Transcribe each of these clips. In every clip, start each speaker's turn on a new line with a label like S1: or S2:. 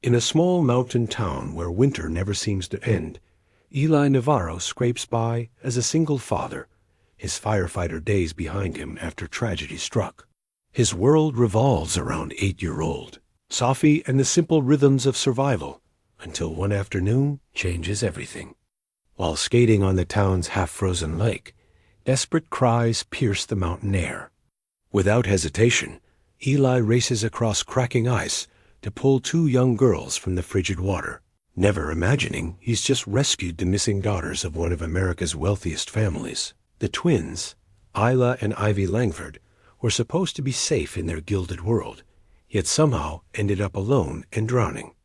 S1: In a small mountain town where winter never seems to end, Eli Navarro scrapes by as a single father, his firefighter days behind him after tragedy struck. His world revolves around 8-year-old Sofie and the simple rhythms of survival, until one afternoon changes everything. While skating on the town's half-frozen lake, desperate cries pierce the mountain air. Without hesitation, Eli races across cracking ice to pull 2 young girls from the frigid water, never imagining he's just rescued the missing daughters of one of America's wealthiest families. The twins, Isla and Ivy Langford, were supposed to be safe in their gilded world, yet somehow ended up alone and drowning.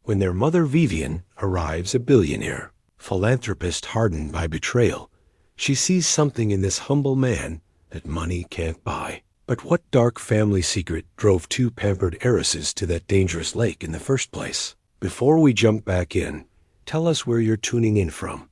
S1: When their mother Vivienne arrives, a billionaire, philanthropist hardened by betrayal, she sees something in this humble man that money can't buy. But what dark family secret drove 2 pampered heiresses to that dangerous lake in the first place? Before we jump back in, tell us where you're tuning in from.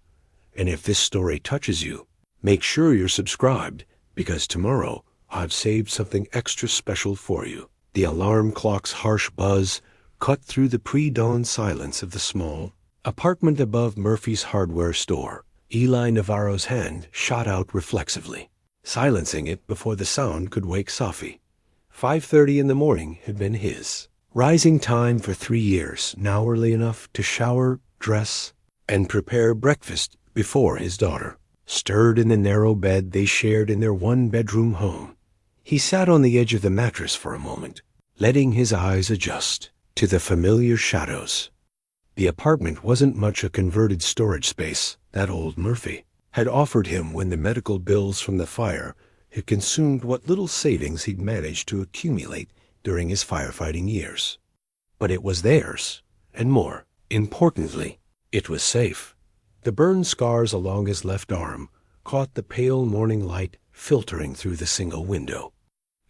S1: And if this story touches you, make sure you're subscribed, because tomorrow I've saved something extra special for you. The alarm clock's harsh buzz cut through the pre-dawn silence of the small apartment above Murphy's hardware store. Eli Navarro's hand shot out reflexively, silencing it before the sound could wake Sofie. 5:30 in the morning had been his rising time for 3 years, now early enough to shower, dress, and prepare breakfast before his daughter stirred in the narrow bed they shared in their 1-bedroom home. He sat on the edge of the mattress for a moment, letting his eyes adjust to the familiar shadows. The apartment wasn't much a converted storage space that old Murphy had offered him when the medical bills from the fire had consumed what little savings he'd managed to accumulate during his firefighting years. But it was theirs, and more importantly, it was safe. The burn scars along his left arm caught the pale morning light filtering through the single window.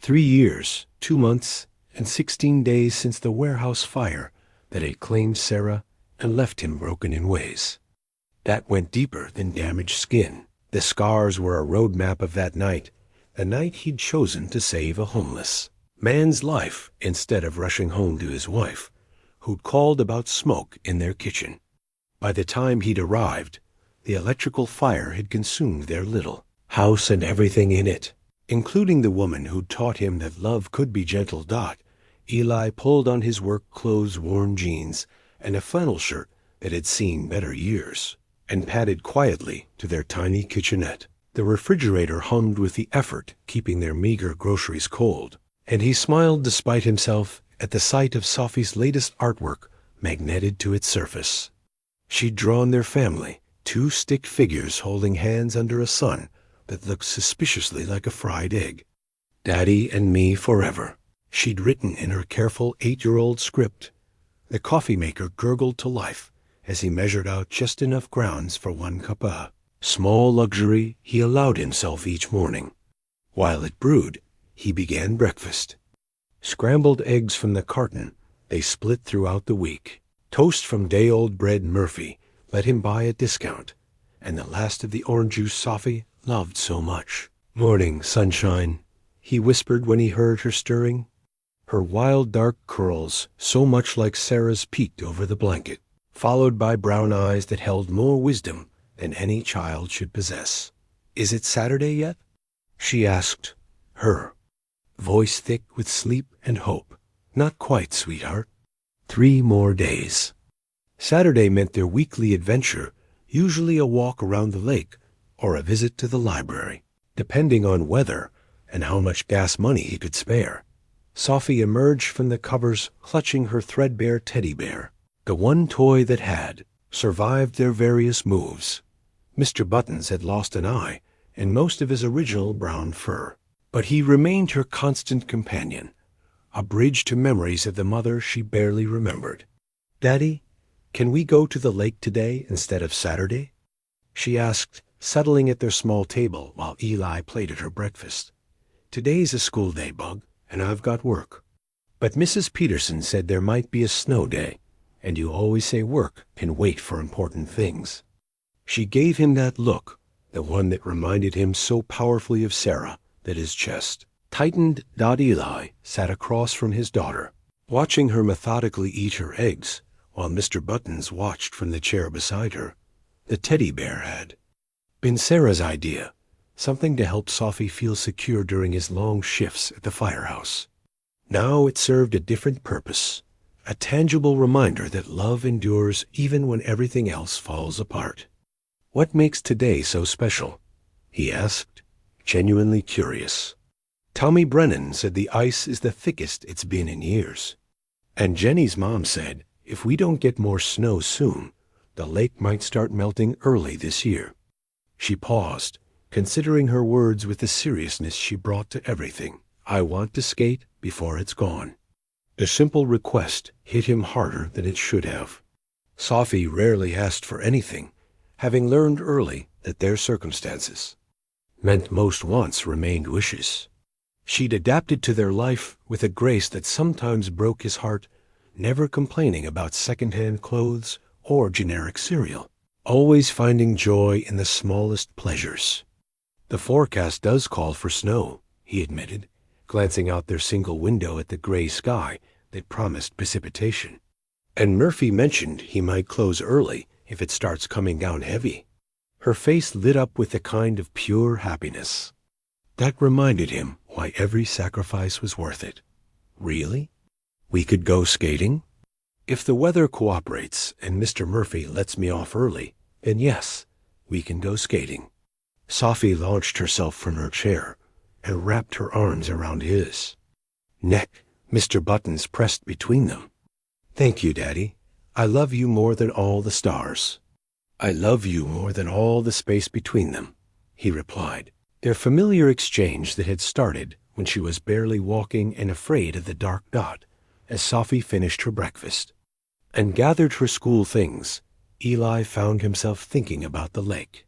S1: 3 years, 2 months, and 16 days since the warehouse fire that had claimed Sarah and left him broken in ways that went deeper than damaged skin. The scars were a roadmap of that night, the night he'd chosen to save a homeless man's life instead of rushing home to his wife, who'd called about smoke in their kitchen. By the time he'd arrived, the electrical fire had consumed their little house and everything in it, including the woman who'd taught him that love could be gentle. Eli pulled on his work clothes, worn jeans, and a flannel shirt that had seen better years, and padded quietly to their tiny kitchenette. The refrigerator hummed with the effort keeping their meager groceries cold, and he smiled despite himself at the sight of Sofie's latest artwork magneted to its surface. She'd drawn their family, 2 stick figures holding hands under a sun that looked suspiciously like a fried egg. "Daddy and me forever," she'd written in her careful 8-year-old script. The coffee maker gurgled to life as he measured out just enough grounds for 1 cup of small luxury he allowed himself each morning. While it brewed, he began breakfast. Scrambled eggs from the carton they split throughout the week. Toast from day-old bread Murphy let him buy at discount, and the last of the orange juice Sofie loved so much. "Morning, sunshine," he whispered when he heard her stirring. Her wild dark curls, so much like Sarah's, peeked over the blanket, followed by brown eyes that held more wisdom than any child should possess. "Is it Saturday yet?" she asked, her voice thick with sleep and hope. "Not quite, sweetheart. 3 more days." Saturday meant their weekly adventure, usually a walk around the lake or a visit to the library, depending on weather and how much gas money he could spare. Sofie emerged from the covers clutching her threadbare teddy bear, the one toy that had survived their various moves. Mr. Buttons had lost an eye and most of his original brown fur, but he remained her constant companion, a bridge to memories of the mother she barely remembered. "Daddy, can we go to the lake today instead of Saturday?" she asked, settling at their small table while Eli plated her breakfast. "Today's a school day, Bug, and I've got work." But Mrs. Peterson said there might be a snow day, and you always say work can wait for important things. She gave him that look, the one that reminded him so powerfully of Sarah that his chest tightened. Eli sat across from his daughter, watching her methodically eat her eggs while Mr. Buttons watched from the chair beside her. The teddy bear had been Sarah's idea, something to help Sofie feel secure during his long shifts at the firehouse. Now it served a different purpose, a tangible reminder that love endures even when everything else falls apart. "What makes today so special?" he asked, genuinely curious. Tommy Brennan said the ice is the thickest it's been in years. And Jenny's mom said, if we don't get more snow soon, the lake might start melting early this year. She paused, considering her words with the seriousness she brought to everything. "I want to skate before it's gone." The simple request hit him harder than it should have. Sofie rarely asked for anything, having learned early that their circumstances meant most wants remained wishes. She'd adapted to their life with a grace that sometimes broke his heart, never complaining about second-hand clothes or generic cereal, always finding joy in the smallest pleasures. "The forecast does call for snow," he admitted, glancing out their single window at the gray sky that promised precipitation. "And Murphy mentioned he might close early if it starts coming down heavy." Her face lit up with a kind of pure happiness that reminded him why every sacrifice was worth it. "Really? We could go skating?" "If the weather cooperates and Mr. Murphy lets me off early, then yes, we can go skating." Sofie launched herself from her chair and wrapped her arms around his neck. Mr. Buttons pressed between them. "Thank you, Daddy. I love you more than all the stars." "I love you more than all the space between them," he replied. Their familiar exchange that had started when she was barely walking and afraid of the dark dot, as Sofie finished her breakfast and gathered her school things, Eli found himself thinking about the lake.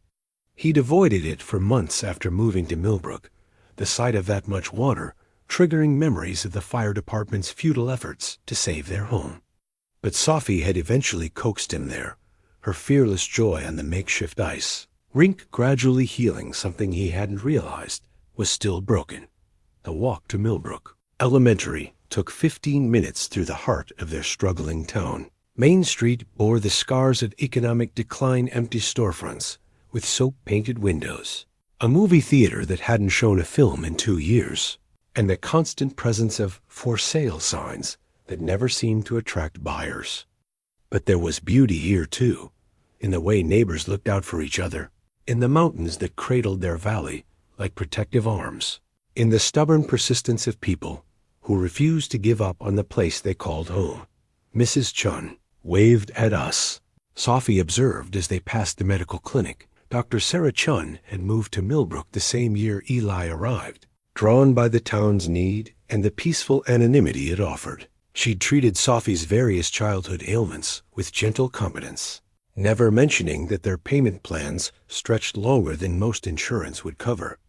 S1: He'd avoided it for months after moving to Millbrook, the sight of that much water triggering memories of the fire department's futile efforts to save their home. But Sofie had eventually coaxed him there, her fearless joy on the makeshift ice rink gradually healing something he hadn't realized was still broken. The walk to Millbrook Elementary took 15 minutes through the heart of their struggling town. Main Street bore the scars of economic decline, empty storefronts with soap-painted windows, a movie theater that hadn't shown a film in 2 years, and the constant presence of "for sale" signs that never seemed to attract buyers. But there was beauty here, too, in the way neighbors looked out for each other, in the mountains that cradled their valley like protective arms, in the stubborn persistence of people who refused to give up on the place they called home. Mrs. Chun waved at us, Sofie observed as they passed the medical clinic. Dr. Sarah Chun had moved to Millbrook the same year Eli arrived, drawn by the town's need and the peaceful anonymity it offered. She'd treated Sofie's various childhood ailments with gentle competence, never mentioning that their payment plans stretched longer than most insurance would cover.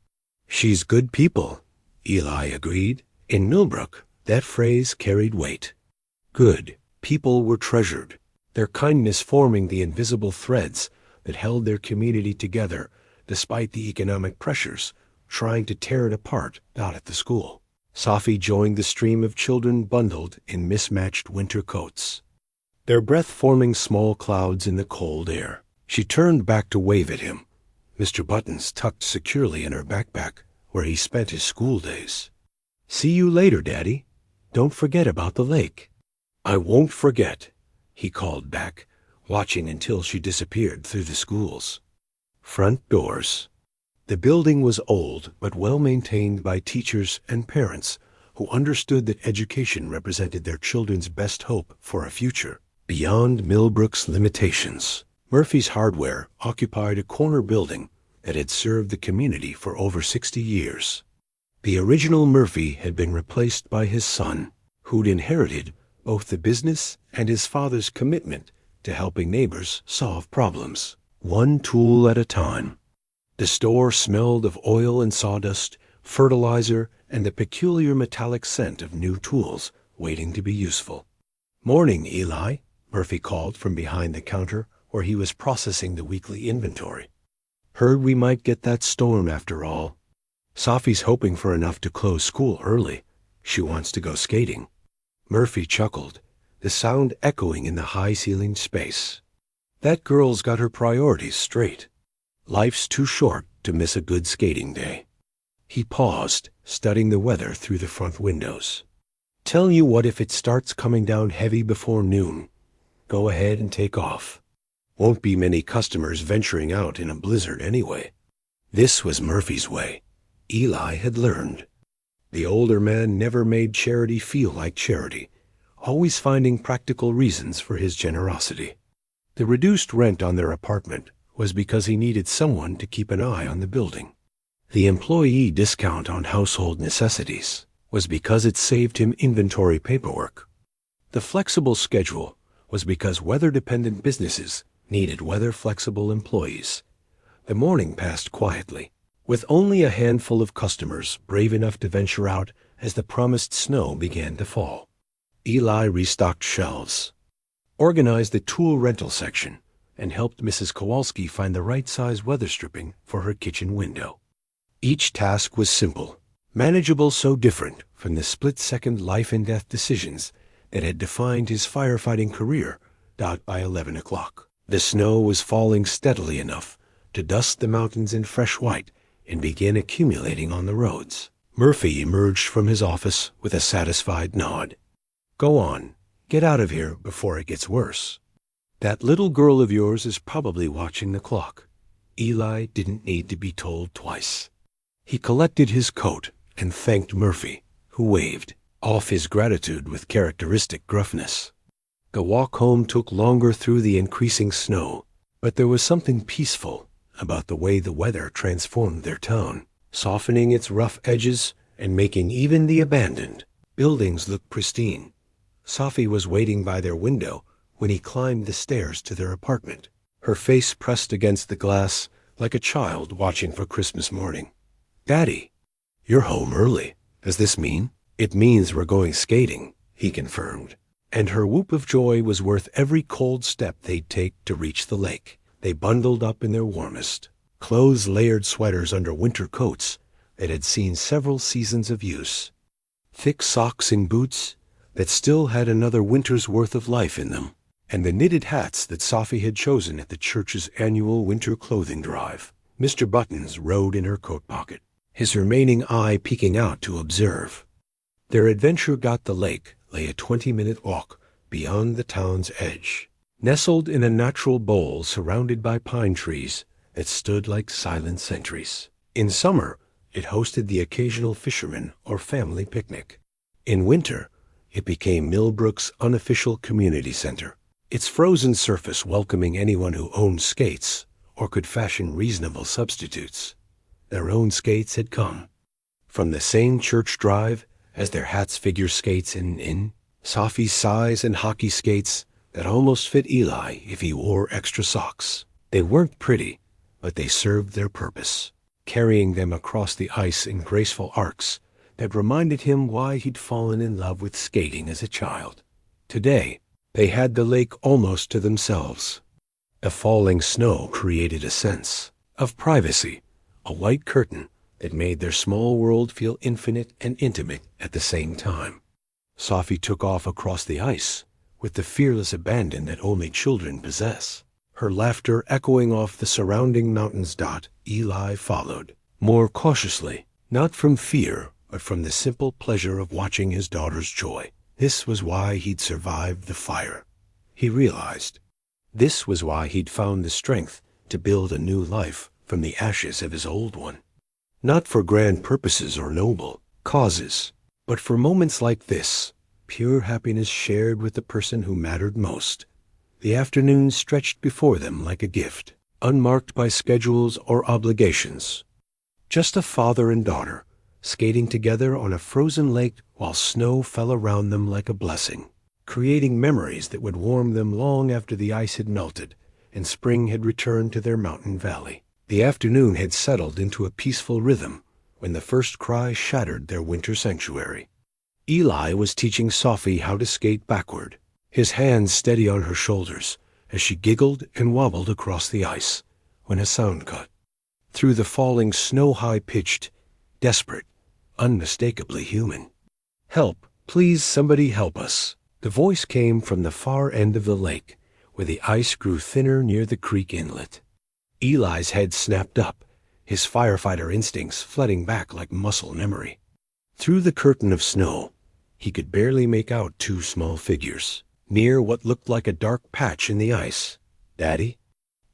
S1: "She's good people," Eli agreed. In Millbrook, that phrase carried weight. Good people were treasured, their kindness forming the invisible threads that held their community together despite the economic pressures trying to tear it apart out at the school. Sofie joined the stream of children bundled in mismatched winter coats, their breath forming small clouds in the cold air. She turned back to wave at him, Mr. Buttons tucked securely in her backpack where he spent his school days. "See you later, Daddy. Don't forget about the lake." "I won't forget," he called back, watching until she disappeared through the school's front doors. The building was old but well maintained by teachers and parents who understood that education represented their children's best hope for a future beyond Millbrook's limitations. Murphy's Hardware occupied a corner building that had served the community for over 60 years. The original Murphy had been replaced by his son, who'd inherited both the business and his father's commitment to helping neighbors solve problems, one tool at a time. The store smelled of oil and sawdust, fertilizer, and the peculiar metallic scent of new tools waiting to be useful. "Morning, Eli," Murphy called from behind the counter where he was processing the weekly inventory. "Heard we might get that storm after all. Sofie's hoping for enough to close school early. She wants to go skating." Murphy chuckled, the sound echoing in the high-ceilinged space. That girl's got her priorities straight. Life's too short to miss a good skating day. He paused, studying the weather through the front windows. Tell you what, if it starts coming down heavy before noon, go ahead and take off. Won't be many customers venturing out in a blizzard anyway. This was Murphy's way. Eli had learned. The older man never made charity feel like charity, always finding practical reasons for his generosity. The reduced rent on their apartment was because he needed someone to keep an eye on the building. The employee discount on household necessities was because it saved him inventory paperwork. The flexible schedule was because weather-dependent businesses needed weather-flexible employees. The morning passed quietly, with only a handful of customers brave enough to venture out as the promised snow began to fall. Eli restocked shelves, organized the tool rental section, and helped Mrs. Kowalski find the right size weather stripping for her kitchen window. Each task was simple, manageable, so different from the split-second life-and-death decisions that had defined his firefighting career. By 11 o'clock, the snow was falling steadily enough to dust the mountains in fresh white and begin accumulating on the roads. Murphy emerged from his office with a satisfied nod. Go on, get out of here before it gets worse. That little girl of yours is probably watching the clock. Eli didn't need to be told twice. He collected his coat and thanked Murphy, who waved off his gratitude with characteristic gruffness. The walk home took longer through the increasing snow, but there was something peaceful about the way the weather transformed their town, softening its rough edges and making even the abandoned buildings look pristine. Sofie was waiting by their window when he climbed the stairs to their apartment, her face pressed against the glass like a child watching for Christmas morning. Daddy, you're home early. Does this mean? It means we're going skating, he confirmed. And her whoop of joy was worth every cold step they'd take to reach the lake. They bundled up in their warmest, clothes-layered sweaters under winter coats that had seen several seasons of use, thick socks and boots that still had another winter's worth of life in them, and the knitted hats that Sofie had chosen at the church's annual winter clothing drive. Mr. Buttons rode in her coat pocket, his remaining eye peeking out to observe. Their adventure got the lake lay a 20-minute walk beyond the town's edge, nestled in a natural bowl surrounded by pine trees that stood like silent sentries. In summer, it hosted the occasional fisherman or family picnic. In winter, it became Millbrook's unofficial community center, its frozen surface welcoming anyone who owned skates or could fashion reasonable substitutes. Their own skates had come. From the same church drive as their hats figure skates in Sofie's size and hockey skates that almost fit Eli if he wore extra socks. They weren't pretty, but they served their purpose, carrying them across the ice in graceful arcs that reminded him why he'd fallen in love with skating as a child. Today, they had the lake almost to themselves. The falling snow created a sense of privacy, a white curtain that made their small world feel infinite and intimate at the same time. Sofie took off across the ice with the fearless abandon that only children possess, her laughter echoing off the surrounding mountains. Eli followed, more cautiously, not from fear, but from the simple pleasure of watching his daughter's joy. This was why he'd survived the fire. He realized. This was why he'd found the strength to build a new life from the ashes of his old one. Not for grand purposes or noble causes, but for moments like this, pure happiness shared with the person who mattered most. The afternoon stretched before them like a gift, unmarked by schedules or obligations. Just a father and daughter, skating together on a frozen lake while snow fell around them like a blessing, creating memories that would warm them long after the ice had melted and spring had returned to their mountain valley. The afternoon had settled into a peaceful rhythm when the first cry shattered their winter sanctuary. Eli was teaching Sofie how to skate backward, his hands steady on her shoulders as she giggled and wobbled across the ice, when a sound cut. Through the falling snow, high-pitched, desperate, unmistakably human. Help, Please, somebody help us. The voice came from the far end of the lake, where the ice grew thinner near the creek inlet. Eli's head snapped up, his firefighter instincts flooding back like muscle memory. Through the curtain of snow, he could barely make out two small figures, near what looked like a dark patch in the ice. "Daddy?"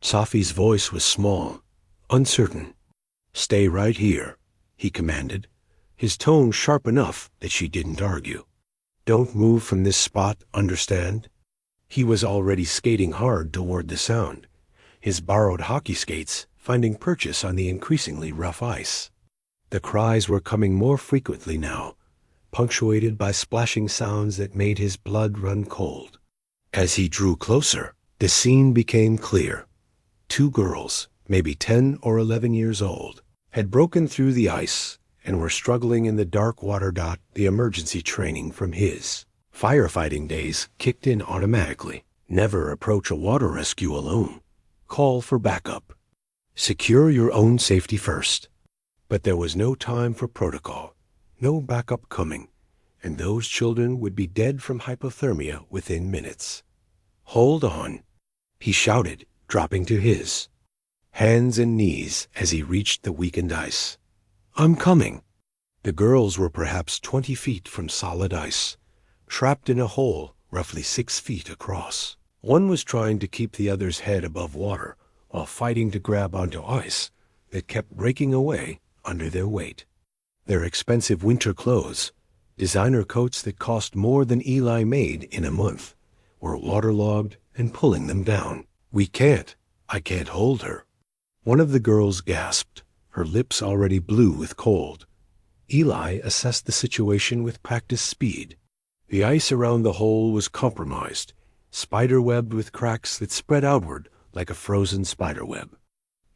S1: Sofie's voice was small, uncertain. "Stay right here," he commanded, his tone sharp enough that she didn't argue. "Don't move from this spot, understand?" He was already skating hard toward the sound, his borrowed hockey skates finding purchase on the increasingly rough ice. The cries were coming more frequently now, punctuated by splashing sounds that made his blood run cold. As he drew closer, the scene became clear. Two girls, maybe 10 or 11 years old, had broken through the ice and were struggling in the dark water. The emergency training from his firefighting days kicked in automatically. Never approach a water rescue alone. Call for backup. Secure your own safety first. But there was no time for protocol, no backup coming, and those children would be dead from hypothermia within minutes. "Hold on," he shouted, dropping to his hands and knees as he reached the weakened ice. "I'm coming." The girls were perhaps 20 feet from solid ice, trapped in a hole roughly 6 feet across. One was trying to keep the other's head above water while fighting to grab onto ice that kept breaking away under their weight. Their expensive winter clothes, designer coats that cost more than Eli made in a month, were waterlogged and pulling them down. I can't hold her." One of the girls gasped, her lips already blue with cold. Eli assessed the situation with practiced speed. The ice around the hole was compromised, spider-webbed with cracks that spread outward like a frozen spiderweb.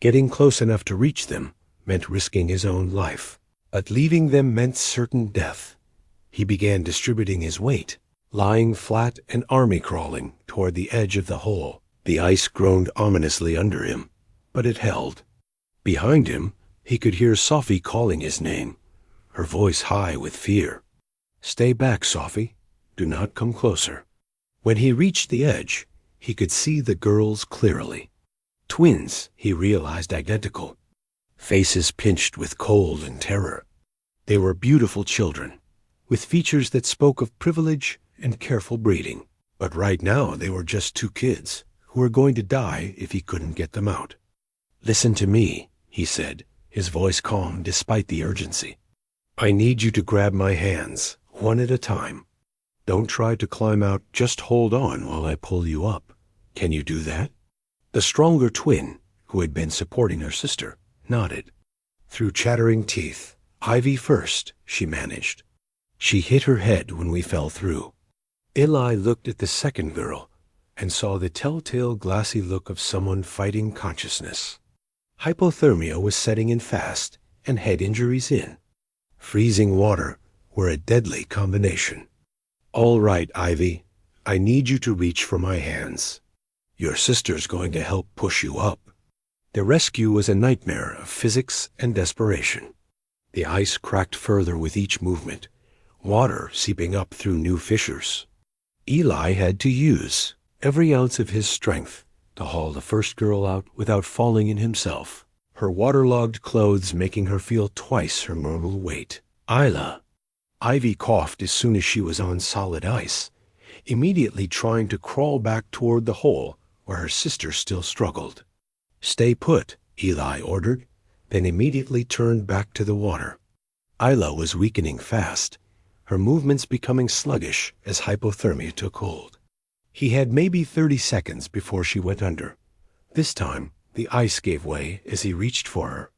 S1: Getting close enough to reach them meant risking his own life, but leaving them meant certain death. He began distributing his weight, lying flat and army crawling toward the edge of the hole. The ice groaned ominously under him, but it held. Behind him, he could hear Sofie calling his name, her voice high with fear. "Stay back, Sofie. Do not come closer." When he reached the edge, he could see the girls clearly. Twins, he realized, identical. Faces pinched with cold and terror. They were beautiful children, with features that spoke of privilege and careful breeding. But right now they were just two kids who were going to die if he couldn't get them out. "Listen to me," he said, his voice calm despite the urgency. "I need you to grab my hands, one at a time. Don't try to climb out, just hold on while I pull you up. Can you do that?" The stronger twin, who had been supporting her sister, nodded. Through chattering teeth, "Ivy first," she managed. "She hit her head when we fell through." Eli looked at the second girl and saw the telltale glassy look of someone fighting consciousness. Hypothermia was setting in fast, and head injuries in. Freezing water were a deadly combination. "All right, Ivy, I need you to reach for my hands. Your sister's going to help push you up." The rescue was a nightmare of physics and desperation. The ice cracked further with each movement, water seeping up through new fissures. Eli had to use every ounce of his strength to haul the first girl out without falling in himself, her waterlogged clothes making her feel twice her normal weight. "Isla." Ivy coughed as soon as she was on solid ice, immediately trying to crawl back toward the hole where her sister still struggled. "Stay put," Eli ordered, then immediately turned back to the water. Isla was weakening fast, her movements becoming sluggish as hypothermia took hold. He had maybe 30 seconds before she went under. This time, the ice gave way as he reached for her.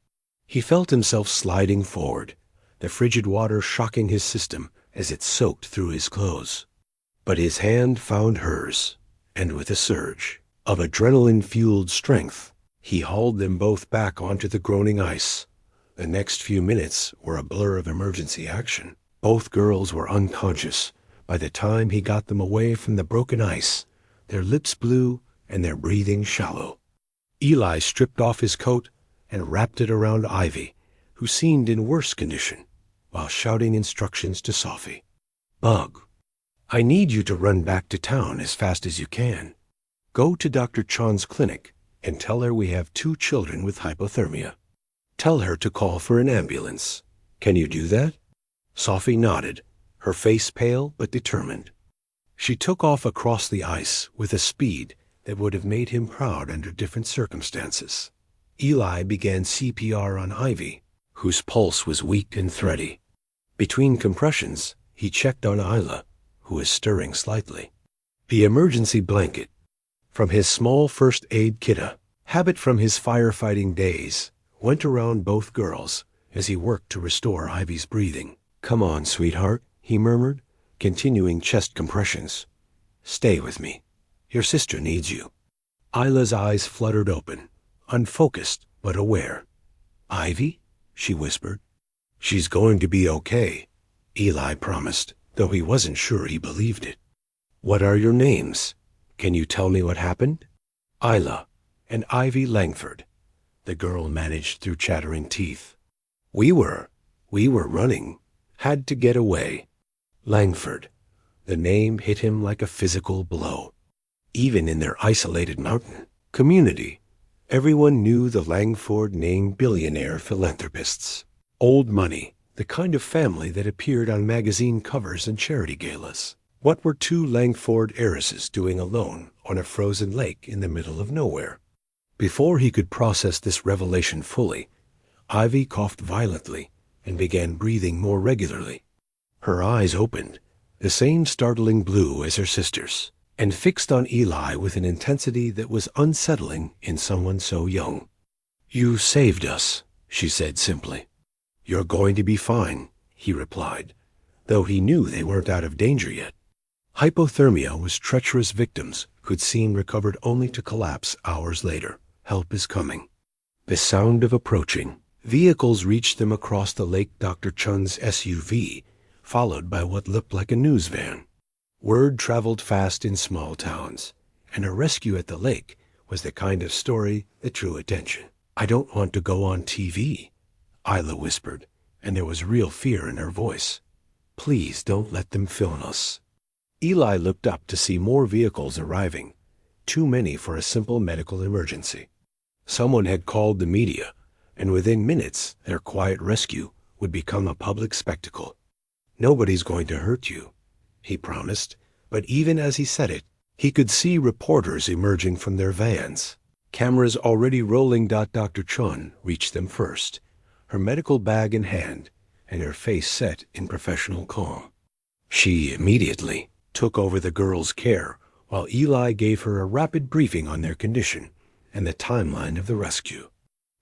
S1: He felt himself sliding forward, the frigid water shocking his system as it soaked through his clothes. But his hand found hers, and with a surge of adrenaline-fueled strength, he hauled them both back onto the groaning ice. The next few minutes were a blur of emergency action. Both girls were unconscious by the time he got them away from the broken ice, their lips blue and their breathing shallow. Eli stripped off his coat and wrapped it around Ivy, who seemed in worse condition, while shouting instructions to Sofie. bug. I need you to run back to town as fast as you can. Go to Dr. Chon's clinic and tell her we have 2 children with hypothermia. Tell her to call for an ambulance. Can you do that?" Sofie nodded, her face pale but determined. She took off across the ice with a speed that would have made him proud under different circumstances. Eli began CPR on Ivy, whose pulse was weak and thready. Between compressions, he checked on Isla, who was stirring slightly. The emergency blanket, from his small first aid kit, habit from his firefighting days, went around both girls as he worked to restore Ivy's breathing. "Come on, sweetheart," he murmured, continuing chest compressions. "Stay with me. Your sister needs you." Isla's eyes fluttered open, unfocused but aware. "Ivy?" she whispered. "She's going to be okay," Eli promised, though he wasn't sure he believed it. "What are your names? Can you tell me what happened?" "Isla and Ivy Langford," the girl managed through chattering teeth. We were running. Had to get away." Langford. The name hit him like a physical blow. Even in their isolated mountain community, everyone knew the Langford name billionaire philanthropists. Old money, the kind of family that appeared on magazine covers and charity galas. What were 2 Langford heiresses doing alone on a frozen lake in the middle of nowhere? Before he could process this revelation fully, Ivy coughed violently and began breathing more regularly. Her eyes opened, the same startling blue as her sister's, and fixed on Eli with an intensity that was unsettling in someone so young. "You saved us," she said simply. "You're going to be fine," he replied, though he knew they weren't out of danger yet. Hypothermia was treacherous victims who'd seem recovered only to collapse hours later. Help is coming. The sound of approaching vehicles reached them across the lake. Dr. Chun's SUV, followed by what looked like a news van. Word traveled fast in small towns, and a rescue at the lake was the kind of story that drew attention. "I don't want to go on TV," Isla whispered, and there was real fear in her voice. "Please don't let them film us." Eli looked up to see more vehicles arriving, too many for a simple medical emergency. Someone had called the media, and within minutes their quiet rescue would become a public spectacle. "Nobody's going to hurt you," he promised, but even as he said it, he could see reporters emerging from their vans. Cameras already rolling. Dr. Chun reached them first, her medical bag in hand and her face set in professional calm. She immediately took over the girl's care while Eli gave her a rapid briefing on their condition and the timeline of the rescue.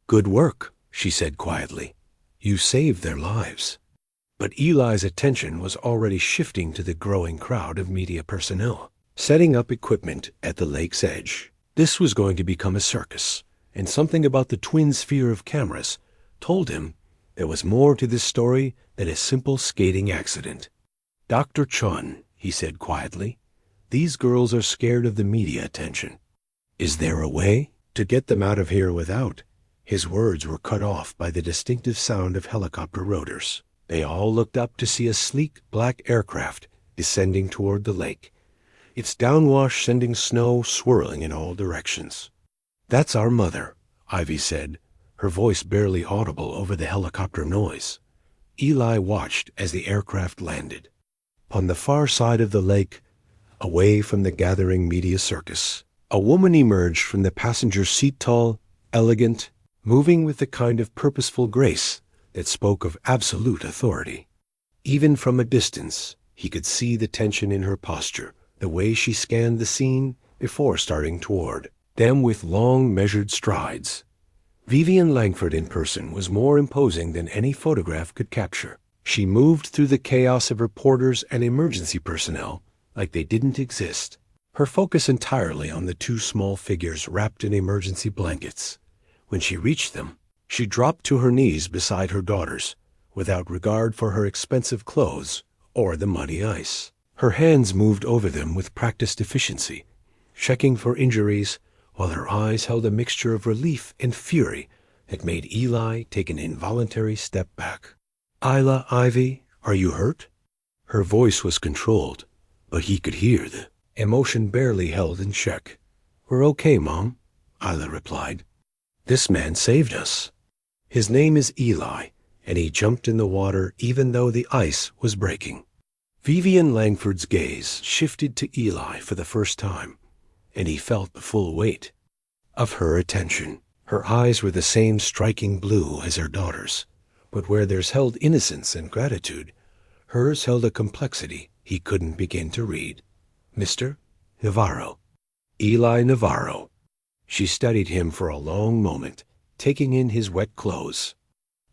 S1: "Good work," she said quietly. "You saved their lives." But Eli's attention was already shifting to the growing crowd of media personnel, setting up equipment at the lake's edge. This was going to become a circus, and something about the twins' fear of cameras told him there was more to this story than a simple skating accident. "Dr. Chun," he said quietly, "these girls are scared of the media attention. Is there a way to get them out of here without?" His words were cut off by the distinctive sound of helicopter rotors. They all looked up to see a sleek black aircraft descending toward the lake, its downwash sending snow swirling in all directions. "That's our mother," Ivy said, her voice barely audible over the helicopter noise. Eli watched as the aircraft landed. On the far side of the lake, away from the gathering media circus, a woman emerged from the passenger seat, tall, elegant, moving with the kind of purposeful grace that spoke of absolute authority. Even from a distance, he could see the tension in her posture, the way she scanned the scene before starting toward them with long, measured strides. Vivienne Langford in person was more imposing than any photograph could capture. She moved through the chaos of reporters and emergency personnel like they didn't exist, her focus entirely on the 2 small figures wrapped in emergency blankets. When she reached them, she dropped to her knees beside her daughters, without regard for her expensive clothes or the muddy ice. Her hands moved over them with practiced efficiency, checking for injuries, while her eyes held a mixture of relief and fury that made Eli take an involuntary step back. "Isla, Ivy, are you hurt?" Her voice was controlled, but he could hear the emotion barely held in check. "We're okay, Mom," Isla replied. "This man saved us. His name is Eli, and he jumped in the water even though the ice was breaking." Vivienne Langford's gaze shifted to Eli for the first time, and he felt the full weight of her attention. Her eyes were the same striking blue as her daughter's, but where theirs held innocence and gratitude, hers held a complexity he couldn't begin to read. "Mr. Navarro." "Eli Navarro." She studied him for a long moment, taking in his wet clothes,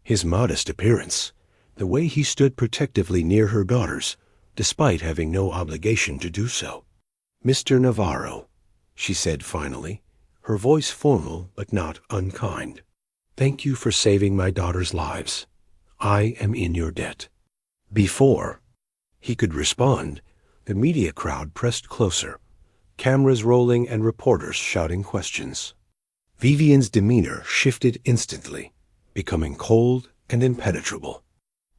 S1: his modest appearance, the way he stood protectively near her daughters, despite having no obligation to do so. "Mr. Navarro," she said finally, her voice formal but not unkind. "Thank you for saving my daughters' lives. I am in your debt." Before he could respond, the media crowd pressed closer, cameras rolling and reporters shouting questions. Vivienne's demeanor shifted instantly, becoming cold and impenetrable.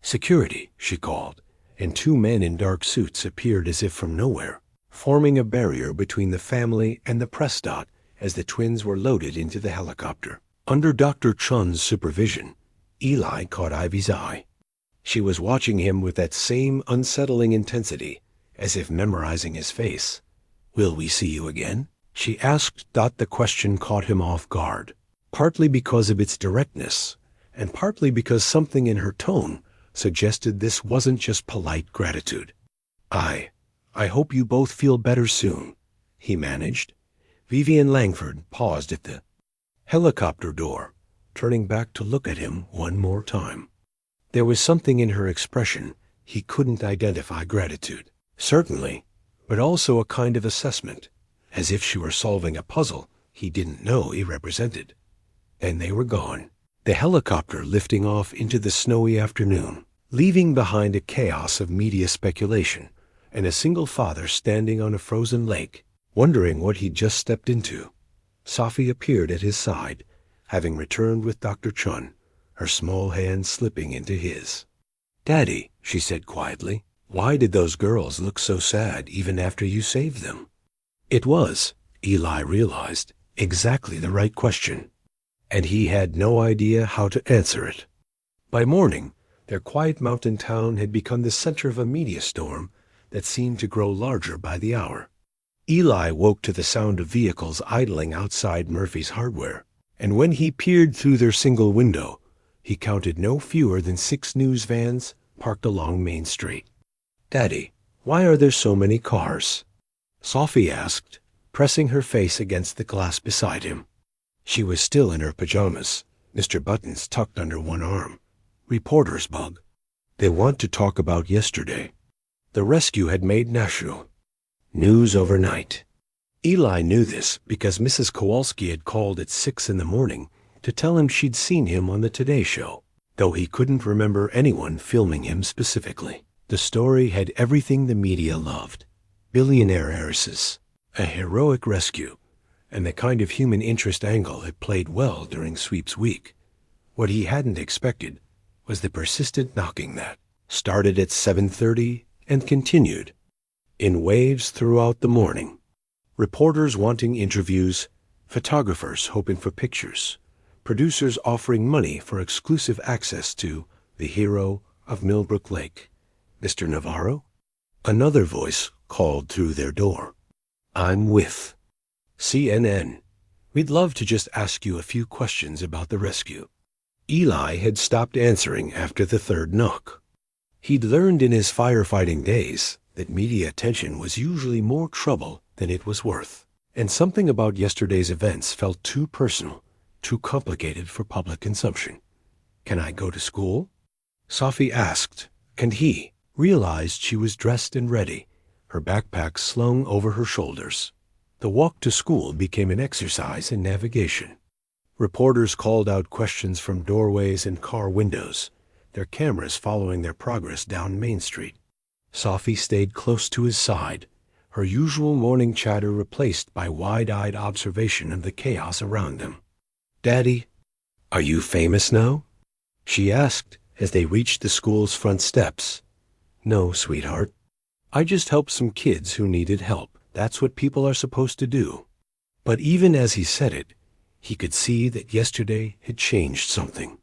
S1: "Security," she called, and two men in dark suits appeared as if from nowhere, forming a barrier between the family and the press dot as the twins were loaded into the helicopter. Under Dr. Chun's supervision, Eli caught Ivy's eye. She was watching him with that same unsettling intensity, as if memorizing his face. "Will we see you again?" she asked. The question caught him off guard, partly because of its directness, and partly because something in her tone suggested this wasn't just polite gratitude. I hope you both feel better soon," he managed. Vivienne Langford paused at the helicopter door, turning back to look at him one more time. There was something in her expression he couldn't identify: gratitude, certainly, but also a kind of assessment, as if she were solving a puzzle he didn't know he represented. And they were gone, the helicopter lifting off into the snowy afternoon, leaving behind a chaos of media speculation and a single father standing on a frozen lake, wondering what he'd just stepped into. Sofie appeared at his side, having returned with Dr. Chun, her small hand slipping into his. "Daddy," she said quietly, "why did those girls look so sad even after you saved them?" It was, Eli realized, exactly the right question, and he had no idea how to answer it. By morning, their quiet mountain town had become the center of a media storm that seemed to grow larger by the hour. Eli woke to the sound of vehicles idling outside Murphy's Hardware, and when he peered through their single window, he counted no fewer than 6 news vans parked along Main Street. "Daddy, why are there so many cars?" Sofie asked, pressing her face against the glass beside him. She was still in her pajamas, Mr. Buttons tucked under one arm. "Reporter's bug. They want to talk about yesterday." The rescue had made national news overnight. Eli knew this because Mrs. Kowalski had called at 6 in the morning to tell him she'd seen him on the Today Show, though he couldn't remember anyone filming him specifically. The story had everything the media loved: Billionaire Heiresses, a heroic rescue, and the kind of human interest angle had played well during sweeps week. What he hadn't expected was the persistent knocking that started at 7:30 and continued in waves throughout the morning. Reporters wanting interviews, photographers hoping for pictures, producers offering money for exclusive access to the hero of Millbrook Lake. "Mr. Navarro?" Another voice called through their door. "I'm with CNN. We'd love to just ask you a few questions about the rescue." Eli had stopped answering after the third knock. He'd learned in his firefighting days that media attention was usually more trouble than it was worth, and something about yesterday's events felt too personal, too complicated for public consumption. "Can I go to school?" Sofie asked, and he realized she was dressed and ready, her backpack slung over her shoulders. The walk to school became an exercise in navigation. Reporters called out questions from doorways and car windows, their cameras following their progress down Main Street. Sofie stayed close to his side, her usual morning chatter replaced by wide-eyed observation of the chaos around them. "Daddy, are you famous now?" she asked as they reached the school's front steps. No, sweetheart. I just helped some kids who needed help. That's what people are supposed to do. But even as he said it, he could see that yesterday had changed something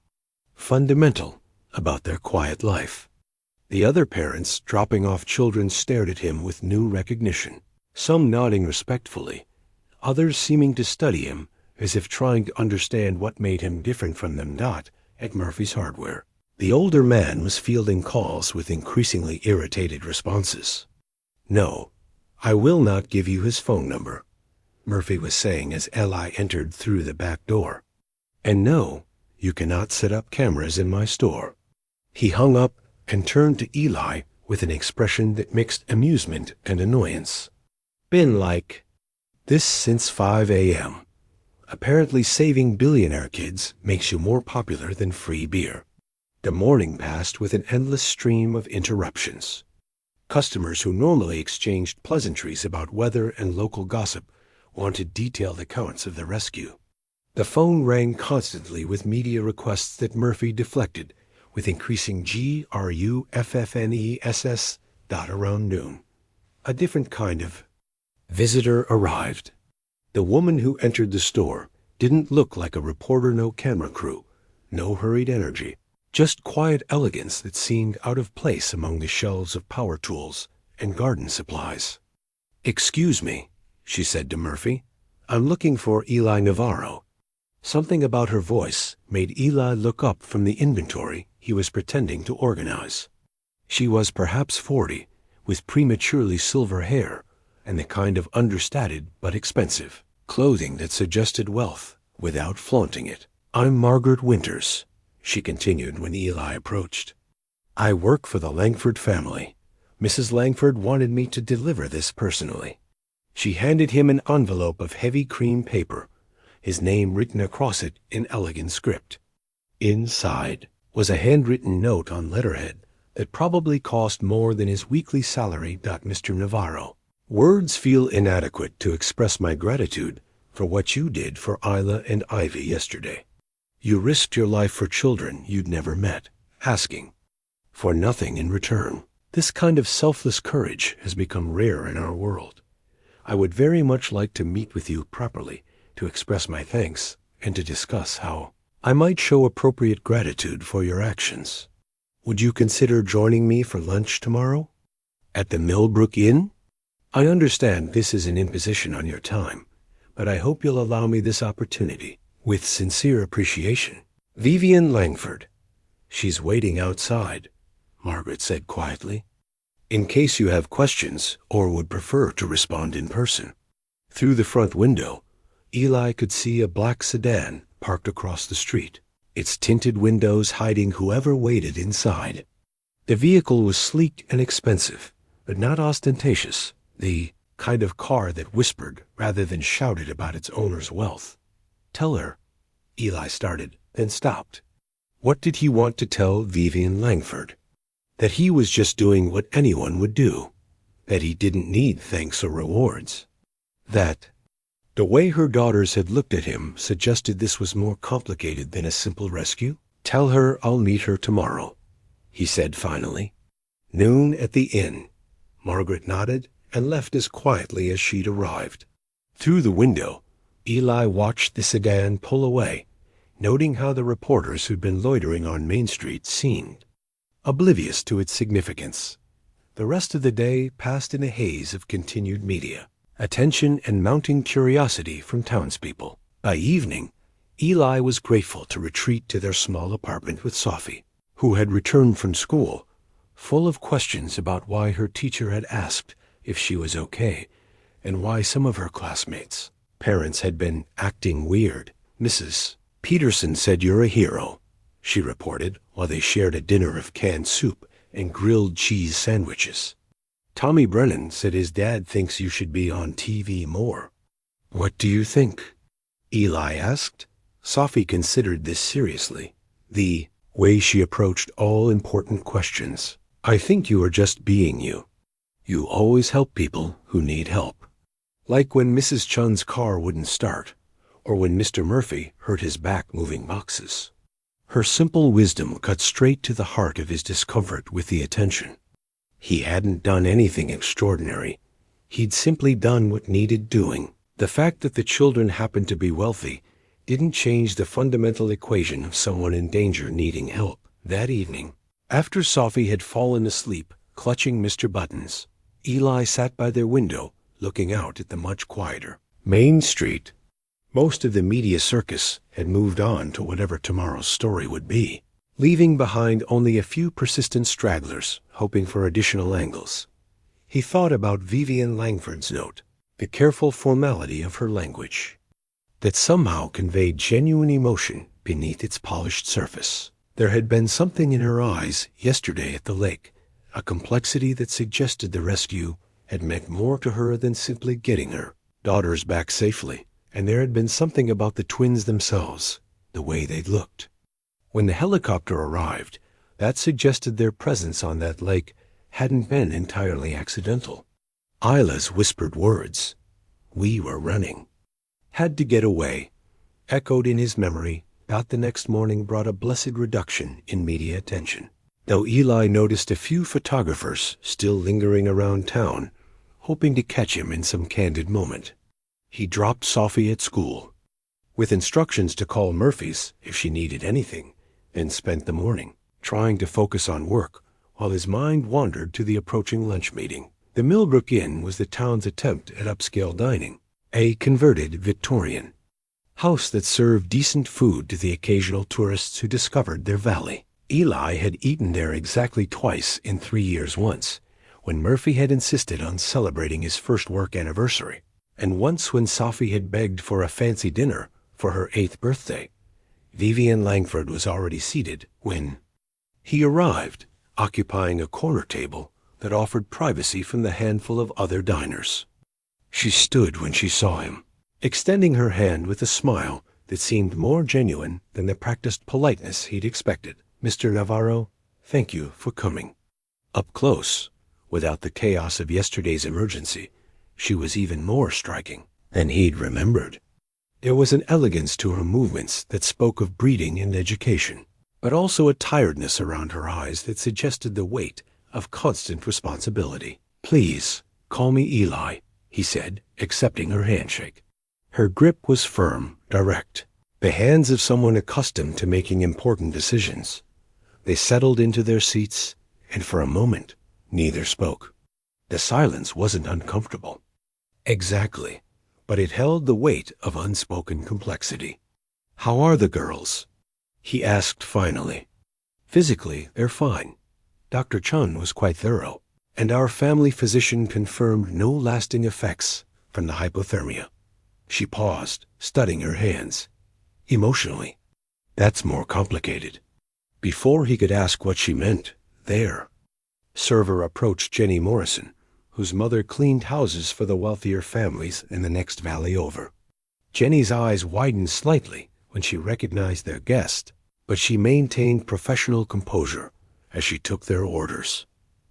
S1: fundamental about their quiet life. The other parents dropping off children stared at him with new recognition, some nodding respectfully, others seeming to study him as if trying to understand what made him different from them. At Murphy's Hardware, the older man was fielding calls with increasingly irritated responses. "No, I will not give you his phone number," Murphy was saying as Eli entered through the back door. "And no, you cannot set up cameras in my store." He hung up and turned to Eli with an expression that mixed amusement and annoyance. "Been like this since 5 a.m. Apparently saving billionaire kids makes you more popular than free beer." The morning passed with an endless stream of interruptions. Customers who normally exchanged pleasantries about weather and local gossip wanted detailed accounts of the rescue. The phone rang constantly with media requests that Murphy deflected with increasing gruffness. Around noon, a different kind of visitor arrived. The woman who entered the store didn't look like a reporter, no camera crew, no hurried energy, just quiet elegance that seemed out of place among the shelves of power tools and garden supplies. "Excuse me," she said to Murphy. "I'm looking for Eli Navarro." Something about her voice made Eli look up from the inventory he was pretending to organize. She was perhaps 40, with prematurely silver hair and the kind of understated but expensive clothing that suggested wealth without flaunting it. "I'm Margaret Winters," she continued when Eli approached. "I work for the Langford family. Mrs. Langford wanted me to deliver this personally." She handed him an envelope of heavy cream paper, his name written across it in elegant script. Inside was a handwritten note on letterhead that probably cost more than his weekly salary. "Mr. Navarro, words feel inadequate to express my gratitude for what you did for Isla and Ivy yesterday. You risked your life for children you'd never met, asking for nothing in return. This kind of selfless courage has become rare in our world. I would very much like to meet with you properly to express my thanks and to discuss how I might show appropriate gratitude for your actions. Would you consider joining me for lunch tomorrow? At the Millbrook Inn? I understand this is an imposition on your time, but I hope you'll allow me this opportunity. With sincere appreciation, Vivienne Langford." "She's waiting outside," Margaret said quietly, "in case you have questions or would prefer to respond in person." Through the front window, Eli could see a black sedan parked across the street, its tinted windows hiding whoever waited inside. The vehicle was sleek and expensive, but not ostentatious, the kind of car that whispered rather than shouted about its owner's wealth. "Tell her," Eli started, then stopped. What did he want to tell Vivienne Langford? That he was just doing what anyone would do, that he didn't need thanks or rewards. That the way her daughters had looked at him suggested this was more complicated than a simple rescue. "Tell her I'll meet her tomorrow," he said finally. "Noon at the inn." Margaret nodded and left as quietly as she'd arrived. Through the window, Eli watched the sedan pull away, noting how the reporters who'd been loitering on Main Street seemed oblivious to its significance. The rest of the day passed in a haze of continued media, attention and mounting curiosity from townspeople. By evening, Eli was grateful to retreat to their small apartment with Sofie, who had returned from school, full of questions about why her teacher had asked if she was okay and why some of her classmates' parents had been acting weird. "Mrs. Peterson said you're a hero," she reported while they shared a dinner of canned soup and grilled cheese sandwiches. "Tommy Brennan said his dad thinks you should be on TV more." "What do you think?" Eli asked. Sofie considered this seriously, the way she approached all important questions. "I think you are just being you. You always help people who need help. Like when Mrs. Chun's car wouldn't start, or when Mr. Murphy hurt his back moving boxes." Her simple wisdom cut straight to the heart of his discomfort with the attention. He hadn't done anything extraordinary. He'd simply done what needed doing. The fact that the children happened to be wealthy didn't change the fundamental equation of someone in danger needing help. That evening, after Sofie had fallen asleep, clutching Mr. Buttons, Eli sat by their window, looking out at the much quieter Main Street. Most of the media circus had moved on to whatever tomorrow's story would be, leaving behind only a few persistent stragglers, hoping for additional angles. He thought about Vivienne Langford's note, the careful formality of her language, that somehow conveyed genuine emotion beneath its polished surface. There had been something in her eyes yesterday at the lake, a complexity that suggested the rescue had meant more to her than simply getting her daughters back safely. And there had been something about the twins themselves, the way they'd looked. When the helicopter arrived, that suggested their presence on that lake hadn't been entirely accidental. Isla's whispered words, "We were running," had to get away, echoed in his memory. That the next morning brought a blessed reduction in media attention, though Eli noticed a few photographers still lingering around town, hoping to catch him in some candid moment. He dropped Sofie at school, with instructions to call Murphy's if she needed anything, and spent the morning trying to focus on work while his mind wandered to the approaching lunch meeting. The Millbrook Inn was the town's attempt at upscale dining, a converted Victorian house that served decent food to the occasional tourists who discovered their valley. Eli had eaten there exactly twice in 3 years, once when Murphy had insisted on celebrating his first work anniversary, and once when Sofie had begged for a fancy dinner for her 8th birthday. Vivienne Langford was already seated when he arrived, occupying a corner table that offered privacy from the handful of other diners. She stood when she saw him, extending her hand with a smile that seemed more genuine than the practiced politeness he'd expected. "Mr. Navarro, thank you for coming." Up close, without the chaos of yesterday's emergency, she was even more striking than he'd remembered. There was an elegance to her movements that spoke of breeding and education, but also a tiredness around her eyes that suggested the weight of constant responsibility. "Please, call me Eli," he said, accepting her handshake. Her grip was firm, direct, the hands of someone accustomed to making important decisions. They settled into their seats, and for a moment, neither spoke. The silence wasn't uncomfortable. Exactly, but it held the weight of unspoken complexity. "How are the girls?" he asked finally. "Physically, they're fine. Dr. Chun was quite thorough, and our family physician confirmed no lasting effects from the hypothermia." She paused, studying her hands. "Emotionally, that's more complicated." Before he could ask what she meant, there, server approached Jenny Morrison, whose mother cleaned houses for the wealthier families in the next valley over. Jenny's eyes widened slightly when she recognized their guest, but she maintained professional composure as she took their orders.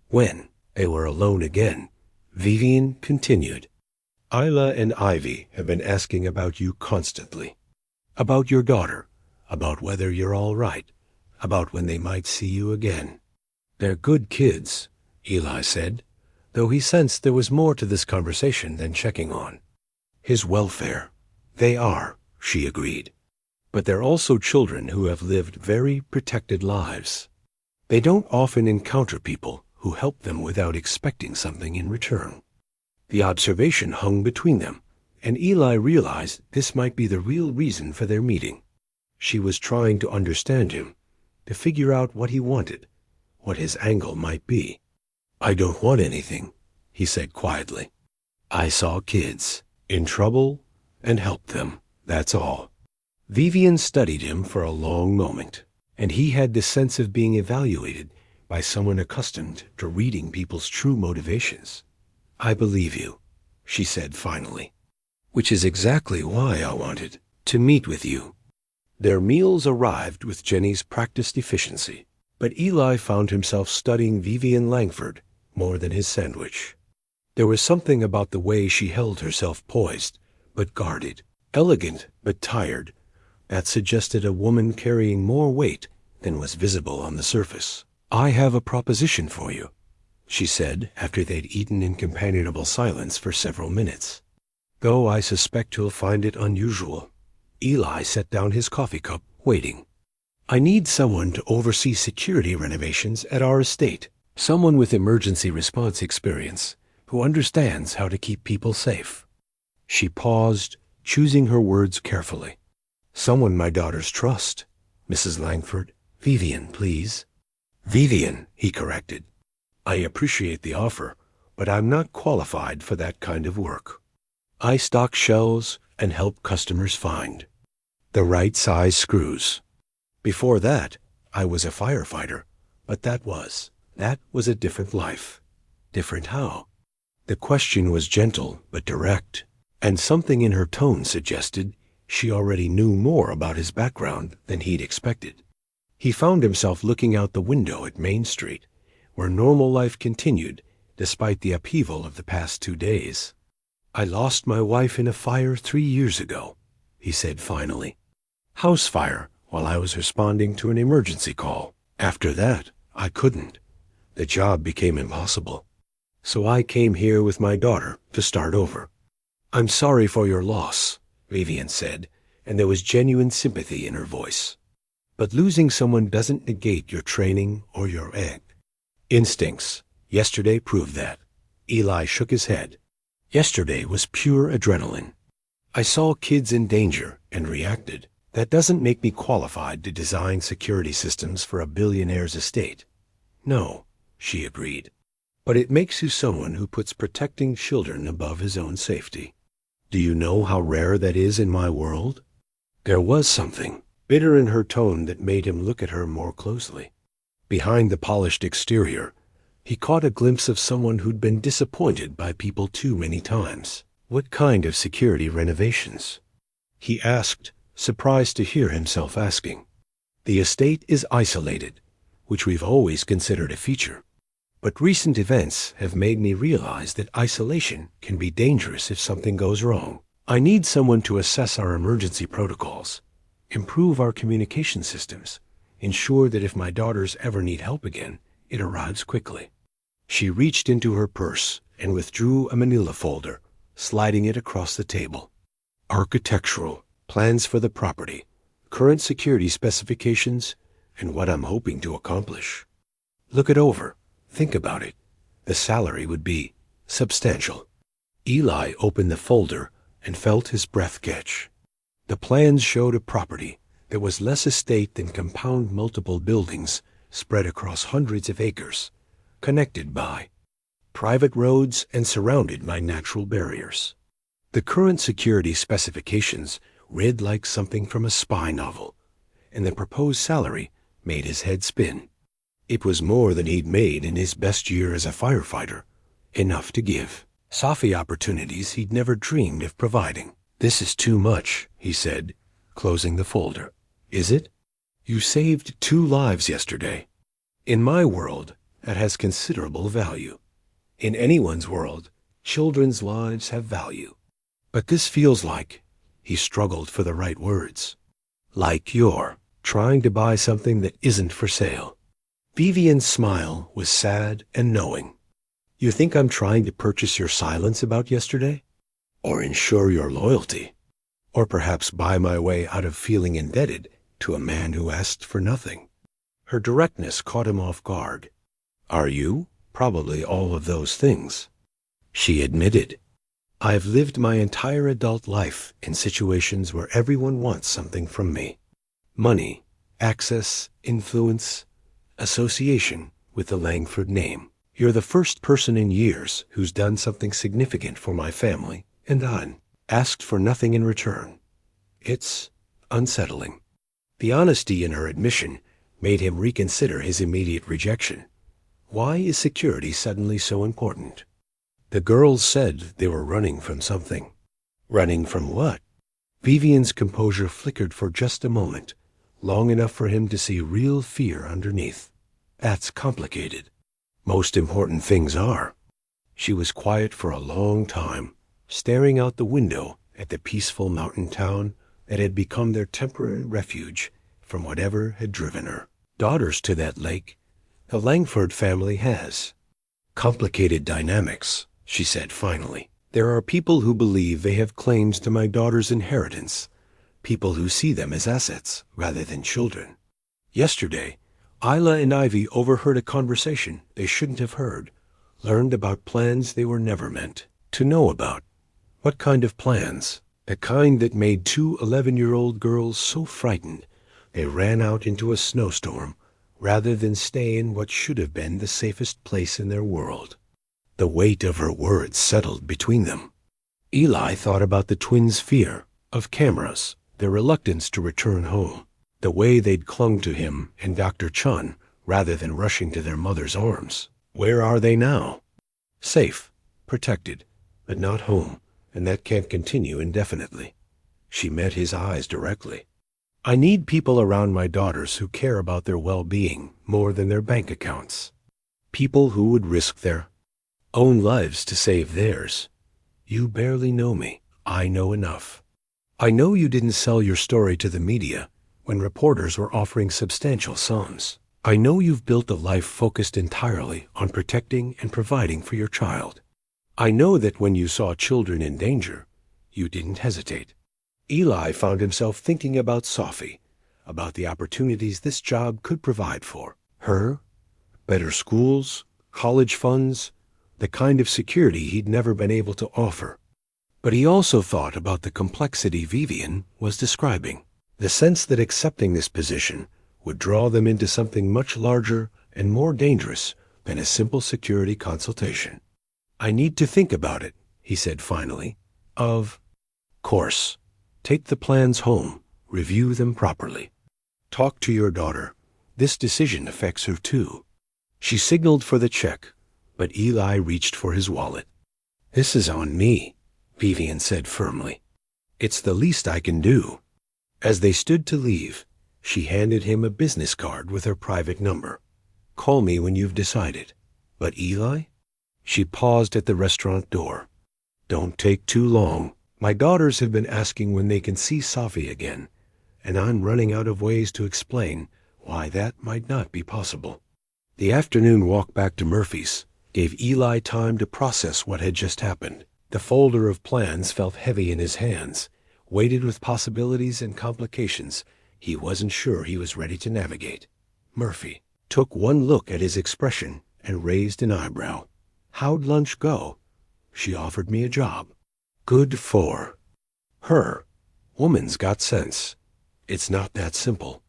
S1: When they were alone again, Vivienne continued, "Isla and Ivy have been asking about you constantly. About your daughter, about whether you're all right, about when they might see you again." "They're good kids," Eli said, though he sensed there was more to this conversation than checking on his welfare. "They are," she agreed. "But they're also children who have lived very protected lives. They don't often encounter people who help them without expecting something in return." The observation hung between them, and Eli realized this might be the real reason for their meeting. She was trying to understand him, to figure out what he wanted, what his angle might be. "I don't want anything," he said quietly. "I saw kids in trouble and helped them, that's all." Vivienne studied him for a long moment, and he had the sense of being evaluated by someone accustomed to reading people's true motivations. "I believe you," she said finally, "which is exactly why I wanted to meet with you." Their meals arrived with Jenny's practiced efficiency, but Eli found himself studying Vivienne Langford more than his sandwich. There was something about the way she held herself poised, but guarded, elegant but tired, that suggested a woman carrying more weight than was visible on the surface. "I have a proposition for you," she said after they'd eaten in companionable silence for several minutes. "Though I suspect you'll find it unusual." Eli set down his coffee cup, waiting. "I need someone to oversee security renovations at our estate. Someone with emergency response experience who understands how to keep people safe." She paused, choosing her words carefully. "Someone my daughters trust. Mrs. Langford. Vivienne, please." "Vivienne," he corrected. "I appreciate the offer, but I'm not qualified for that kind of work. I stock shelves and help customers find the right size screws. Before that, I was a firefighter, but that was a different life." "Different how?" The question was gentle but direct, and something in her tone suggested she already knew more about his background than he'd expected. He found himself looking out the window at Main Street, where normal life continued despite the upheaval of the past 2 days. "I lost my wife in a fire 3 years ago," he said finally. "House fire while I was responding to an emergency call. After that, I couldn't. The job became impossible. So I came here with my daughter to start over." "I'm sorry for your loss," Vivienne said, and there was genuine sympathy in her voice. "But losing someone doesn't negate your training or your instincts. Yesterday proved that." Eli shook his head. "Yesterday was pure adrenaline. I saw kids in danger and reacted. That doesn't make me qualified to design security systems for a billionaire's estate." "No," she agreed. "But it makes you someone who puts protecting children above his own safety. Do you know how rare that is in my world?" There was something bitter in her tone that made him look at her more closely. Behind the polished exterior, he caught a glimpse of someone who'd been disappointed by people too many times. "What kind of security renovations?" he asked, surprised to hear himself asking. "The estate is isolated, which we've always considered a feature. But recent events have made me realize that isolation can be dangerous if something goes wrong. I need someone to assess our emergency protocols, improve our communication systems, ensure that if my daughters ever need help again, it arrives quickly." She reached into her purse and withdrew a manila folder, sliding it across the table. "Architectural, plans for the property, current security specifications, and what I'm hoping to accomplish. Look it over. Think about it. The salary would be substantial." Eli opened the folder and felt his breath catch. The plans showed a property that was less estate than compound multiple buildings spread across hundreds of acres, connected by private roads and surrounded by natural barriers. The current security specifications read like something from a spy novel, and the proposed salary made his head spin. It was more than he'd made in his best year as a firefighter, enough to give Sofie opportunities he'd never dreamed of providing. "This is too much," he said, closing the folder. "Is it? You saved 2 lives yesterday. In my world, that has considerable value. In anyone's world, children's lives have value. But this feels like," he struggled for the right words, "like you're trying to buy something that isn't for sale." Vivienne's smile was sad and knowing. "You think I'm trying to purchase your silence about yesterday? Or ensure your loyalty? Or perhaps buy my way out of feeling indebted to a man who asked for nothing?" Her directness caught him off guard. "Are you? Probably all of those things," she admitted. "I've lived my entire adult life in situations where everyone wants something from me. Money, access, influence, association with the Langford name. You're the first person in years who's done something significant for my family, and I'm asked for nothing in return. It's unsettling." The honesty in her admission made him reconsider his immediate rejection. Why is security suddenly so important? The girls said they were running from something. Running from what? Vivienne's composure flickered for just a moment, long enough for him to see real fear underneath. "That's complicated. Most important things are." She was quiet for a long time, staring out the window at the peaceful mountain town that had become their temporary refuge from whatever had driven her. "Daughters to that lake. The Langford family has Complicated dynamics, she said finally. There are people who believe they have claims to my daughter's inheritance, people who see them as assets rather than children. Yesterday, Isla and Ivy overheard a conversation they shouldn't have heard, learned about plans they were never meant to know about. What kind of plans? The kind that made two 11-year-old girls so frightened they ran out into a snowstorm rather than stay in what should have been the safest place in their world. The weight of her words settled between them. Eli thought about the twins' fear of cameras, their reluctance to return home, the way they'd clung to him and Dr. Chun rather than rushing to their mother's arms. Where are they now? Safe, protected, but not home, and that can't continue indefinitely. She met his eyes directly. I need people around my daughters who care about their well-being more than their bank accounts. People who would risk their own lives to save theirs. You barely know me. I know enough. I know you didn't sell your story to the media when reporters were offering substantial sums. I know you've built a life focused entirely on protecting and providing for your child. I know that when you saw children in danger, you didn't hesitate. Eli found himself thinking about Sofie, about the opportunities this job could provide for her, better schools, college funds, the kind of security he'd never been able to offer. But he also thought about the complexity Vivienne was describing, the sense that accepting this position would draw them into something much larger and more dangerous than a simple security consultation. I need to think about it, he said finally. Of course. Take the plans home, review them properly. Talk to your daughter. This decision affects her too. She signaled for the check, but Eli reached for his wallet. This is on me, Vivienne said firmly. It's the least I can do. As they stood to leave, she handed him a business card with her private number. Call me when you've decided. But Eli? She paused at the restaurant door. Don't take too long. My daughters have been asking when they can see Sofie again, and I'm running out of ways to explain why that might not be possible. The afternoon walk back to Murphy's gave Eli time to process what had just happened. The folder of plans felt heavy in his hands, weighted with possibilities and complications he wasn't sure he was ready to navigate. Murphy took one look at his expression and raised an eyebrow. How'd lunch go? She offered me a job. Good for her. Woman's got sense. It's not that simple.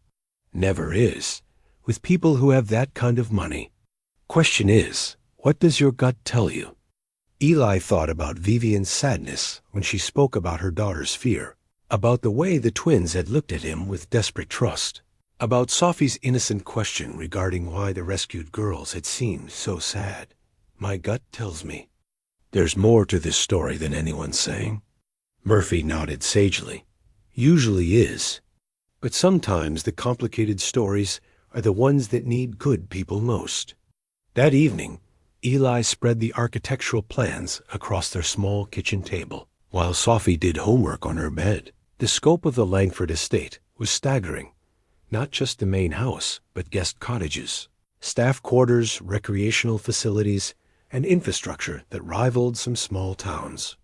S1: Never is, with people who have that kind of money. Question is, what does your gut tell you? Eli thought about Vivienne's sadness when she spoke about her daughter's fear, about the way the twins had looked at him with desperate trust, about Sofie's innocent question regarding why the rescued girls had seemed so sad. My gut tells me there's more to this story than anyone's saying. Murphy nodded sagely. Usually is. But sometimes the complicated stories are the ones that need good people most. That evening, Eli spread the architectural plans across their small kitchen table, while Sofie did homework on her bed. The scope of the Langford estate was staggering. Not just the main house, but guest cottages, staff quarters, recreational facilities, and infrastructure that rivaled some small towns.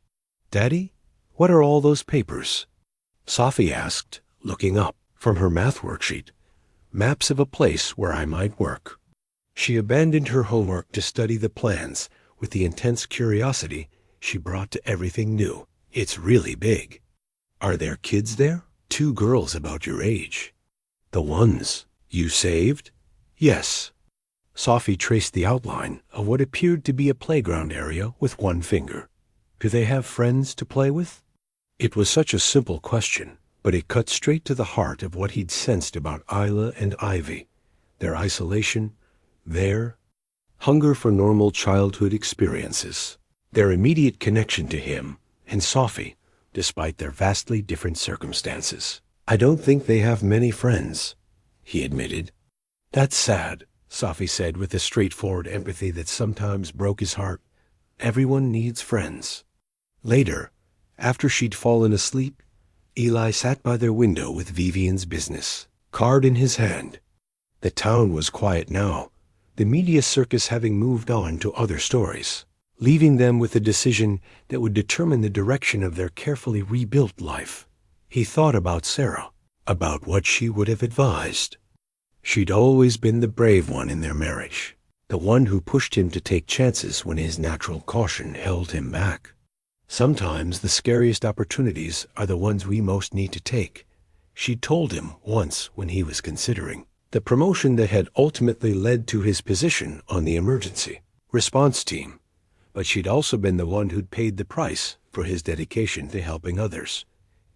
S1: Daddy, what are all those papers? Sofie asked, looking up from her math worksheet. Maps of a place where I might work. She abandoned her homework to study the plans with the intense curiosity she brought to everything new. It's really big. Are there kids there? 2 girls about your age. The ones you saved? Yes. Sofie traced the outline of what appeared to be a playground area with one finger. Do they have friends to play with? It was such a simple question, but it cut straight to the heart of what he'd sensed about Isla and Ivy, their isolation, their hunger for normal childhood experiences, their immediate connection to him and Sofie, despite their vastly different circumstances. I don't think they have many friends, he admitted. That's sad, Sofie said with a straightforward empathy that sometimes broke his heart. Everyone needs friends. Later, after she'd fallen asleep, Eli sat by their window with Vivienne's business card in his hand. The town was quiet now, the media circus having moved on to other stories, leaving them with a decision that would determine the direction of their carefully rebuilt life. He thought about Sarah, about what she would have advised. She'd always been the brave one in their marriage, the one who pushed him to take chances when his natural caution held him back. Sometimes the scariest opportunities are the ones we most need to take, she'd told him once when he was considering the promotion that had ultimately led to his position on the emergency response team. But she'd also been the one who'd paid the price for his dedication to helping others.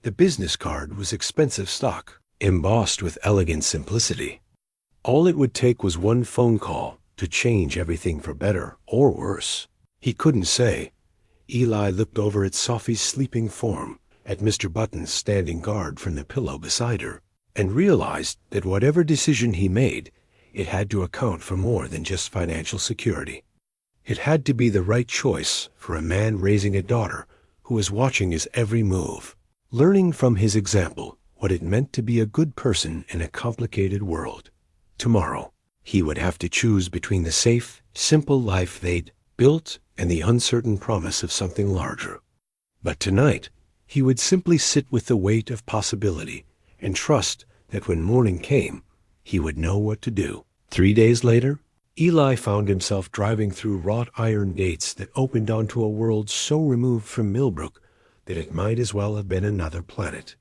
S1: The business card was expensive stock, embossed with elegant simplicity. All it would take was one phone call to change everything for better or worse. He couldn't say. Eli looked over at Sofie's sleeping form, at Mr. Button's standing guard from the pillow beside her, and realized that whatever decision he made, it had to account for more than just financial security. It had to be the right choice for a man raising a daughter who was watching his every move, learning from his example what it meant to be a good person in a complicated world. Tomorrow, he would have to choose between the safe, simple life they'd built and the uncertain promise of something larger. But tonight, he would simply sit with the weight of possibility and trust that when morning came, he would know what to do. 3 days later, Eli found himself driving through wrought iron gates that opened onto a world so removed from Millbrook that it might as well have been another planet.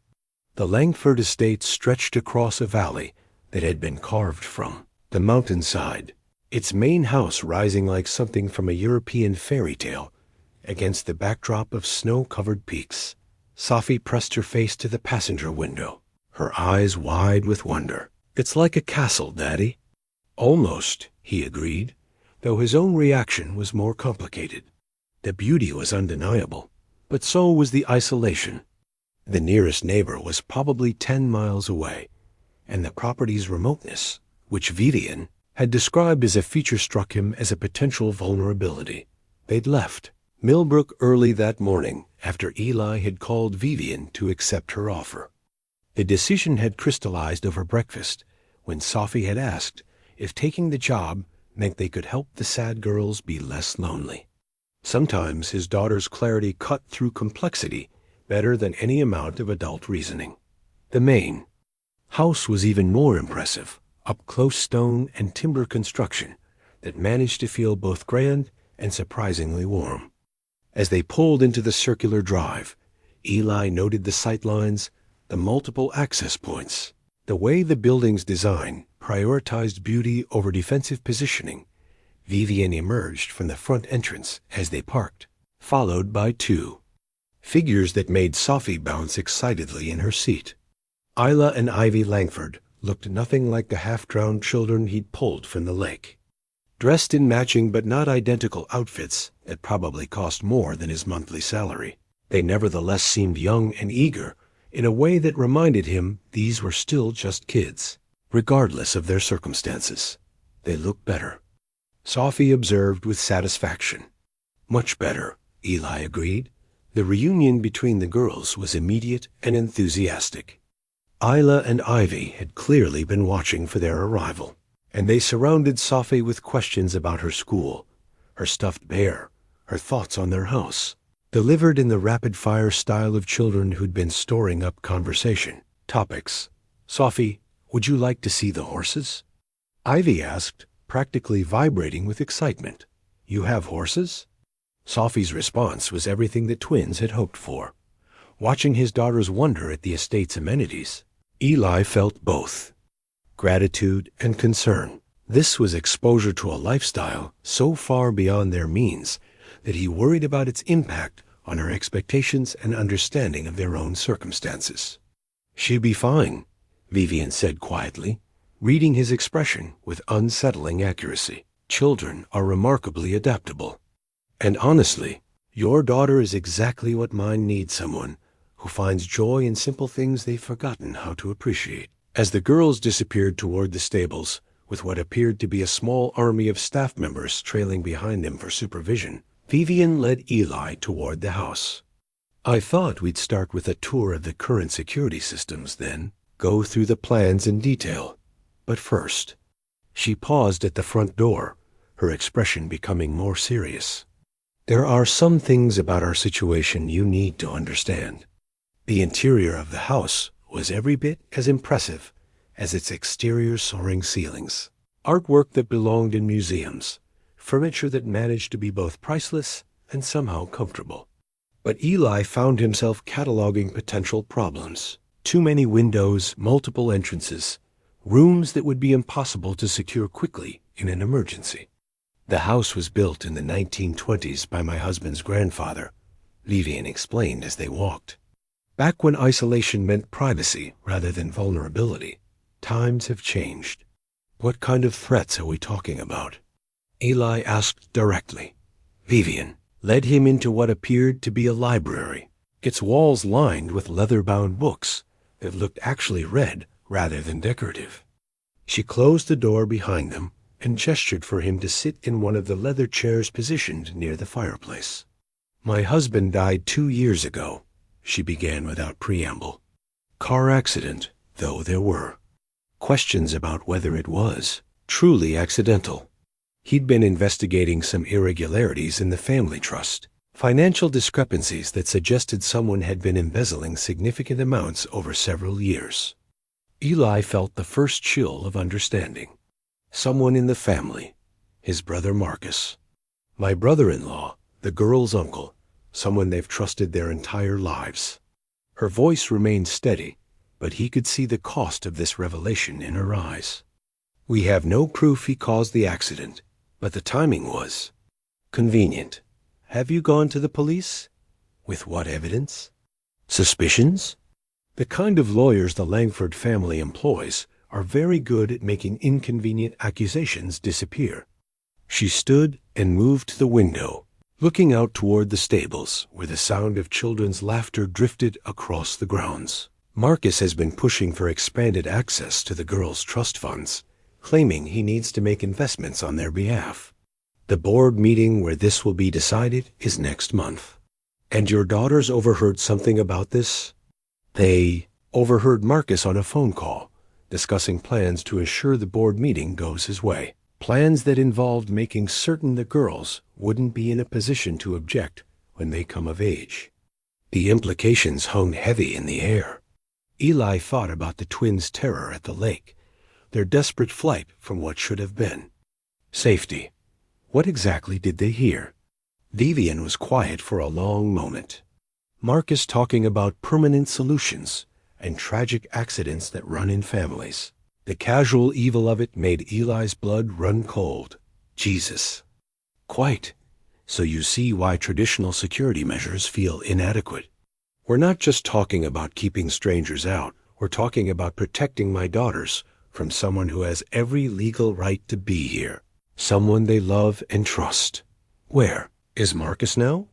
S1: The Langford estate stretched across a valley that had been carved from the mountainside, its main house rising like something from a European fairy tale against the backdrop of snow-covered peaks. Sofie pressed her face to the passenger window, her eyes wide with wonder. "It's like a castle, Daddy." "Almost," he agreed, though his own reaction was more complicated. The beauty was undeniable, but so was the isolation. The nearest neighbor was probably 10 miles away, and the property's remoteness, which Vivienne had described as a feature, struck him as a potential vulnerability. They'd left Millbrook early that morning after Eli had called Vivienne to accept her offer. The decision had crystallized over breakfast when Sofie had asked if taking the job meant they could help the sad girls be less lonely. Sometimes his daughter's clarity cut through complexity better than any amount of adult reasoning. The main house was even more impressive, up-close stone and timber construction that managed to feel both grand and surprisingly warm. As they pulled into the circular drive, Eli noted the sightlines, the multiple access points, the way the building's design prioritized beauty over defensive positioning. Vivienne emerged from the front entrance as they parked, followed by 2 figures that made Sofie bounce excitedly in her seat. Isla and Ivy Langford looked nothing like the half-drowned children he'd pulled from the lake. Dressed in matching but not identical outfits that probably cost more than his monthly salary, they nevertheless seemed young and eager in a way that reminded him these were still just kids. Regardless of their circumstances, they looked better. Sofie observed with satisfaction. Much better, Eli agreed. The reunion between the girls was immediate and enthusiastic. Isla and Ivy had clearly been watching for their arrival, and they surrounded Sofie with questions about her school, her stuffed bear, her thoughts on their house, delivered in the rapid-fire style of children who'd been storing up conversation. Topics: "Sofie, would you like to see the horses?" Ivy asked, practically vibrating with excitement. "You have horses?" Sofie's response was everything the twins had hoped for. Watching his daughter's wonder at the estate's amenities, Eli felt both gratitude and concern. This was exposure to a lifestyle so far beyond their means that he worried about its impact on her expectations and understanding of their own circumstances. "She'll be fine," Vivienne said quietly, reading his expression with unsettling accuracy. "Children are remarkably adaptable. And honestly, your daughter is exactly what mine needs, someone who finds joy in simple things they've forgotten how to appreciate." As the girls disappeared toward the stables, with what appeared to be a small army of staff members trailing behind them for supervision, Vivienne led Eli toward the house. "I thought we'd start with a tour of the current security systems, then go through the plans in detail. But first," She paused at the front door, her expression becoming more serious. "There are some things about our situation you need to understand." The interior of the house was every bit as impressive as its exterior soaring ceilings. Artwork that belonged in museums, furniture that managed to be both priceless and somehow comfortable. But Eli found himself cataloging potential problems. Too many windows, multiple entrances, rooms that would be impossible to secure quickly in an emergency. The house was built in the 1920s by my husband's grandfather, Vivienne explained as they walked. Back when isolation meant privacy rather than vulnerability. Times have changed. "What kind of threats are we talking about?" Eli asked directly. Vivienne led him into what appeared to be a library, its walls lined with leather-bound books that looked actually read rather than decorative. She closed the door behind them and gestured for him to sit in one of the leather chairs positioned near the fireplace. "My husband died 2 years ago," she began without preamble. "Car accident, though there were questions about whether it was truly accidental. He'd been investigating some irregularities in the family trust, financial discrepancies that suggested someone had been embezzling significant amounts over several years." Eli felt the first chill of understanding. Someone in the family, his brother Marcus. My brother-in-law, the girl's uncle, someone they've trusted their entire lives. Her voice remained steady, but he could see the cost of this revelation in her eyes. "We have no proof he caused the accident, but the timing was convenient. Have you gone to the police? With what evidence? Suspicions?" The kind of lawyers the Langford family employs are very good at making inconvenient accusations disappear. She stood and moved to the window, looking out toward the stables where the sound of children's laughter drifted across the grounds. "Marcus has been pushing for expanded access to the girls' trust funds, claiming he needs to make investments on their behalf. The board meeting where this will be decided is next month." "And your daughters overheard something about this?" "They overheard Marcus on a phone call, discussing plans to ensure the board meeting goes his way. Plans that involved making certain the girls wouldn't be in a position to object when they come of age." The implications hung heavy in the air. Eli thought about the twins' terror at the lake, their desperate flight from what should have been. Safety. What exactly did they hear? Vivienne was quiet for a long moment. Marcus talking about permanent solutions and tragic accidents that run in families. The casual evil of it made Eli's blood run cold. Jesus. Quite. So you see why traditional security measures feel inadequate. We're not just talking about keeping strangers out. We're talking about protecting my daughters from someone who has every legal right to be here. Someone they love and trust. Where is Marcus now?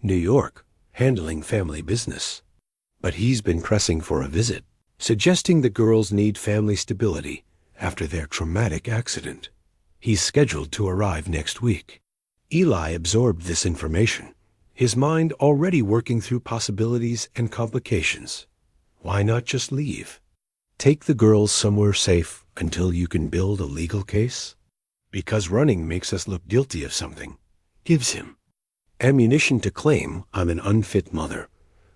S1: New York, handling family business. But he's been pressing for a visit, suggesting the girls need family stability after their traumatic accident. He's scheduled to arrive next week. Eli absorbed this information, his mind already working through possibilities and complications. Why not just leave? Take the girls somewhere safe until you can build a legal case? Because running makes us look guilty of something. Gives him ammunition to claim I'm an unfit mother,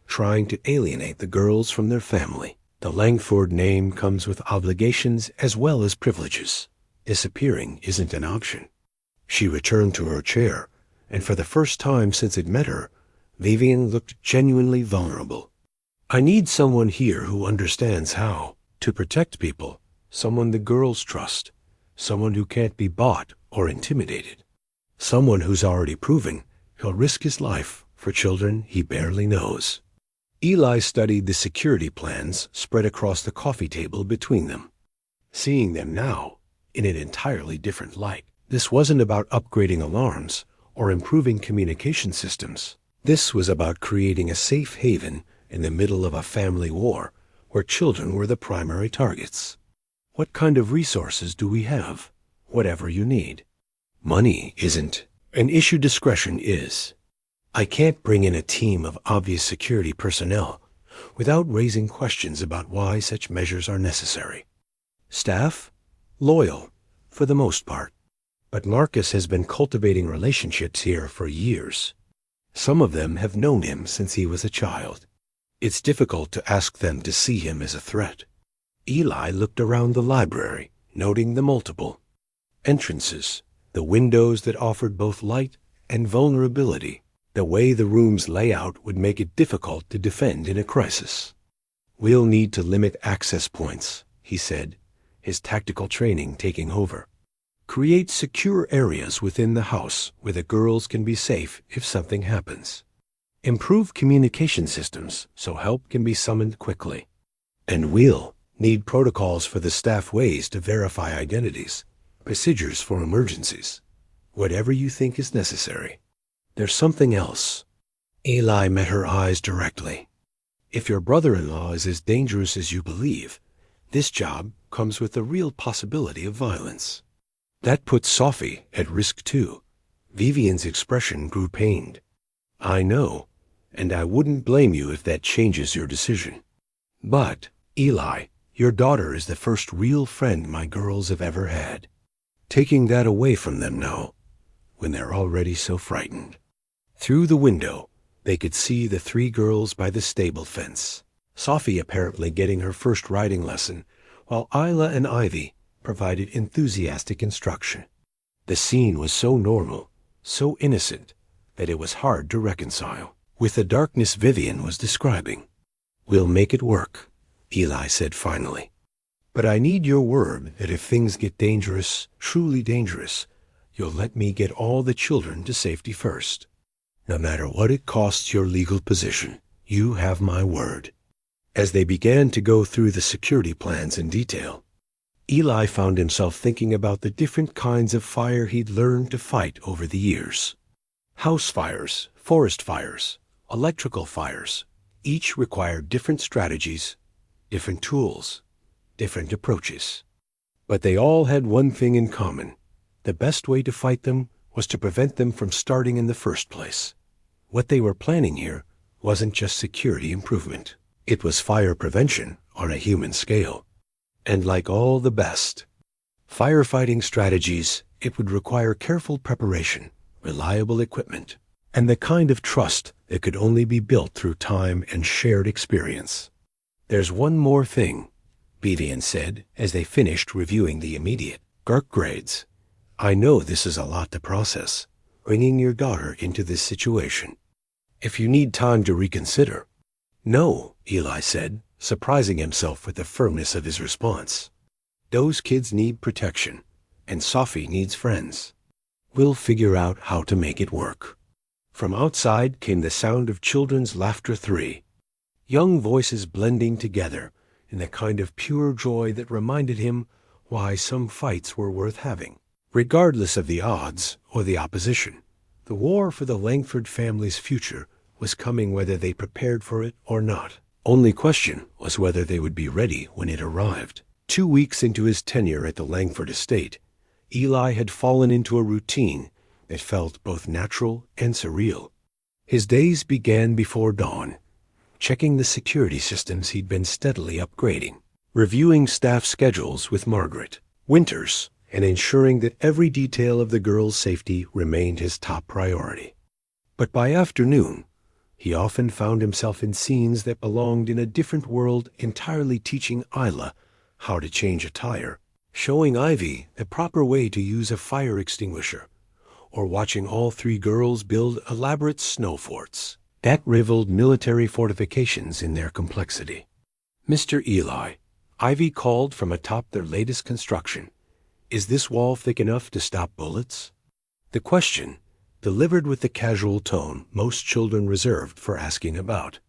S1: trying to alienate the girls from their family. The Langford name comes with obligations as well as privileges. Disappearing isn't an option. She returned to her chair, and for the first time since it met her, Vivienne looked genuinely vulnerable. I need someone here who understands how to protect people, someone the girls trust, someone who can't be bought or intimidated, someone who's already proven he'll risk his life for children he barely knows. Eli studied the security plans spread across the coffee table between them, seeing them now in an entirely different light. This wasn't about upgrading alarms or improving communication systems. This was about creating a safe haven in the middle of a family war where children were the primary targets. What kind of resources do we have? Whatever you need. Money isn't an issue, discretion is. I can't bring in a team of obvious security personnel without raising questions about why such measures are necessary. Staff? Loyal, for the most part. But Marcus has been cultivating relationships here for years. Some of them have known him since he was a child. It's difficult to ask them to see him as a threat. Eli looked around the library, noting the multiple entrances, the windows that offered both light and vulnerability. The way the room's layout would make it difficult to defend in a crisis. "We'll need to limit access points," he said, his tactical training taking over. "Create secure areas within the house where the girls can be safe if something happens. Improve communication systems so help can be summoned quickly. And we'll need protocols for the staff, ways to verify identities, procedures for emergencies, whatever you think is necessary. There's something else." Eli met her eyes directly. "If your brother-in-law is as dangerous as you believe, this job comes with the real possibility of violence. That puts Sofie at risk too." Vivienne's expression grew pained. "I know, and I wouldn't blame you if that changes your decision. But, Eli, your daughter is the first real friend my girls have ever had. Taking that away from them now, when they're already so frightened." Through the window, they could see the three girls by the stable fence, Sofie apparently getting her first riding lesson, while Isla and Ivy provided enthusiastic instruction. The scene was so normal, so innocent, that it was hard to reconcile with the darkness Vivienne was describing. "We'll make it work," Eli said finally. "But I need your word that if things get dangerous, truly dangerous, you'll let me get all the children to safety first. No matter what it costs your legal position, you have my word." As they began to go through the security plans in detail, Eli found himself thinking about the different kinds of fire he'd learned to fight over the years. House fires, forest fires, electrical fires, each required different strategies, different tools, different approaches. But they all had one thing in common. The best way to fight them was to prevent them from starting in the first place. What they were planning here wasn't just security improvement. It was fire prevention on a human scale. And like all the best firefighting strategies, it would require careful preparation, reliable equipment, and the kind of trust that could only be built through time and shared experience. "There's one more thing," Vivienne said as they finished reviewing the immediate GARC grades. "I know this is a lot to process, bringing your daughter into this situation. If you need time to reconsider." "No," Eli said, surprising himself with the firmness of his response. "Those kids need protection, and Sofie needs friends. We'll figure out how to make it work." From outside came the sound of children's laughter, young voices blending together in the kind of pure joy that reminded him why some fights were worth having. Regardless of the odds or the opposition, the war for the Langford family's future was coming whether they prepared for it or not. Only question was whether they would be ready when it arrived. 2 weeks into his tenure at the Langford estate, Eli had fallen into a routine that felt both natural and surreal. His days began before dawn, checking the security systems he'd been steadily upgrading, reviewing staff schedules with Margaret, Winters, and ensuring that every detail of the girls' safety remained his top priority. But by afternoon, he often found himself in scenes that belonged in a different world, entirely teaching Isla how to change a tire, showing Ivy the proper way to use a fire extinguisher, or watching all three girls build elaborate snow forts that rivaled military fortifications in their complexity. "Mr. Eli," Ivy called from atop their latest construction, "is this wall thick enough to stop bullets?" The question, delivered with the casual tone most children reserved for asking about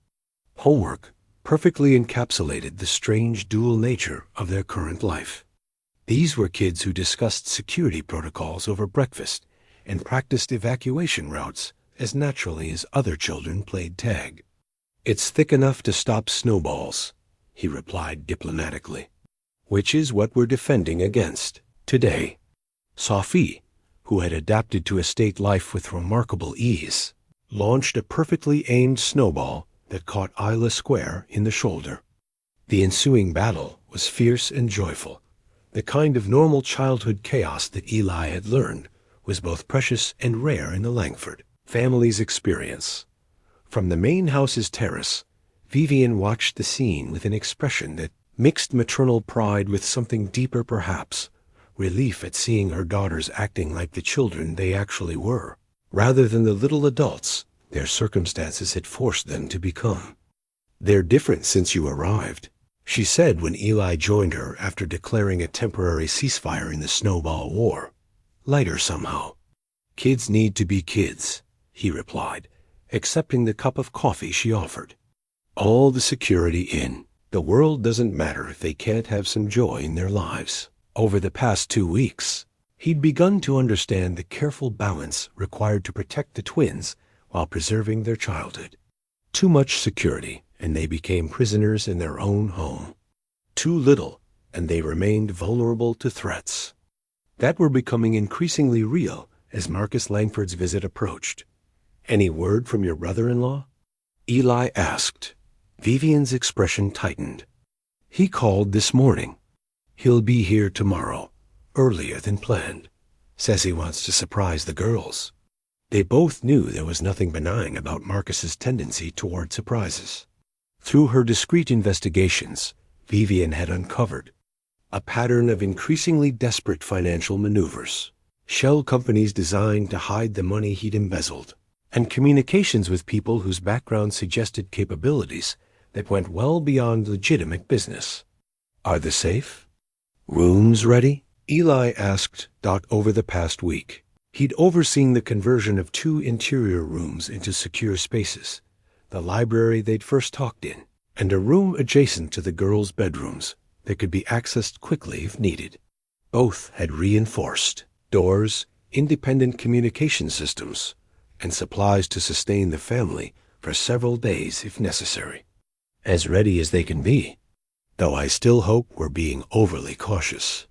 S1: homework, perfectly encapsulated the strange dual nature of their current life. These were kids who discussed security protocols over breakfast and practiced evacuation routes as naturally as other children played tag. "It's thick enough to stop snowballs," he replied diplomatically, "which is what we're defending against today." Sofie, who had adapted to estate life with remarkable ease, launched a perfectly aimed snowball that caught Isla square in the shoulder. The ensuing battle was fierce and joyful, The kind of normal childhood chaos that Eli had learned was both precious and rare in the Langford family's experience. From the main house's terrace, Vivienne watched the scene with an expression that mixed maternal pride with something deeper perhaps, relief at seeing her daughters acting like the children they actually were, rather than the little adults their circumstances had forced them to become. "They're different since you arrived," she said when Eli joined her after declaring a temporary ceasefire in the snowball war. Lighter somehow. "Kids need to be kids," he replied, accepting the cup of coffee she offered. "All the security in. The world doesn't matter if they can't have some joy in their lives." Over the past 2 weeks, he'd begun to understand the careful balance required to protect the twins while preserving their childhood. Too much security, and they became prisoners in their own home. Too little, and they remained vulnerable to threats that were becoming increasingly real as Marcus Langford's visit approached. "Any word from your brother-in-law?" Eli asked. Vivienne's expression tightened. "He called this morning. He'll be here tomorrow, earlier than planned. Says he wants to surprise the girls." They both knew there was nothing benign about Marcus's tendency toward surprises. Through her discreet investigations, Vivienne had uncovered a pattern of increasingly desperate financial maneuvers, shell companies designed to hide the money he'd embezzled, and communications with people whose backgrounds suggested capabilities that went well beyond legitimate business. "Are the safe rooms ready?" Eli asked Dot over the past week. He'd overseen the conversion of 2 interior rooms into secure spaces, the library they'd first talked in, and a room adjacent to the girls' bedrooms that could be accessed quickly if needed. Both had reinforced doors, independent communication systems, and supplies to sustain the family for several days if necessary. As ready as they can be, though I still hope we're being overly cautious.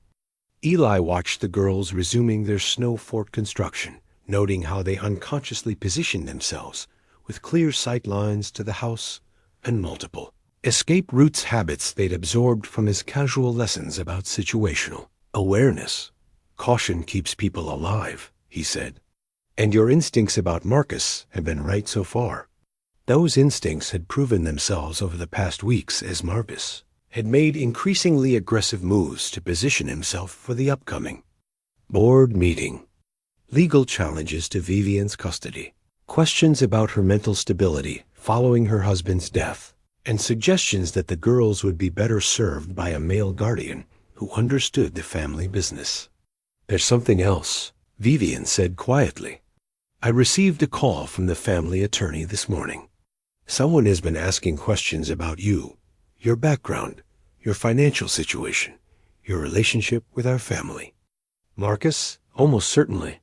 S1: Eli watched the girls resuming their snow fort construction, noting how they unconsciously positioned themselves with clear sight lines to the house and multiple escape routes habits they'd absorbed from his casual lessons about situational awareness. "Caution keeps people alive," he said. "And your instincts about Marcus have been right so far." Those instincts had proven themselves over the past weeks as Marcus had made increasingly aggressive moves to position himself for the upcoming board meeting. Legal challenges to Vivienne's custody, questions about her mental stability following her husband's death, and suggestions that the girls would be better served by a male guardian who understood the family business. "There's something else," Vivienne said quietly. "I received a call from the family attorney this morning. Someone has been asking questions about you, your background, your financial situation, your relationship with our family." "Marcus? Almost certainly.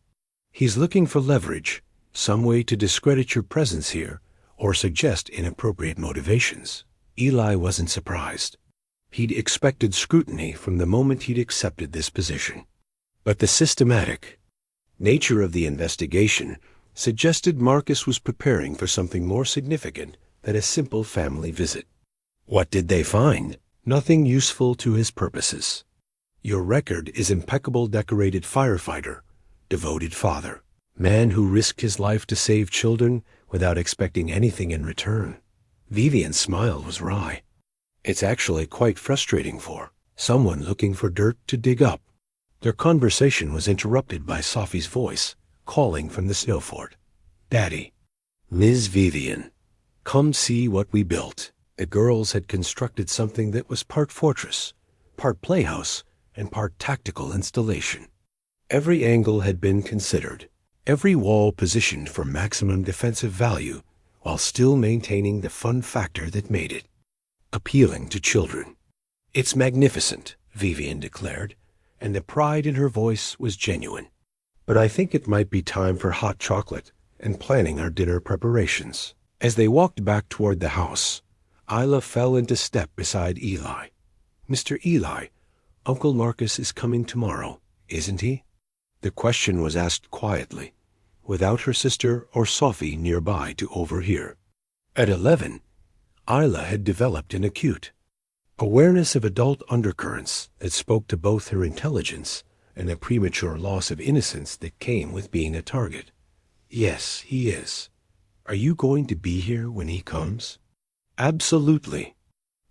S1: He's looking for leverage, some way to discredit your presence here or suggest inappropriate motivations." Eli wasn't surprised. He'd expected scrutiny from the moment he'd accepted this position. But the systematic nature of the investigation suggested Marcus was preparing for something more significant than a simple family visit. What did they find? Nothing useful to his purposes. "Your record is impeccable, decorated firefighter, devoted father, man who risked his life to save children without expecting anything in return." Vivienne's smile was wry. "It's actually quite frustrating for someone looking for dirt to dig up." Their conversation was interrupted by Sofie's voice, calling from the snow fort. "Daddy." "Ms. Vivienne, come see what we built." The girls had constructed something that was part fortress, part playhouse, and part tactical installation. Every angle had been considered, every wall positioned for maximum defensive value while still maintaining the fun factor that made it appealing to children. "It's magnificent," Vivienne declared, and the pride in her voice was genuine. "But I think it might be time for hot chocolate and planning our dinner preparations." As they walked back toward the house, Isla fell into step beside Eli. "Mr. Eli, Uncle Marcus is coming tomorrow, isn't he?" The question was asked quietly, without her sister or Sofie nearby to overhear. At 11, Isla had developed an acute Awareness of adult undercurrents that spoke to both her intelligence and the premature loss of innocence that came with being a target. Yes, he is. Are you going to be here when he comes? Absolutely.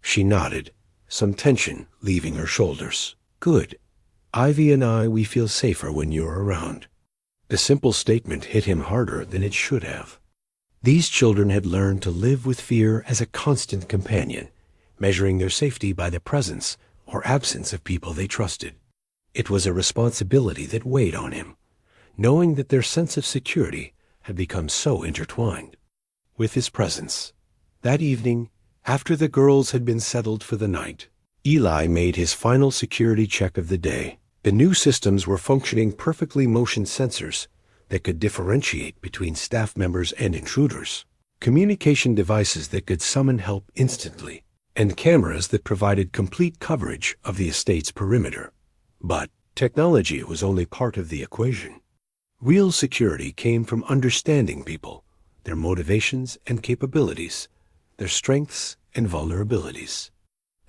S1: She nodded, some tension leaving her shoulders. Good. Ivy and we feel safer when you're around. The simple statement hit him harder than it should have. These children had learned to live with fear as a constant companion, measuring their safety by the presence or absence of people they trusted. It was a responsibility that weighed on him, knowing that their sense of security had become so intertwined with his presence. That evening, after the girls had been settled for the night, Eli made his final security check of the day. The new systems were functioning perfectly, motion sensors that could differentiate between staff members and intruders, communication devices that could summon help instantly, and cameras that provided complete coverage of the estate's perimeter. But technology was only part of the equation. Real security came from understanding people, their motivations and capabilities, their strengths and vulnerabilities.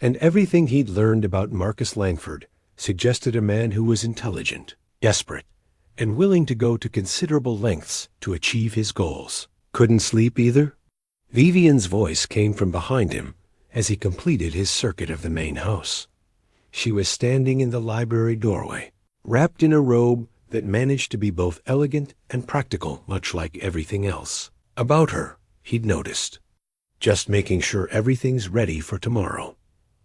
S1: And everything he'd learned about Marcus Langford suggested a man who was intelligent, desperate, and willing to go to considerable lengths to achieve his goals. Couldn't sleep either? Vivienne's voice came from behind him as he completed his circuit of the main house. She was standing in the library doorway, wrapped in a robe that managed to be both elegant and practical, much like everything else about her he'd noticed. Just making sure everything's ready for tomorrow.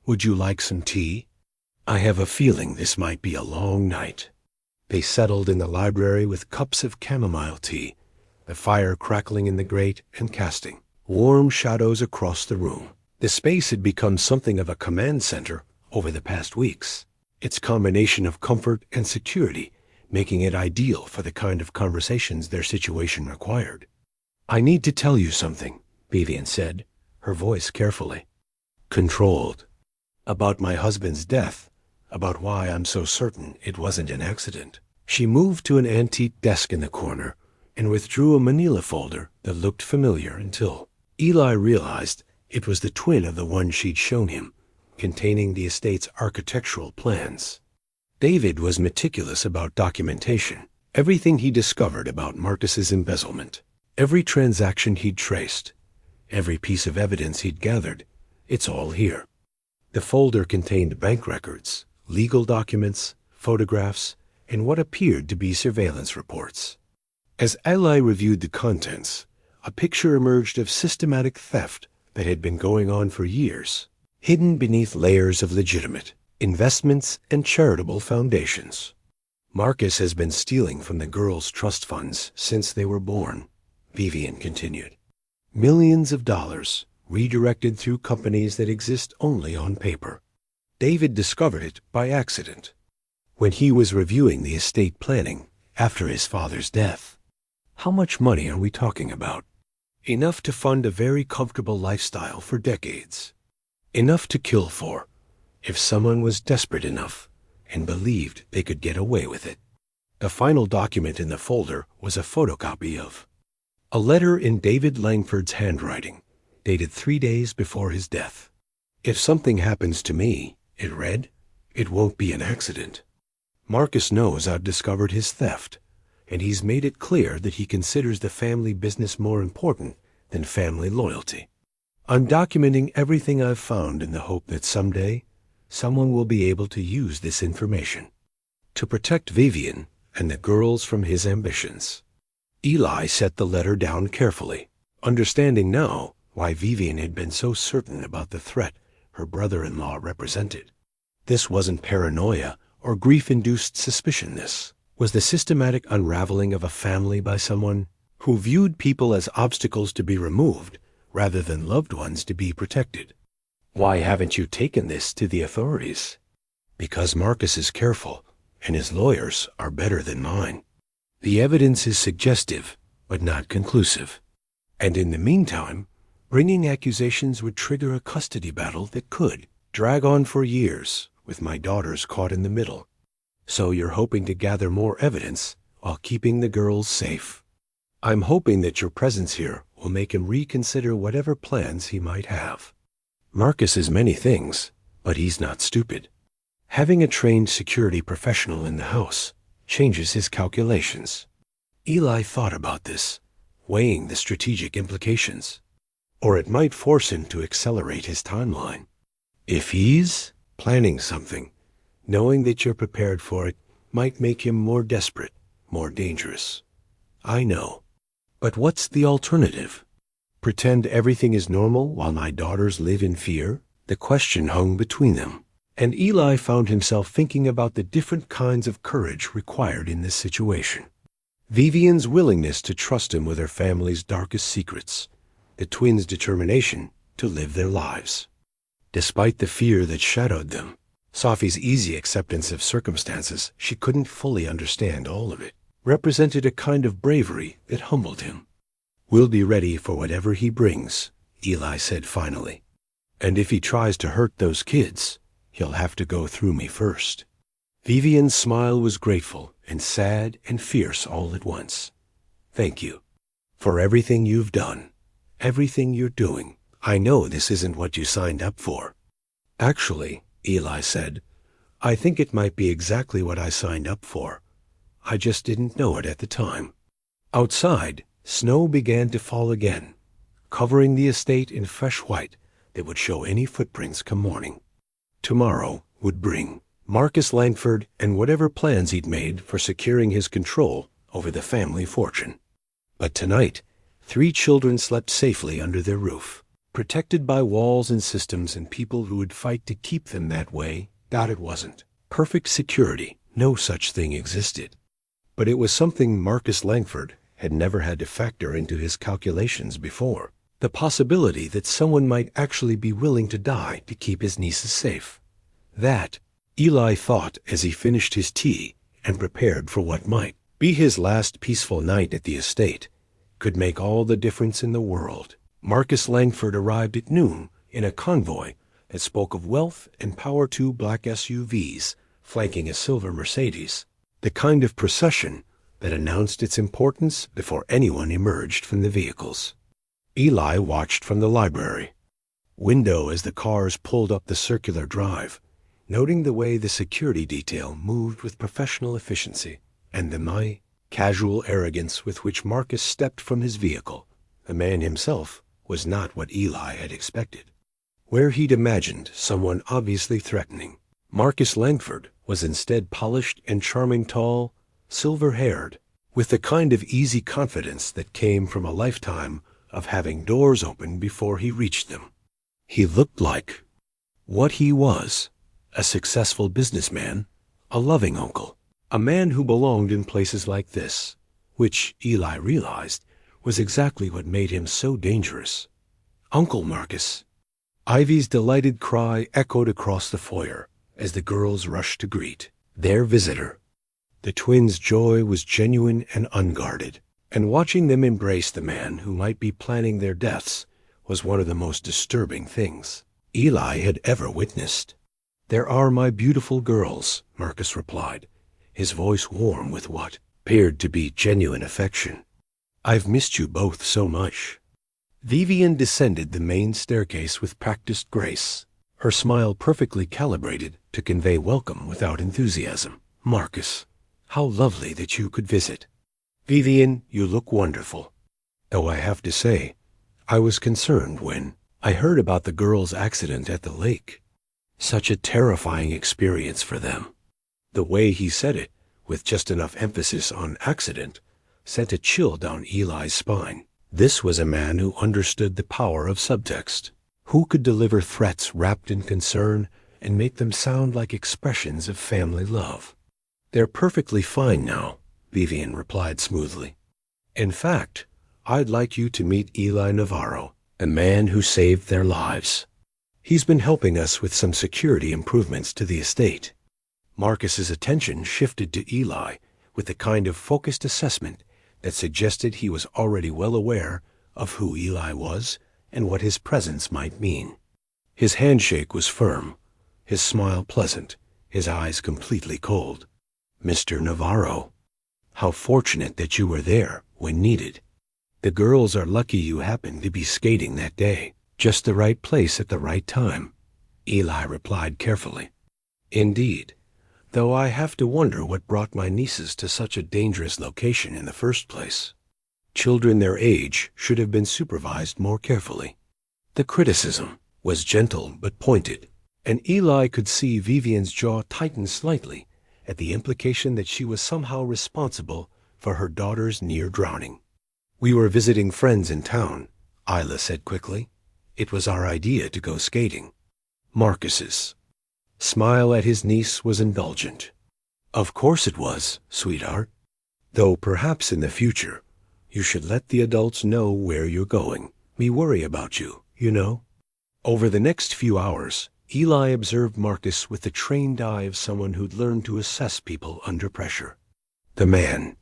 S1: Would you like some tea? I have a feeling this might be a long night. They settled in the library with cups of chamomile tea, the fire crackling in the grate and casting warm shadows across the room. The space had become something of a command center over the past weeks, its combination of comfort and security making it ideal for the kind of conversations their situation required. I need to tell you something, Vivienne said, her voice carefully controlled. About my husband's death, about why I'm so certain it wasn't an accident. She moved to an antique desk in the corner and withdrew a manila folder that looked familiar until Eli realized it was the twin of the one she'd shown him, containing the estate's architectural plans. David was meticulous about documentation, everything he discovered about Marcus's embezzlement, every transaction he'd traced, every piece of evidence he'd gathered. It's all here. The folder contained bank records, legal documents, photographs, and what appeared to be surveillance reports. As Eli reviewed the contents, a picture emerged of systematic theft that had been going on for years, hidden beneath layers of legitimate investments and charitable foundations. Marcus has been stealing from the girls' trust funds since they were born, Vivienne continued. Millions of dollars redirected through companies that exist only on paper. David discovered it by accident when he was reviewing the estate planning after his father's death. How much money are we talking about? Enough to fund a very comfortable lifestyle for decades. Enough to kill for, if someone was desperate enough and believed they could get away with it. The final document in the folder was a photocopy of a letter in David Langford's handwriting, dated 3 days before his death. If something happens to me, it read, it won't be an accident. Marcus knows I've discovered his theft, and he's made it clear that he considers the family business more important than family loyalty. I'm documenting everything I've found in the hope that someday someone will be able to use this information to protect Vivienne and the girls from his ambitions. Eli set the letter down carefully, understanding now why Vivienne had been so certain about the threat her brother-in-law represented. This wasn't paranoia or grief-induced suspicion. This was the systematic unraveling of a family by someone who viewed people as obstacles to be removed rather than loved ones to be protected. Why haven't you taken this to the authorities? Because Marcus is careful, and his lawyers are better than mine. The evidence is suggestive, but not conclusive. And in the meantime, bringing accusations would trigger a custody battle that could drag on for years, with my daughters caught in the middle. So you're hoping to gather more evidence while keeping the girls safe. I'm hoping that your presence here will make him reconsider whatever plans he might have. Marcus is many things, But he's not stupid. Having a trained security professional in the house changes his calculations. Eli thought about this, weighing the strategic implications. Or it might force him to accelerate his timeline. If he's planning something, knowing that you're prepared for it might make him more desperate, more dangerous. I know. But what's the alternative? Pretend everything is normal while my daughters live in fear? The question hung between them, and Eli found himself thinking about the different kinds of courage required in this situation. Vivienne's willingness to trust him with her family's darkest secrets, the twins' determination to live their lives. Despite the fear that shadowed them, Sofie's easy acceptance of circumstances she couldn't fully understand all of it, represented a kind of bravery that humbled him. "We'll be ready for whatever he brings," Eli said finally. "And if he tries to hurt those kids, he'll have to go through me first." Vivienne's smile was grateful and sad and fierce all at once. "Thank you for everything you've done, everything you're doing. I know this isn't what you signed up for." "Actually," Eli said, "I think it might be exactly what I signed up for. I just didn't know it at the time." Outside, snow began to fall again, covering the estate in fresh white that would show any footprints come morning. Tomorrow would bring Marcus Langford and whatever plans he'd made for securing his control over the family fortune. But tonight, 3 children slept safely under their roof, protected by walls and systems and people who would fight to keep them that way. That it wasn't perfect security. No such thing existed. But it was something Marcus Langford had never had to factor into his calculations before. The possibility that someone might actually be willing to die to keep his nieces safe. That, Eli thought as he finished his tea and prepared for what might be his last peaceful night at the estate, could make all the difference in the world. Marcus Langford arrived at noon in a convoy that spoke of wealth and power, 2 black SUVs flanking a silver Mercedes, the kind of procession that announced its importance before anyone emerged from the vehicles. Eli watched from the library window as the cars pulled up the circular drive, noting the way the security detail moved with professional efficiency, and the casual arrogance with which Marcus stepped from his vehicle. The man himself was not what Eli had expected. Where he'd imagined someone obviously threatening, Marcus Langford was instead polished and charming, tall, silver-haired, with the kind of easy confidence that came from a lifetime of having doors open before he reached them. He looked like what he was, a successful businessman, a loving uncle, a man who belonged in places like this, which Eli realized was exactly what made him so dangerous. "Uncle Marcus." Ivy's delighted cry echoed across the foyer as the girls rushed to greet their visitor. The twins' joy was genuine and unguarded, and watching them embrace the man who might be planning their deaths was one of the most disturbing things Eli had ever witnessed. "There are my beautiful girls," Marcus replied, his voice warm with what appeared to be genuine affection. "I've missed you both so much." Vivienne descended the main staircase with practiced grace, her smile perfectly calibrated to convey welcome without enthusiasm. "Marcus, how lovely that you could visit." "Vivienne, you look wonderful. Though I have to say, I was concerned when I heard about the girls' accident at the lake. Such a terrifying experience for them." The way he said it, with just enough emphasis on accident, sent a chill down Eli's spine. This was a man who understood the power of subtext, who could deliver threats wrapped in concern and make them sound like expressions of family love. "They're perfectly fine now," Vivienne replied smoothly. "In fact, I'd like you to meet Eli Navarro, a man who saved their lives. He's been helping us with some security improvements to the estate." Marcus's attention shifted to Eli with the kind of focused assessment that suggested he was already well aware of who Eli was and what his presence might mean. His handshake was firm, his smile pleasant, his eyes completely cold. "Mr. Navarro, how fortunate that you were there when needed. The girls are lucky you happened to be skating that day. Just the right place at the right time. Eli replied carefully. Indeed, though I have to wonder what brought my nieces to such a dangerous location in the first place. Children their age should have been supervised more carefully. The criticism was gentle but pointed, and Eli could see Vivienne's jaw tighten slightly at the implication that she was somehow responsible for her daughter's near drowning. We were visiting friends in town, Isla said quickly. It was our idea to go skating. Marcus's smile at his niece was indulgent. Of course it was, sweetheart. Though perhaps in the future, you should let the adults know where you're going. We worry about you, you know. Over the next few hours, Eli observed Marcus with the trained eye of someone who'd learned to assess people under pressure. The man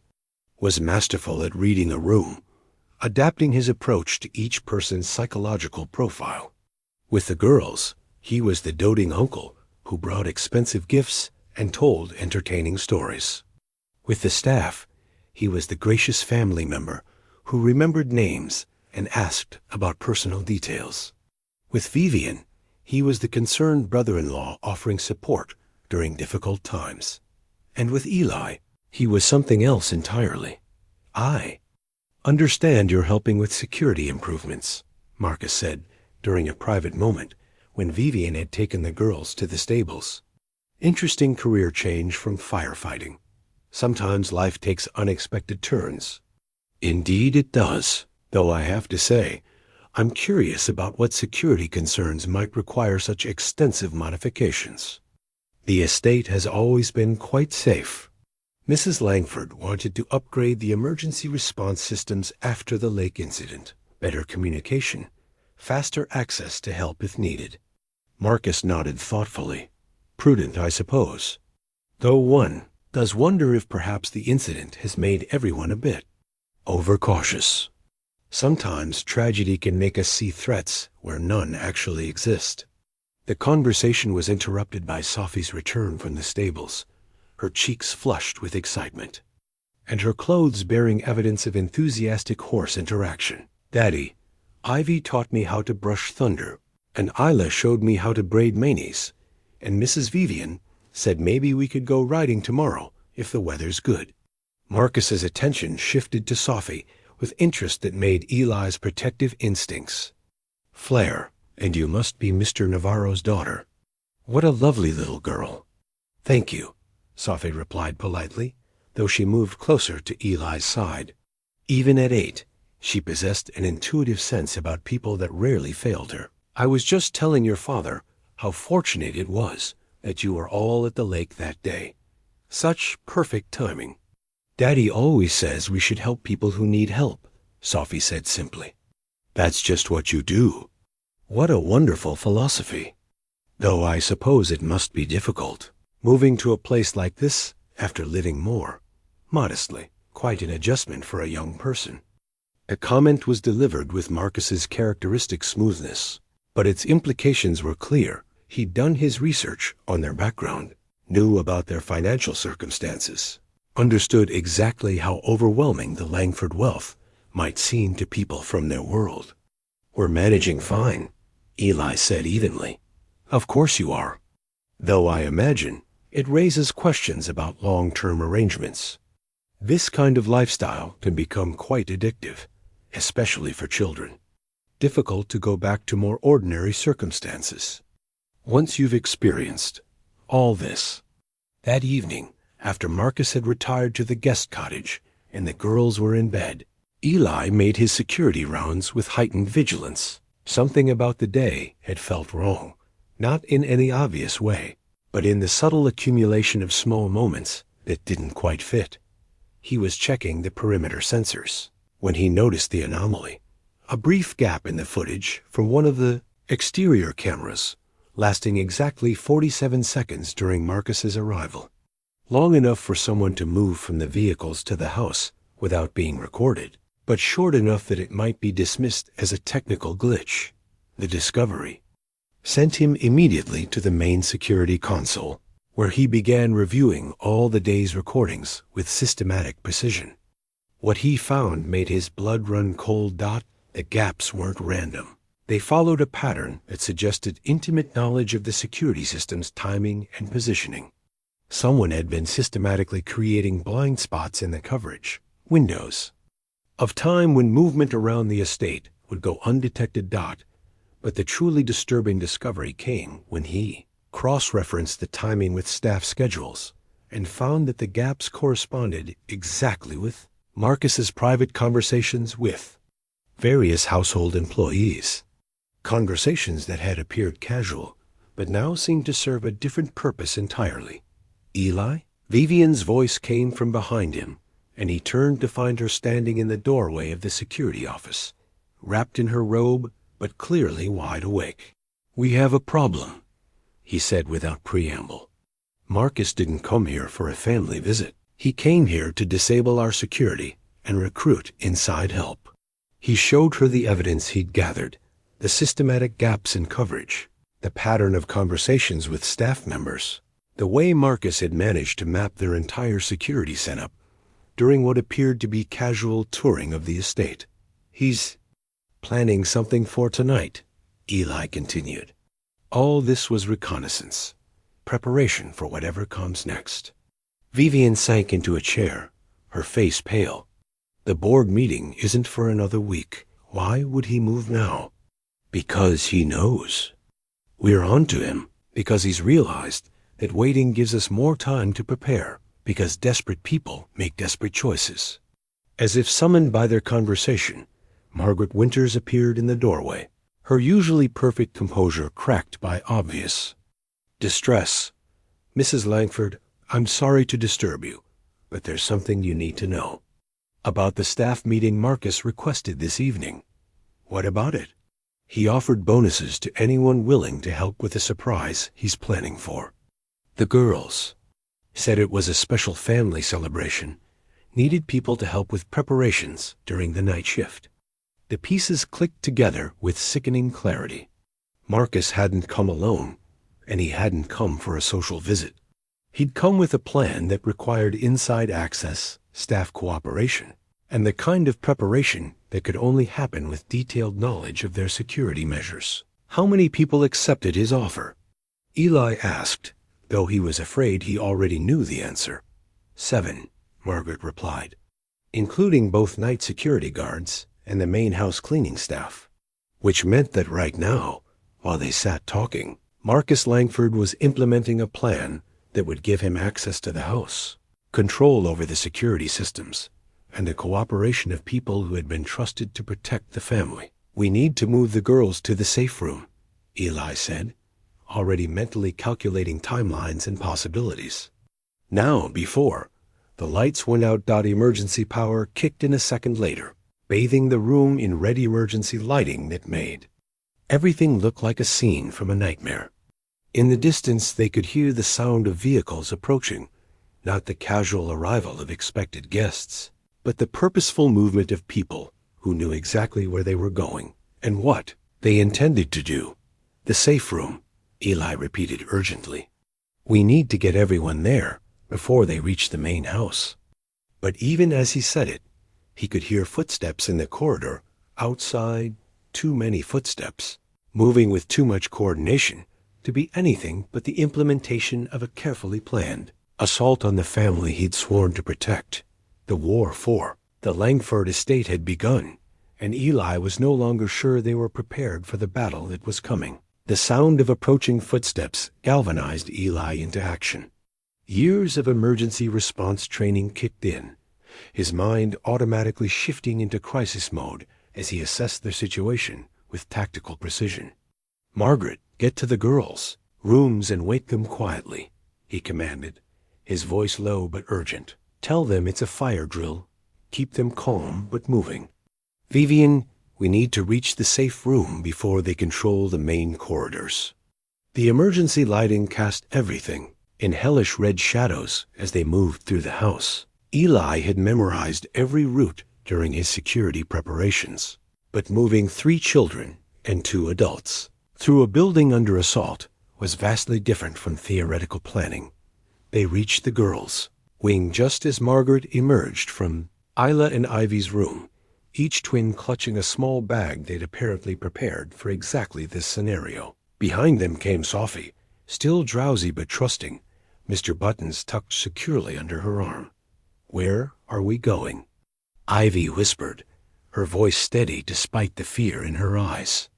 S1: was masterful at reading a room, adapting his approach to each person's psychological profile. With the girls, he was the doting uncle who brought expensive gifts and told entertaining stories. With the staff, he was the gracious family member who remembered names and asked about personal details. With Vivienne, he was the concerned brother-in-law offering support during difficult times. And with Eli, he was something else entirely. I understand you're helping with security improvements, Marcus said during a private moment when Vivienne had taken the girls to the stables. Interesting career change from firefighting. Sometimes life takes unexpected turns. Indeed it does, though I have to say, I'm curious about what security concerns might require such extensive modifications. The estate has always been quite safe. Mrs. Langford wanted to upgrade the emergency response systems after the lake incident. Better communication, faster access to help if needed. Marcus nodded thoughtfully. Prudent, I suppose. Though one does wonder if perhaps the incident has made everyone a bit overcautious. Sometimes tragedy can make us see threats where none actually exist. The conversation was interrupted by Sofie's return from the stables, her cheeks flushed with excitement, and her clothes bearing evidence of enthusiastic horse interaction. Daddy, Ivy taught me how to brush thunder, and Isla showed me how to braid manis, and Mrs. Vivienne said maybe we could go riding tomorrow if the weather's good. Marcus's attention shifted to Sofie with interest that made Eli's protective instincts flare. And you must be Mr. Navarro's daughter. What a lovely little girl. Thank you, Sofie replied politely, though she moved closer to Eli's side. Even at 8, she possessed an intuitive sense about people that rarely failed her. I was just telling your father how fortunate it was that you were all at the lake that day. Such perfect timing. Daddy always says we should help people who need help, Sofie said simply. That's just what you do. What a wonderful philosophy. Though I suppose it must be difficult, moving to a place like this after living more modestly, quite an adjustment for a young person. A comment was delivered with Marcus's characteristic smoothness, but its implications were clear. He'd done his research on their background, knew about their financial circumstances, understood exactly how overwhelming the Langford wealth might seem to people from their world. We're managing fine, Eli said evenly. Of course you are. Though I imagine it raises questions about long-term arrangements. This kind of lifestyle can become quite addictive, especially for children. Difficult to go back to more ordinary circumstances once you've experienced all this. That evening, after Marcus had retired to the guest cottage and the girls were in bed, Eli made his security rounds with heightened vigilance. Something about the day had felt wrong, not in any obvious way, but in the subtle accumulation of small moments that didn't quite fit. He was checking the perimeter sensors when he noticed the anomaly. A brief gap in the footage from one of the exterior cameras, lasting exactly 47 seconds during Marcus's arrival. Long enough for someone to move from the vehicles to the house without being recorded, but short enough that it might be dismissed as a technical glitch. The discovery sent him immediately to the main security console, where he began reviewing all the day's recordings with systematic precision. What he found made his blood run cold. The gaps weren't random. They followed a pattern that suggested intimate knowledge of the security system's timing and positioning. Someone had been systematically creating blind spots in the coverage, windows, of time when movement around the estate would go undetected. But the truly disturbing discovery came when he cross-referenced the timing with staff schedules and found that the gaps corresponded exactly with Marcus's private conversations with various household employees. Conversations that had appeared casual, but now seemed to serve a different purpose entirely. Eli? Vivienne's voice came from behind him, and he turned to find her standing in the doorway of the security office, wrapped in her robe, but clearly wide awake. "We have a problem," he said without preamble. "Marcus didn't come here for a family visit. He came here to disable our security and recruit inside help." He showed her the evidence he'd gathered, the systematic gaps in coverage, the pattern of conversations with staff members, the way Marcus had managed to map their entire security setup during what appeared to be casual touring of the estate. "He's planning something for tonight," Eli continued. "All this was reconnaissance, preparation for whatever comes next." Vivienne sank into a chair, her face pale. "The board meeting isn't for another week. Why would he move now?" "Because he knows. We're on to him, because he's realized that waiting gives us more time to prepare, because desperate people make desperate choices." As if summoned by their conversation, Margaret Winters appeared in the doorway, her usually perfect composure cracked by obvious distress. "Mrs. Langford, I'm sorry to disturb you, but there's something you need to know about the staff meeting Marcus requested this evening." "What about it?" "He offered bonuses to anyone willing to help with a surprise he's planning for. The girls said it was a special family celebration, needed people to help with preparations during the night shift." The pieces clicked together with sickening clarity. Marcus hadn't come alone, and he hadn't come for a social visit. He'd come with a plan that required inside access, staff cooperation, and the kind of preparation that could only happen with detailed knowledge of their security measures. How many people accepted his offer? Eli asked, though he was afraid he already knew the answer. 7, Margaret replied, including both night security guards and the main house cleaning staff, which meant that right now, while they sat talking, Marcus Langford was implementing a plan that would give him access to the house, control over the security systems, and the cooperation of people who had been trusted to protect the family. "We need to move the girls to the safe room," Eli said, already mentally calculating timelines and possibilities. Now, before, the lights went out. Emergency power kicked in a second later, bathing the room in red emergency lighting that made everything look like a scene from a nightmare. In the distance, they could hear the sound of vehicles approaching, not the casual arrival of expected guests, but the purposeful movement of people who knew exactly where they were going and what they intended to do. "The safe room," Eli repeated urgently. "We need to get everyone there before they reach the main house." But even as he said it, he could hear footsteps in the corridor outside, too many footsteps, moving with too much coordination to be anything but the implementation of a carefully planned assault on the family he'd sworn to protect. The war for the Langford estate had begun, and Eli was no longer sure they were prepared for the battle that was coming. The sound of approaching footsteps galvanized Eli into action. Years of emergency response training kicked in, his mind automatically shifting into crisis mode as he assessed their situation with tactical precision. "Margaret, get to the girls' rooms and wake them quietly," he commanded, his voice low but urgent. "Tell them it's a fire drill. Keep them calm but moving. Vivienne, we need to reach the safe room before they control the main corridors." The emergency lighting cast everything in hellish red shadows as they moved through the house. Eli had memorized every route during his security preparations, but moving 3 children and 2 adults through a building under assault was vastly different from theoretical planning. They reached the girls' wing just as Margaret emerged from Isla and Ivy's room. each twin clutching a small bag they'd apparently prepared for exactly this scenario. Behind them came Sofie, still drowsy but trusting, Mr. Buttons tucked securely under her arm. "Where are we going?" Ivy whispered, her voice steady despite the fear in her eyes.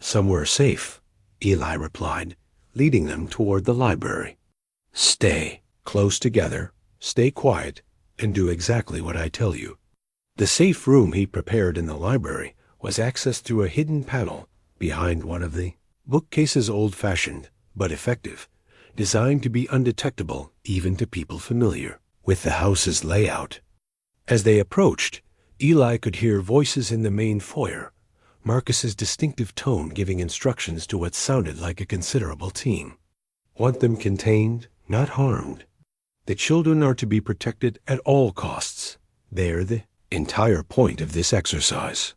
S1: "Somewhere safe," Eli replied, leading them toward the library. "Stay close together, stay quiet, and do exactly what I tell you." The safe room he prepared in the library was accessed through a hidden panel behind one of the bookcases, old-fashioned but effective, designed to be undetectable even to people familiar with the house's layout. As they approached, Eli could hear voices in the main foyer, Marcus's distinctive tone giving instructions to what sounded like a considerable team. "Want them contained, not harmed. The children are to be protected at all costs. They're the entire point of this exercise.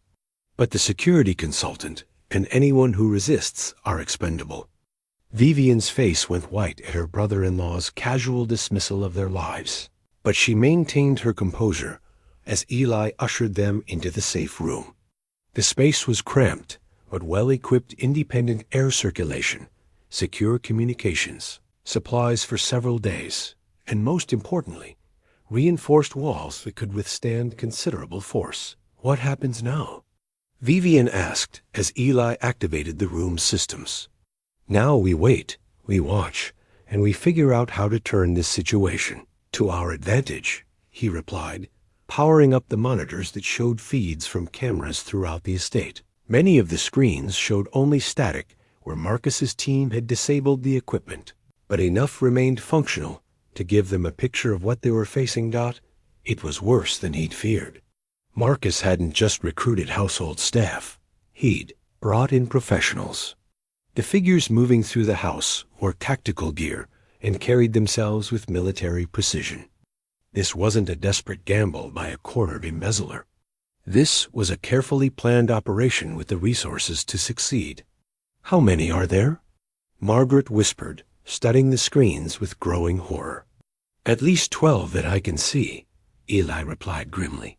S1: But the security consultant and anyone who resists are expendable." Vivienne's face went white at her brother-in-law's casual dismissal of their lives, but she maintained her composure as Eli ushered them into the safe room. The space was cramped, but well-equipped independent air circulation, secure communications, supplies for several days, and most importantly, reinforced walls that could withstand considerable force. "What happens now?" Vivienne asked as Eli activated the room's systems. "Now we wait, we watch, and we figure out how to turn this situation to our advantage," he replied, powering up the monitors that showed feeds from cameras throughout the estate. Many of the screens showed only static where Marcus's team had disabled the equipment, but enough remained functional to give them a picture of what they were facing. It was worse than he'd feared. Marcus hadn't just recruited household staff. He'd brought in professionals. The figures moving through the house wore tactical gear and carried themselves with military precision. This wasn't a desperate gamble by a cornered embezzler. This was a carefully planned operation with the resources to succeed. "How many are there?" Margaret whispered, studying the screens with growing horror. "At least 12 that I can see," Eli replied grimly.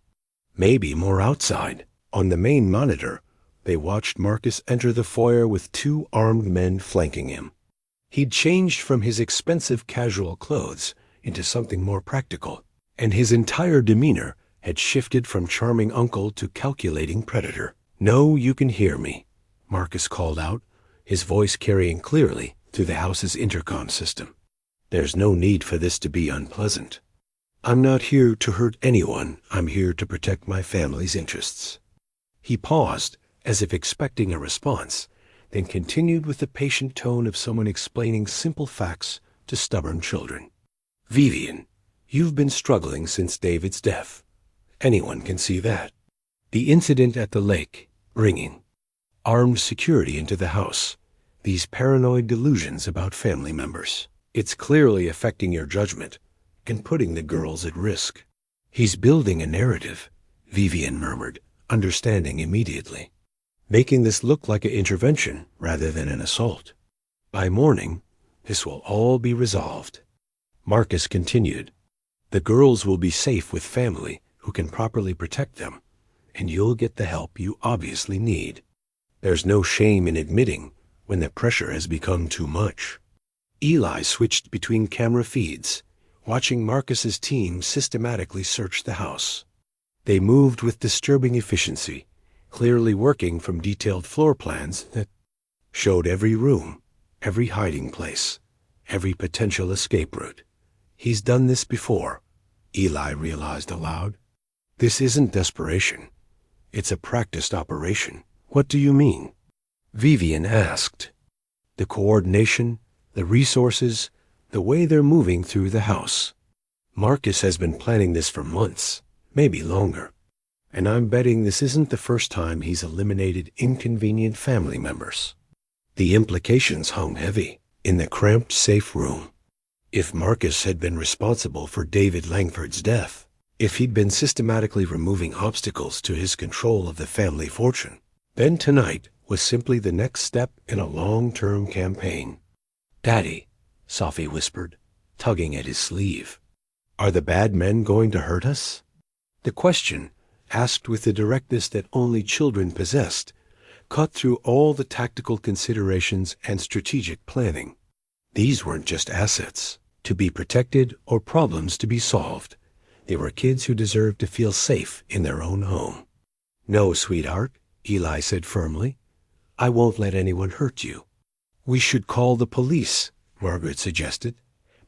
S1: "Maybe more outside." On the main monitor, they watched Marcus enter the foyer with 2 armed men flanking him. He'd changed from his expensive casual clothes into something more practical, and his entire demeanor had shifted from charming uncle to calculating predator. "No, you can hear me," Marcus called out, his voice carrying clearly through the house's intercom system. "There's no need for this to be unpleasant. I'm not here to hurt anyone. I'm here to protect my family's interests." He paused, as if expecting a response, then continued with the patient tone of someone explaining simple facts to stubborn children. "Vivienne, you've been struggling since David's death. Anyone can see that. The incident at the lake, bringing armed security into the house, these paranoid delusions about family members. It's clearly affecting your judgment and putting the girls at risk." "He's building a narrative," Vivienne murmured, understanding immediately, "making this look like an intervention rather than an assault. By morning, this will all be resolved." Marcus continued, "The girls will be safe with family who can properly protect them, and you'll get the help you obviously need. There's no shame in admitting when the pressure has become too much." Eli switched between camera feeds, watching Marcus's team systematically search the house. They moved with disturbing efficiency, clearly working from detailed floor plans that showed every room, every hiding place, every potential escape route. "He's done this before," Eli realized aloud. "This isn't desperation. It's a practiced operation." "What do you mean?" Vivienne asked. "The coordination, the resources, the way they're moving through the house. Marcus has been planning this for months, maybe longer. And I'm betting this isn't the first time he's eliminated inconvenient family members." The implications hung heavy in the cramped safe room. If Marcus had been responsible for David Langford's death, if he'd been systematically removing obstacles to his control of the family fortune, then tonight was simply the next step in a long-term campaign. "Daddy," Sofie whispered, tugging at his sleeve, "are the bad men going to hurt us?" The question, asked with the directness that only children possessed, cut through all the tactical considerations and strategic planning. These weren't just assets to be protected or problems to be solved. They were kids who deserved to feel safe in their own home. "No, sweetheart," Eli said firmly. "I won't let anyone hurt you." "We should call the police," Margaret suggested,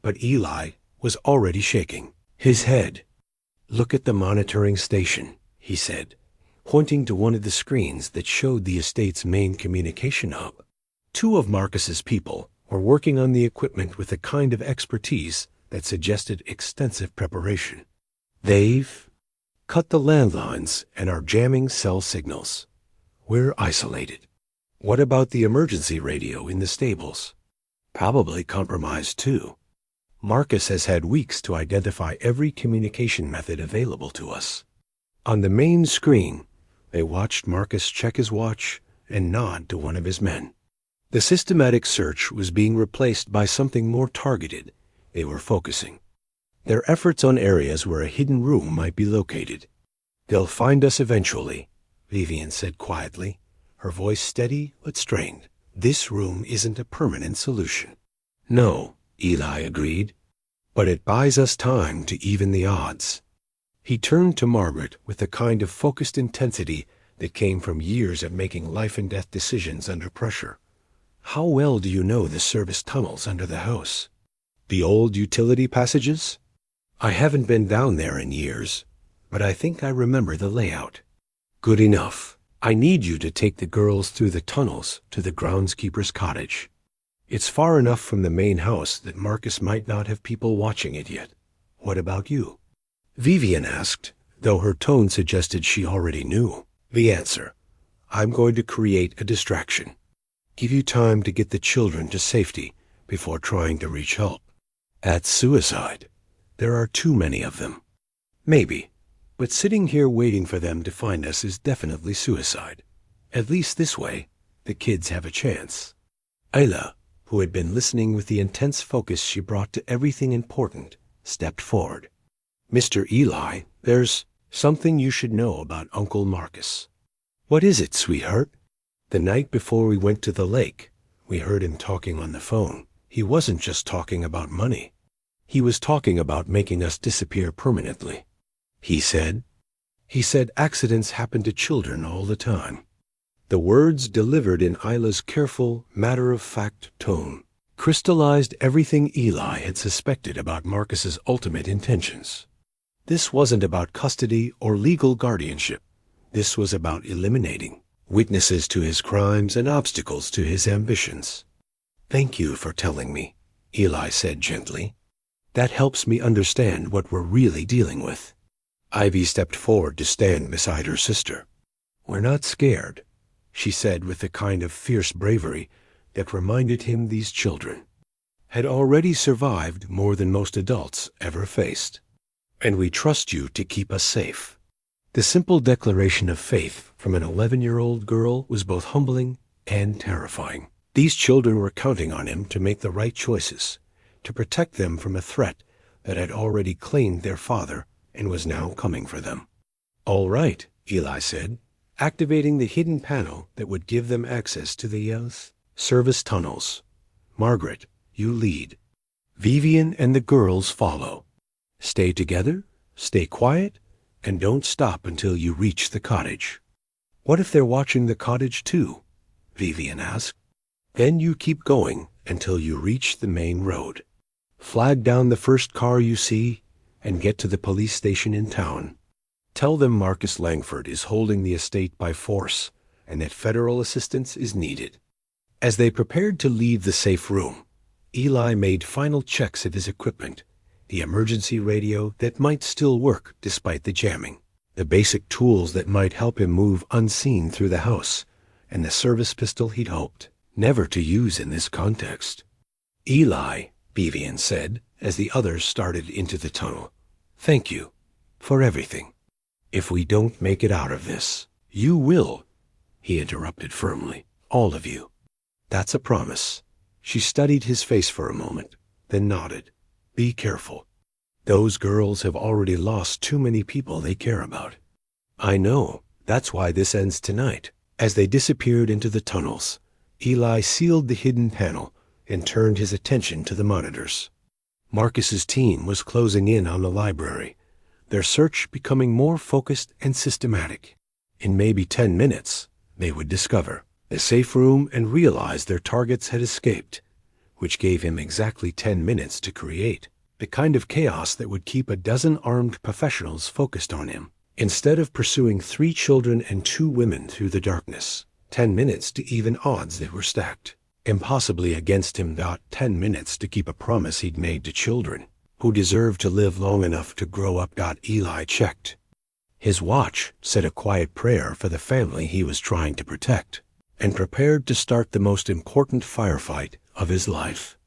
S1: but Eli was already shaking his head. "Look at the monitoring station," he said, pointing to one of the screens that showed the estate's main communication hub. Two of Marcus's people were working on the equipment with a kind of expertise that suggested extensive preparation. "They've cut the landlines and are jamming cell signals. We're isolated." "What about the emergency radio in the stables?" "Probably compromised too. Marcus has had weeks to identify every communication method available to us." On the main screen, they watched Marcus check his watch and nod to one of his men. The systematic search was being replaced by something more targeted. They were focusing their efforts on areas where a hidden room might be located. "They'll find us eventually," Vivienne said quietly, her voice steady but strained. "This room isn't a permanent solution." "No," Eli agreed, "but it buys us time to even the odds." He turned to Margaret with a kind of focused intensity that came from years of making life-and-death decisions under pressure. "How well do you know the service tunnels under the house? The old utility passages?" "I haven't been down there in years, but I think I remember the layout." "Good enough. I need you to take the girls through the tunnels to the groundskeeper's cottage. It's far enough from the main house that Marcus might not have people watching it yet. What about you?" Vivienne asked, though her tone suggested she already knew the answer. "I'm going to create a distraction. Give you time to get the children to safety before trying to reach help." "That's suicide. There are too many of them." "Maybe, but sitting here waiting for them to find us is definitely suicide. At least this way, the kids have a chance." Isla, who had been listening with the intense focus she brought to everything important, stepped forward. "Mr. Eli, there's something you should know about Uncle Marcus." "What is it, sweetheart?" "The night before we went to the lake, we heard him talking on the phone. He wasn't just talking about money. He was talking about making us disappear permanently. He said accidents happen to children all the time." The words, delivered in Isla's careful, matter-of-fact tone, crystallized everything Eli had suspected about Marcus's ultimate intentions. This wasn't about custody or legal guardianship. This was about eliminating witnesses to his crimes and obstacles to his ambitions. "Thank you for telling me," Eli said gently. "That helps me understand what we're really dealing with." Ivy stepped forward to stand beside her sister. "We're not scared," she said with a kind of fierce bravery that reminded him these children had already survived more than most adults ever faced. "And we trust you to keep us safe." The simple declaration of faith from an 11-year-old girl was both humbling and terrifying. These children were counting on him to make the right choices, to protect them from a threat that had already claimed their father and was now coming for them. "All right," Eli said, activating the hidden panel that would give them access to the service tunnels. "Margaret, you lead. Vivienne and the girls follow. Stay together, stay quiet, and don't stop until you reach the cottage." "What if they're watching the cottage too?" Vivienne asked. "Then you keep going until you reach the main road. Flag down the first car you see and get to the police station in town. Tell them Marcus Langford is holding the estate by force and that federal assistance is needed." As they prepared to leave the safe room, Eli made final checks of his equipment, the emergency radio that might still work despite the jamming, the basic tools that might help him move unseen through the house, and the service pistol he'd hoped never to use in this context. "Eli," Vivienne said as the others started into the tunnel, "thank you for everything. If we don't make it out of this, you will," he interrupted firmly. "All of you. That's a promise." She studied his face for a moment, then nodded. "Be careful. Those girls have already lost too many people they care about." I know. That's why this ends tonight. As they disappeared into the tunnels, Eli sealed the hidden panel and turned his attention to the monitors. Marcus's team was closing in on the library, their search becoming more focused and systematic. In maybe 10 minutes, they would discover the safe room and realize their targets had escaped, which gave him exactly 10 minutes to create the kind of chaos that would keep a dozen armed professionals focused on him. Instead of pursuing 3 children and 2 women through the darkness, 10 minutes to even odds that were stacked. Impossibly against him. 10 minutes to keep a promise he'd made to children, who deserved to live long enough to grow up. Eli checked his watch, said a quiet prayer for the family he was trying to protect, and prepared to start the most important firefight of his life.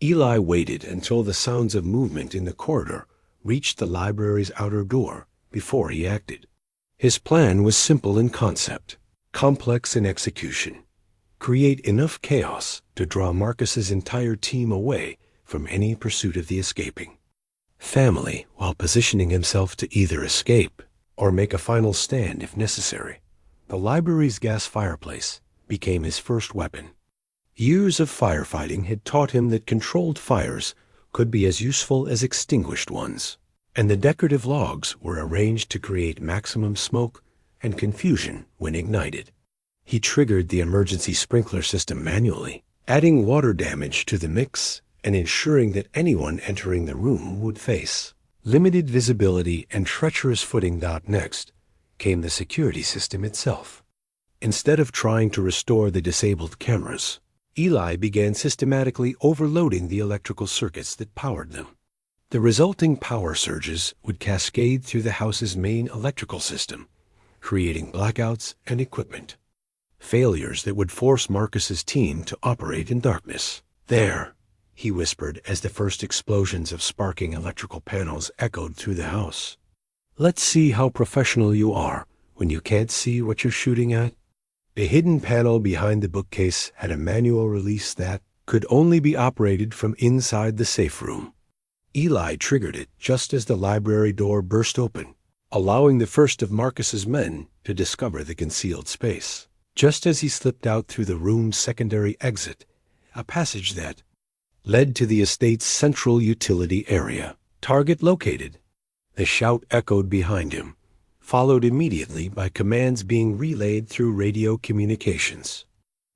S1: Eli waited until the sounds of movement in the corridor reached the library's outer door before he acted. His plan was simple in concept, complex in execution. Create enough chaos to draw Marcus's entire team away from any pursuit of the escaping family, while positioning himself to either escape or make a final stand if necessary. The library's gas fireplace became his first weapon. Years of firefighting had taught him that controlled fires could be as useful as extinguished ones, and the decorative logs were arranged to create maximum smoke and confusion when ignited. He triggered the emergency sprinkler system manually, adding water damage to the mix and ensuring that anyone entering the room would face limited visibility and treacherous footing. Next came the security system itself. Instead of trying to restore the disabled cameras, Eli began systematically overloading the electrical circuits that powered them. The resulting power surges would cascade through the house's main electrical system, creating blackouts and equipment failures that would force Marcus's team to operate in darkness. "There," he whispered as the first explosions of sparking electrical panels echoed through the house. "Let's see how professional you are when you can't see what you're shooting at." The hidden panel behind the bookcase had a manual release that could only be operated from inside the safe room. Eli triggered it just as the library door burst open, allowing the first of Marcus's men to discover the concealed space. Just as he slipped out through the room's secondary exit, a passage that led to the estate's central utility area. "Target located." The shout echoed behind him, followed immediately by commands being relayed through radio communications.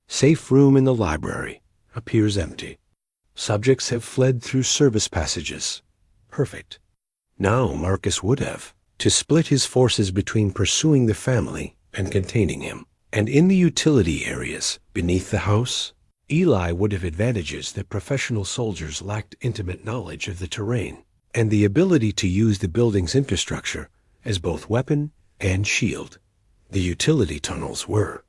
S1: "Safe room in the library appears empty. Subjects have fled through service passages." Perfect. Now Marcus would have to split his forces between pursuing the family and containing him. And in the utility areas beneath the house, Eli would have advantages that professional soldiers lacked: intimate knowledge of the terrain and the ability to use the building's infrastructure as both weapon and shield. The utility tunnels were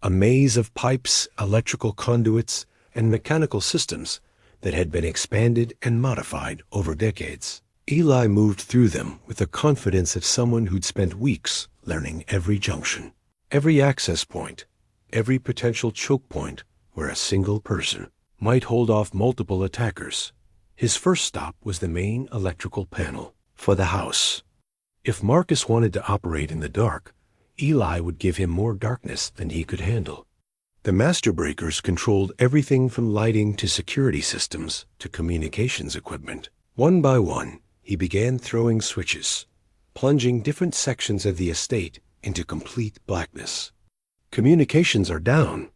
S1: a maze of pipes, electrical conduits, and mechanical systems that had been expanded and modified over decades. Eli moved through them with the confidence of someone who'd spent weeks learning every junction, every access point, every potential choke point where a single person might hold off multiple attackers. His first stop was the main electrical panel for the house. If Marcus wanted to operate in the dark, Eli would give him more darkness than he could handle. The master breakers controlled everything from lighting to security systems to communications equipment. One by one, he began throwing switches, plunging different sections of the estate into complete blackness. "Communications are down."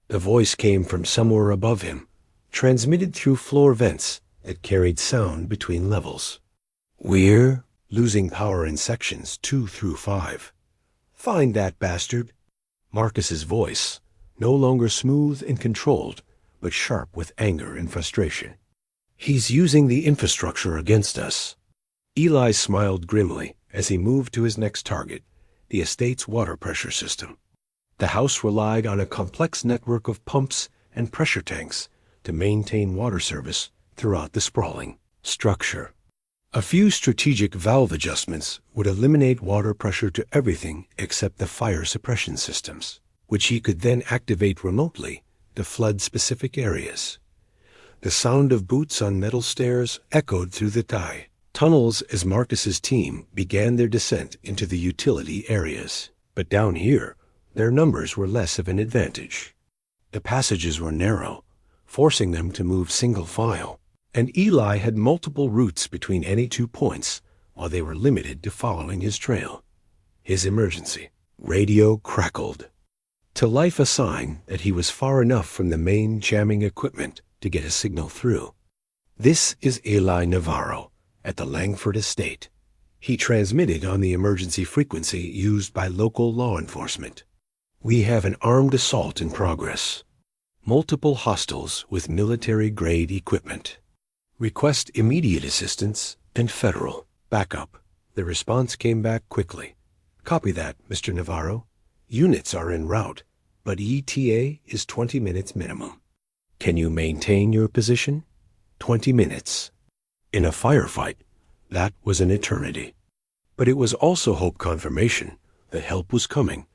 S1: The voice came from somewhere above him, transmitted through floor vents that carried sound between levels. "We're losing power in sections 2 through 5. Find that bastard." Marcus's voice, no longer smooth and controlled, but sharp with anger and frustration. "He's using the infrastructure against us." Eli smiled grimly as he moved to his next target, the estate's water pressure system. The house relied on a complex network of pumps and pressure tanks to maintain water service throughout the sprawling structure. A few strategic valve adjustments would eliminate water pressure to everything except the fire suppression systems, which he could then activate remotely to flood specific areas. The sound of boots on metal stairs echoed through the tie, tunnels as Marcus's team began their descent into the utility areas. But down here, their numbers were less of an advantage. The passages were narrow, forcing them to move single file, and Eli had multiple routes between any 2 points, while they were limited to following his trail. His emergency radio crackled. To life a sign that he was far enough from the main jamming equipment to get a signal through. "This is Eli Navarro at the Langford estate." He transmitted on the emergency frequency used by local law enforcement. "We have an armed assault in progress. Multiple hostiles with military-grade equipment. Request immediate assistance and federal backup." The response came back quickly. "Copy that, Mr. Navarro. Units are en route, but ETA is 20 minutes minimum. Can you maintain your position?" 20 minutes. In a firefight, that was an eternity. But it was also hope confirmation that help was coming,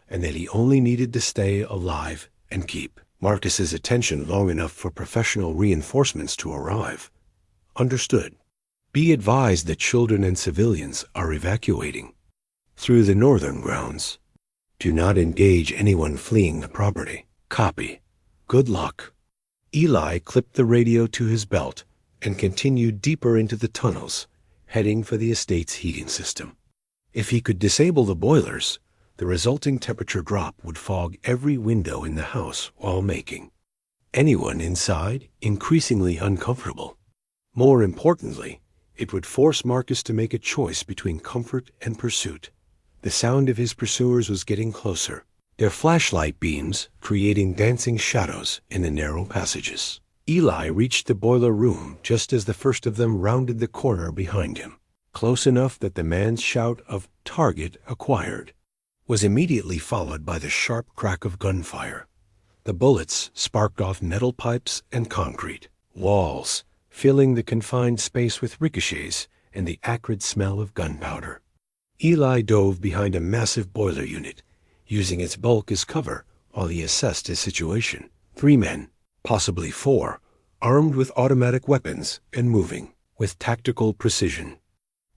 S1: and that he only needed to stay alive and keep Marcus's attention long enough for professional reinforcements to arrive. "Understood. Be advised that children and civilians are evacuating through the northern grounds. Do not engage anyone fleeing the property." "Copy. Good luck." Eli clipped the radio to his belt and continued deeper into the tunnels, heading for the estate's heating system. If he could disable the boilers, the resulting temperature drop would fog every window in the house while making anyone inside increasingly uncomfortable. More importantly, it would force Marcus to make a choice between comfort and pursuit. The sound of his pursuers was getting closer, their flashlight beams creating dancing shadows in the narrow passages. Eli reached the boiler room just as the first of them rounded the corner behind him, close enough that the man's shout of "Target acquired" was immediately followed by the sharp crack of gunfire. The bullets sparked off metal pipes and concrete walls, filling the confined space with ricochets and the acrid smell of gunpowder. Eli dove behind a massive boiler unit, using its bulk as cover while he assessed his situation. 3 men, possibly 4, armed with automatic weapons and moving with tactical precision.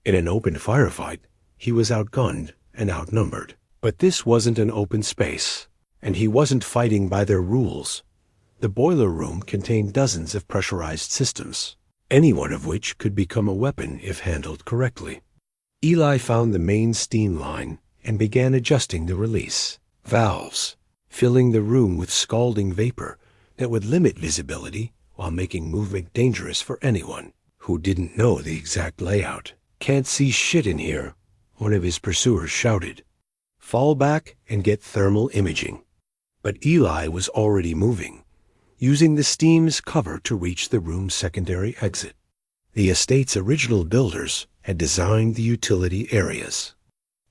S1: In an open firefight, he was outgunned and outnumbered. But this wasn't an open space, and he wasn't fighting by their rules. The boiler room contained dozens of pressurized systems, any one of which could become a weapon if handled correctly. Eli found the main steam line and began adjusting the release valves, filling the room with scalding vapor that would limit visibility while making movement dangerous for anyone who didn't know the exact layout. "Can't see shit in here," one of his pursuers shouted. "Fall back and get thermal imaging." But Eli was already moving, using the steam's cover to reach the room's secondary exit. The estate's original builders had designed the utility areas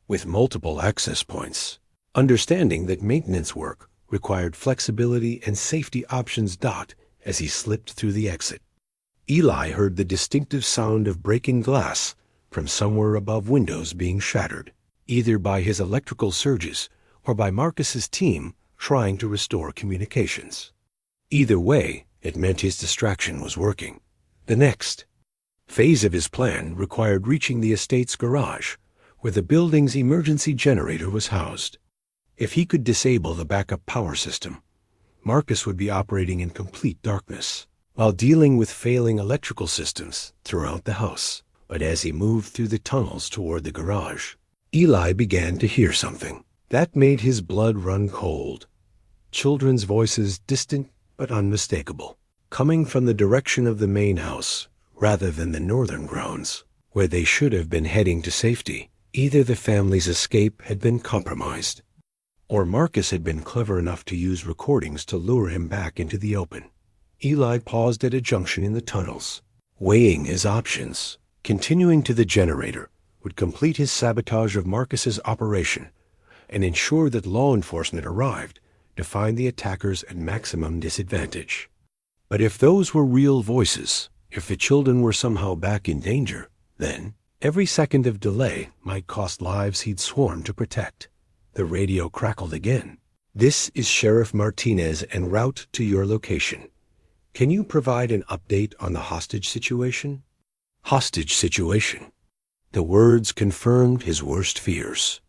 S1: with multiple access points, understanding that maintenance work required flexibility and safety options. As he slipped through the exit, Eli heard the distinctive sound of breaking glass from somewhere above windows being shattered, either by his electrical surges or by Marcus's team trying to restore communications. Either way, it meant his distraction was working. The next phase of his plan required reaching the estate's garage, where the building's emergency generator was housed. If he could disable the backup power system, Marcus would be operating in complete darkness, while dealing with failing electrical systems throughout the house. But as he moved through the tunnels toward the garage, Eli began to hear something that made his blood run cold. Children's voices, distant but unmistakable, coming from the direction of the main house rather than the northern grounds, where they should have been heading to safety. Either the family's escape had been compromised, or Marcus had been clever enough to use recordings to lure him back into the open. Eli paused at a junction in the tunnels, weighing his options. Continuing to the generator would complete his sabotage of Marcus's operation and ensure that law enforcement arrived to find the attackers at maximum disadvantage. But if those were real voices, if the children were somehow back in danger, then every second of delay might cost lives he'd sworn to protect. The radio crackled again. "This is Sheriff Martinez en route to your location. Can you provide an update on the hostage situation?" Hostage situation. The words confirmed his worst fears.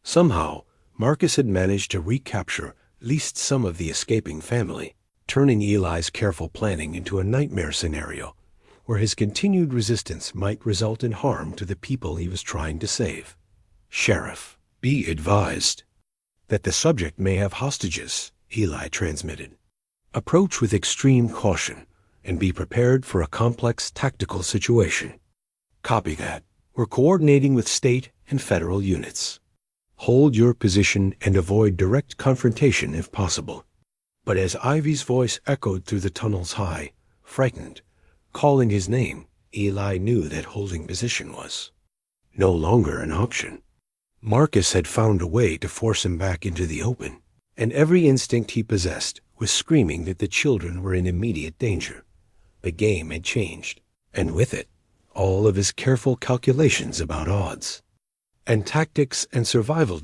S1: Somehow, Marcus had managed to recapture at least some of the escaping family, turning Eli's careful planning into a nightmare scenario where his continued resistance might result in harm to the people he was trying to save. Sheriff, be advised that the subject may have hostages, Eli transmitted. Approach with extreme caution and be prepared for a complex tactical situation. Copy that. We're coordinating with state and federal units. Hold your position and avoid direct confrontation if possible. But as Ivy's voice echoed through the tunnel's high, frightened, calling his name, Eli knew that holding position was no longer an option. Marcus had found a way to force him back into the open, and every instinct he possessed was screaming that the children were in immediate danger. The game had changed, and with it, all of his careful calculations about odds. And tactics and survival.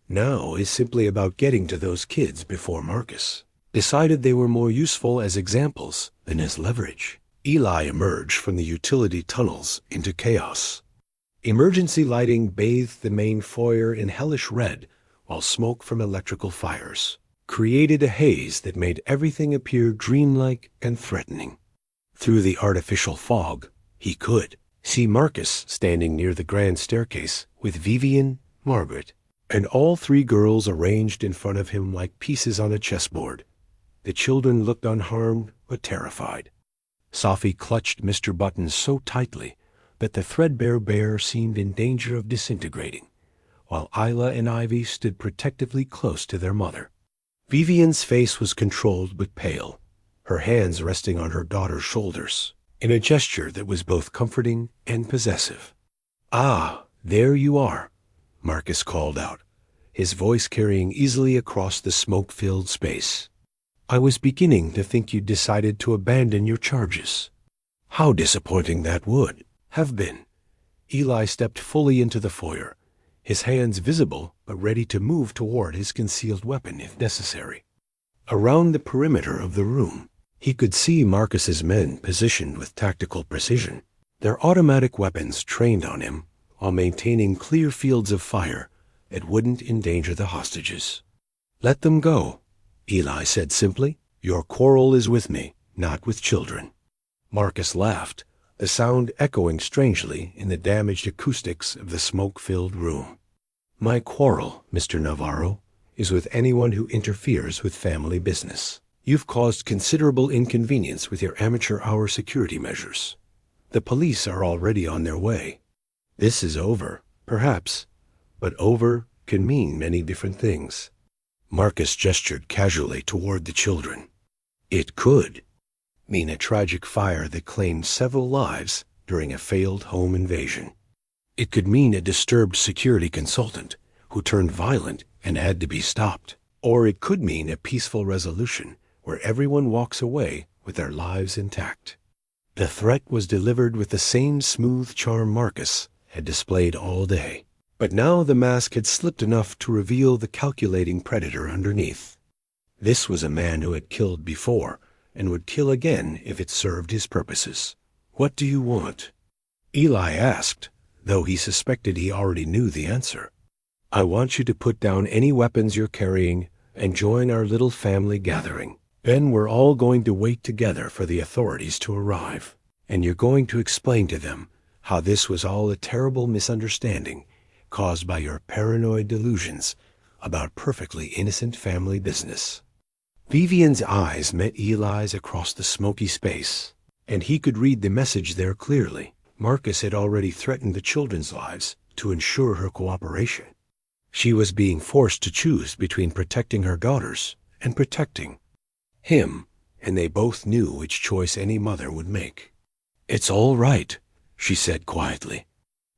S1: Now is simply about getting to those kids before Marcus decided they were more useful as examples than as leverage. Eli emerged from the utility tunnels into chaos. Emergency lighting bathed the main foyer in hellish red, while smoke from electrical fires created a haze that made everything appear dreamlike and threatening. Through the artificial fog, he could see Marcus standing near the grand staircase with Vivienne, Margaret, and all three girls arranged in front of him like pieces on a chessboard. The children looked unharmed but terrified. Sofie clutched Mr. Button so tightly that the threadbare bear seemed in danger of disintegrating, while Isla and Ivy stood protectively close to their mother. Vivienne's face was controlled but pale, her hands resting on her daughter's shoulders, in a gesture that was both comforting and possessive. "Ah, there you are," Marcus called out, his voice carrying easily across the smoke-filled space. "I was beginning to think you'd decided to abandon your charges." How disappointing that would have been. Eli stepped fully into the foyer, his hands visible but ready to move toward his concealed weapon if necessary. Around the perimeter of the room, he could see Marcus's men positioned with tactical precision, their automatic weapons trained on him while maintaining clear fields of fire that wouldn't endanger the hostages. "Let them go," Eli said simply. "Your quarrel is with me, not with children." Marcus laughed, the sound echoing strangely in the damaged acoustics of the smoke-filled room. "My quarrel, Mr. Navarro, is with anyone who interferes with family business. You've caused considerable inconvenience with your amateur hour security measures. The police are already on their way. This is over, perhaps, but over can mean many different things." Marcus gestured casually toward the children. "It could mean a tragic fire that claimed several lives during a failed home invasion. It could mean a disturbed security consultant who turned violent and had to be stopped. Or it could mean a peaceful resolution where everyone walks away with their lives intact." The threat was delivered with the same smooth charm Marcus had displayed all day. But now the mask had slipped enough to reveal the calculating predator underneath. This was a man who had killed before and would kill again if it served his purposes. "What do you want?" Eli asked, though he suspected he already knew the answer. "I want you to put down any weapons you're carrying and join our little family gathering. Then we're all going to wait together for the authorities to arrive, and you're going to explain to them how this was all a terrible misunderstanding caused by your paranoid delusions about perfectly innocent family business." Vivienne's eyes met Eli's across the smoky space, and he could read the message there clearly. Marcus had already threatened the children's lives to ensure her cooperation. She was being forced to choose between protecting her daughters and protecting him, and they both knew which choice any mother would make. "It's all right," she said quietly.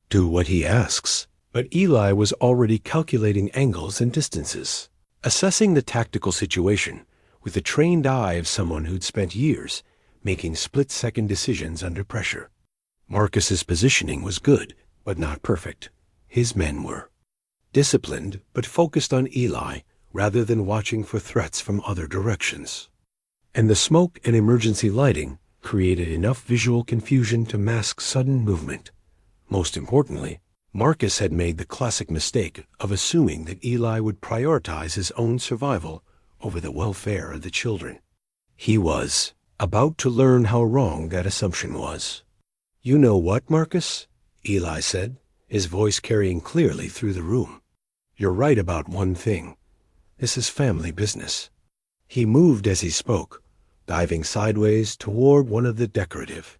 S1: "Do what he asks." But Eli was already calculating angles and distances, assessing the tactical situation with the trained eye of someone who'd spent years making split-second decisions under pressure. Marcus's positioning was good, but not perfect. His men were disciplined, but focused on Eli rather than watching for threats from other directions. And the smoke and emergency lighting created enough visual confusion to mask sudden movement. Most importantly, Marcus had made the classic mistake of assuming that Eli would prioritize his own survival over the welfare of the children. He was about to learn how wrong that assumption was. "You know what, Marcus?" Eli said, his voice carrying clearly through the room. "You're right about one thing. This is family business." He moved as he spoke, diving sideways toward one of the decorative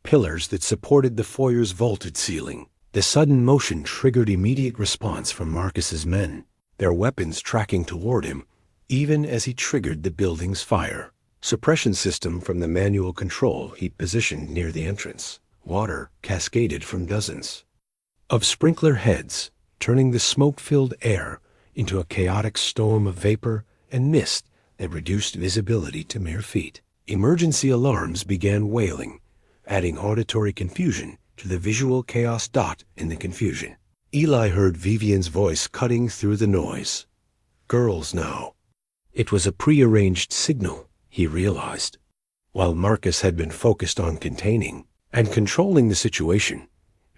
S1: pillars that supported the foyer's vaulted ceiling. The sudden motion triggered immediate response from Marcus's men, their weapons tracking toward him, even as he triggered the building's fire suppression system from the manual control he'd positioned near the entrance. Water cascaded from dozens of sprinkler heads, turning the smoke-filled air into a chaotic storm of vapor and mist that reduced visibility to mere feet. Emergency alarms began wailing, adding auditory confusion to the visual chaos dot in the confusion. Eli heard Vivienne's voice cutting through the noise. "Girls now." It was a prearranged signal, he realized. While Marcus had been focused on containing and controlling the situation,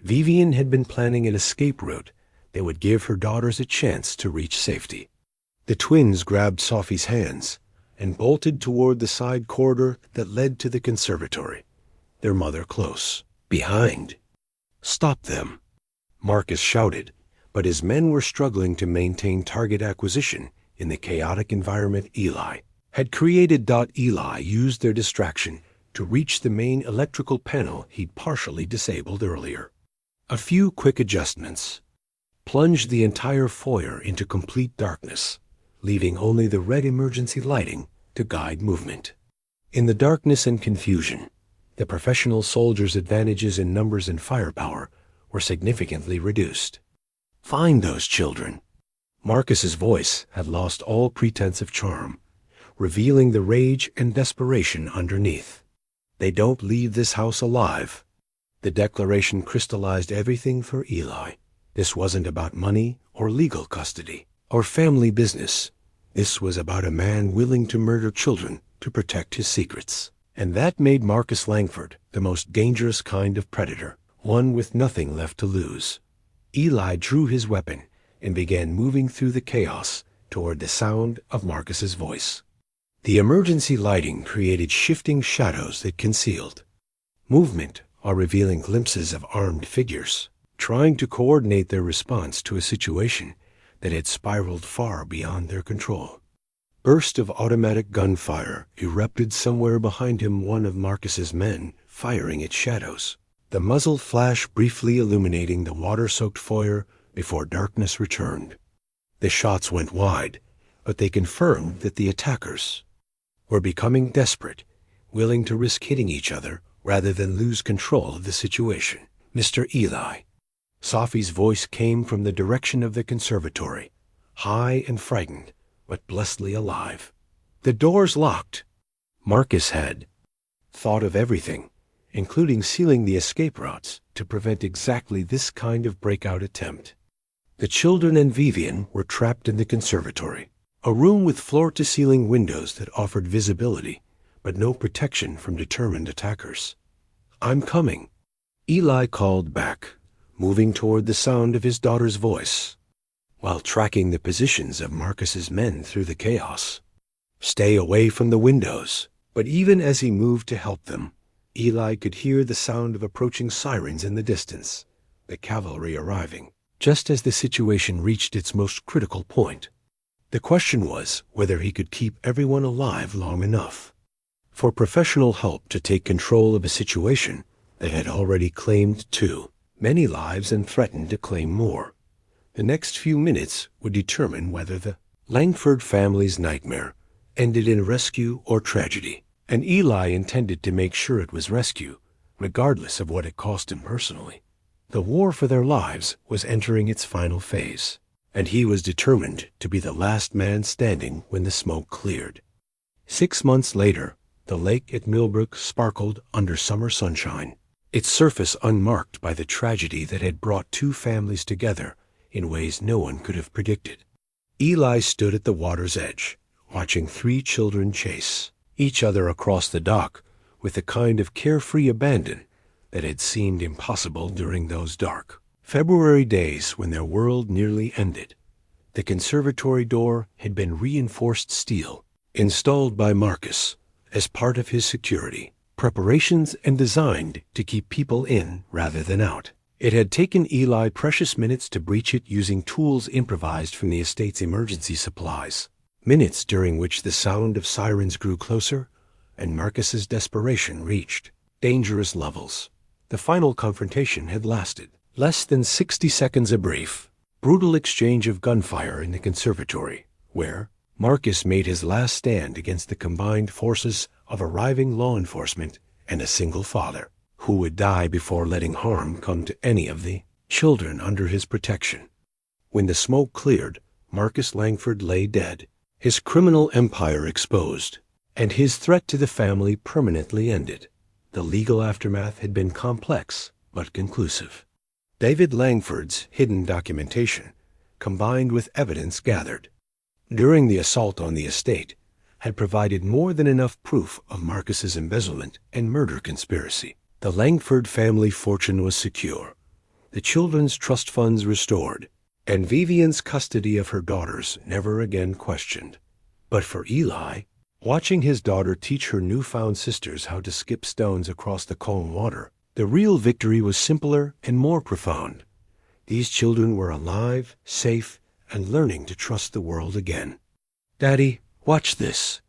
S1: Vivienne had been planning an escape route that would give her daughters a chance to reach safety. The twins grabbed Sofie's hands and bolted toward the side corridor that led to the conservatory, their mother close behind. "Stop them," Marcus shouted, but his men were struggling to maintain target acquisition in the chaotic environment Eli had created. Eli used their distraction to reach the main electrical panel he'd partially disabled earlier. A few quick adjustments plunged the entire foyer into complete darkness, leaving only the red emergency lighting to guide movement. In the darkness and confusion, the professional soldiers' advantages in numbers and firepower were significantly reduced. "Find those children." Marcus's voice had lost all pretense of charm, revealing the rage and desperation underneath. "They don't leave this house alive." The declaration crystallized everything for Eli. This wasn't about money or legal custody or family business. This was about a man willing to murder children to protect his secrets. And that made Marcus Langford the most dangerous kind of predator, one with nothing left to lose. Eli drew his weapon and began moving through the chaos toward the sound of Marcus's voice. The emergency lighting created shifting shadows that concealed movement or revealing glimpses of armed figures, trying to coordinate their response to a situation that had spiraled far beyond their control. Burst of automatic gunfire erupted somewhere behind him, one of Marcus's men firing at shadows, the muzzle flash briefly illuminating the water-soaked foyer before darkness returned. The shots went wide, but they confirmed that the attackers were becoming desperate, willing to risk hitting each other rather than lose control of the situation. "Mr. Eli." Sofie's voice came from the direction of the conservatory, high and frightened, but blessedly alive. "The door's locked." Marcus had thought of everything, including sealing the escape routes to prevent exactly this kind of breakout attempt. The children and Vivienne were trapped in the conservatory, a room with floor-to-ceiling windows that offered visibility, but no protection from determined attackers. "I'm coming," Eli called back, moving toward the sound of his daughter's voice, while tracking the positions of Marcus's men through the chaos. "Stay away from the windows." But even as he moved to help them, Eli could hear the sound of approaching sirens in the distance, the cavalry arriving, just as the situation reached its most critical point. The question was whether he could keep everyone alive long enough for professional help to take control of a situation that had already claimed too many lives and threatened to claim more. The next few minutes would determine whether the Langford family's nightmare ended in rescue or tragedy, and Eli intended to make sure it was rescue, regardless of what it cost him personally. The war for their lives was entering its final phase, and he was determined to be the last man standing when the smoke cleared. 6 months later, the lake at Millbrook sparkled under summer sunshine, its surface unmarked by the tragedy that had brought two families together in ways no one could have predicted. Eli stood at the water's edge, watching 3 children chase each other across the dock with a kind of carefree abandon that had seemed impossible during those dark February days when their world nearly ended. The conservatory door had been reinforced steel, installed by Marcus as part of his security, preparations and designed to keep people in rather than out. It had taken Eli precious minutes to breach it using tools improvised from the estate's emergency supplies, minutes during which the sound of sirens grew closer and Marcus's desperation reached dangerous levels. The final confrontation had lasted less than 60 seconds, a brief, brutal exchange of gunfire in the conservatory, where Marcus made his last stand against the combined forces of arriving law enforcement and a single father, who would die before letting harm come to any of the children under his protection. When the smoke cleared, Marcus Langford lay dead, his criminal empire exposed, and his threat to the family permanently ended. The legal aftermath had been complex but conclusive. David Langford's hidden documentation, combined with evidence gathered during the assault on the estate, had provided more than enough proof of Marcus's embezzlement and murder conspiracy. The Langford family fortune was secure, the children's trust funds restored, and Vivienne's custody of her daughters never again questioned. But for Eli, watching his daughter teach her newfound sisters how to skip stones across the calm water, the real victory was simpler and more profound. These children were alive, safe, and learning to trust the world again. "Daddy, watch this,"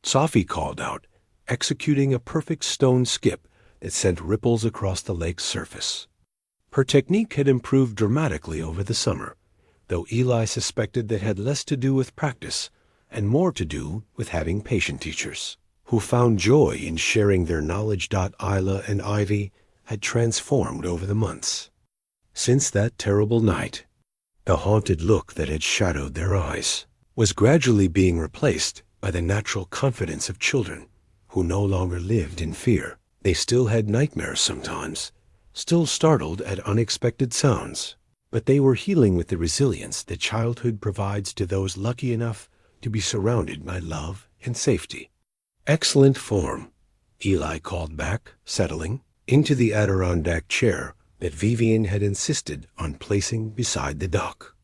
S1: Sofie called out, executing a perfect stone skip that sent ripples across the lake's surface. Her technique had improved dramatically over the summer, though Eli suspected that had less to do with practice and more to do with having patient teachers who found joy in sharing their knowledge. Isla and Ivy had transformed over the months. Since that terrible night, the haunted look that had shadowed their eyes was gradually being replaced by the natural confidence of children who no longer lived in fear. They still had nightmares sometimes, still startled at unexpected sounds, but they were healing with the resilience that childhood provides to those lucky enough to be surrounded by love and safety. "Excellent form," Eli called back, settling into the Adirondack chair that Vivienne had insisted on placing beside the dock.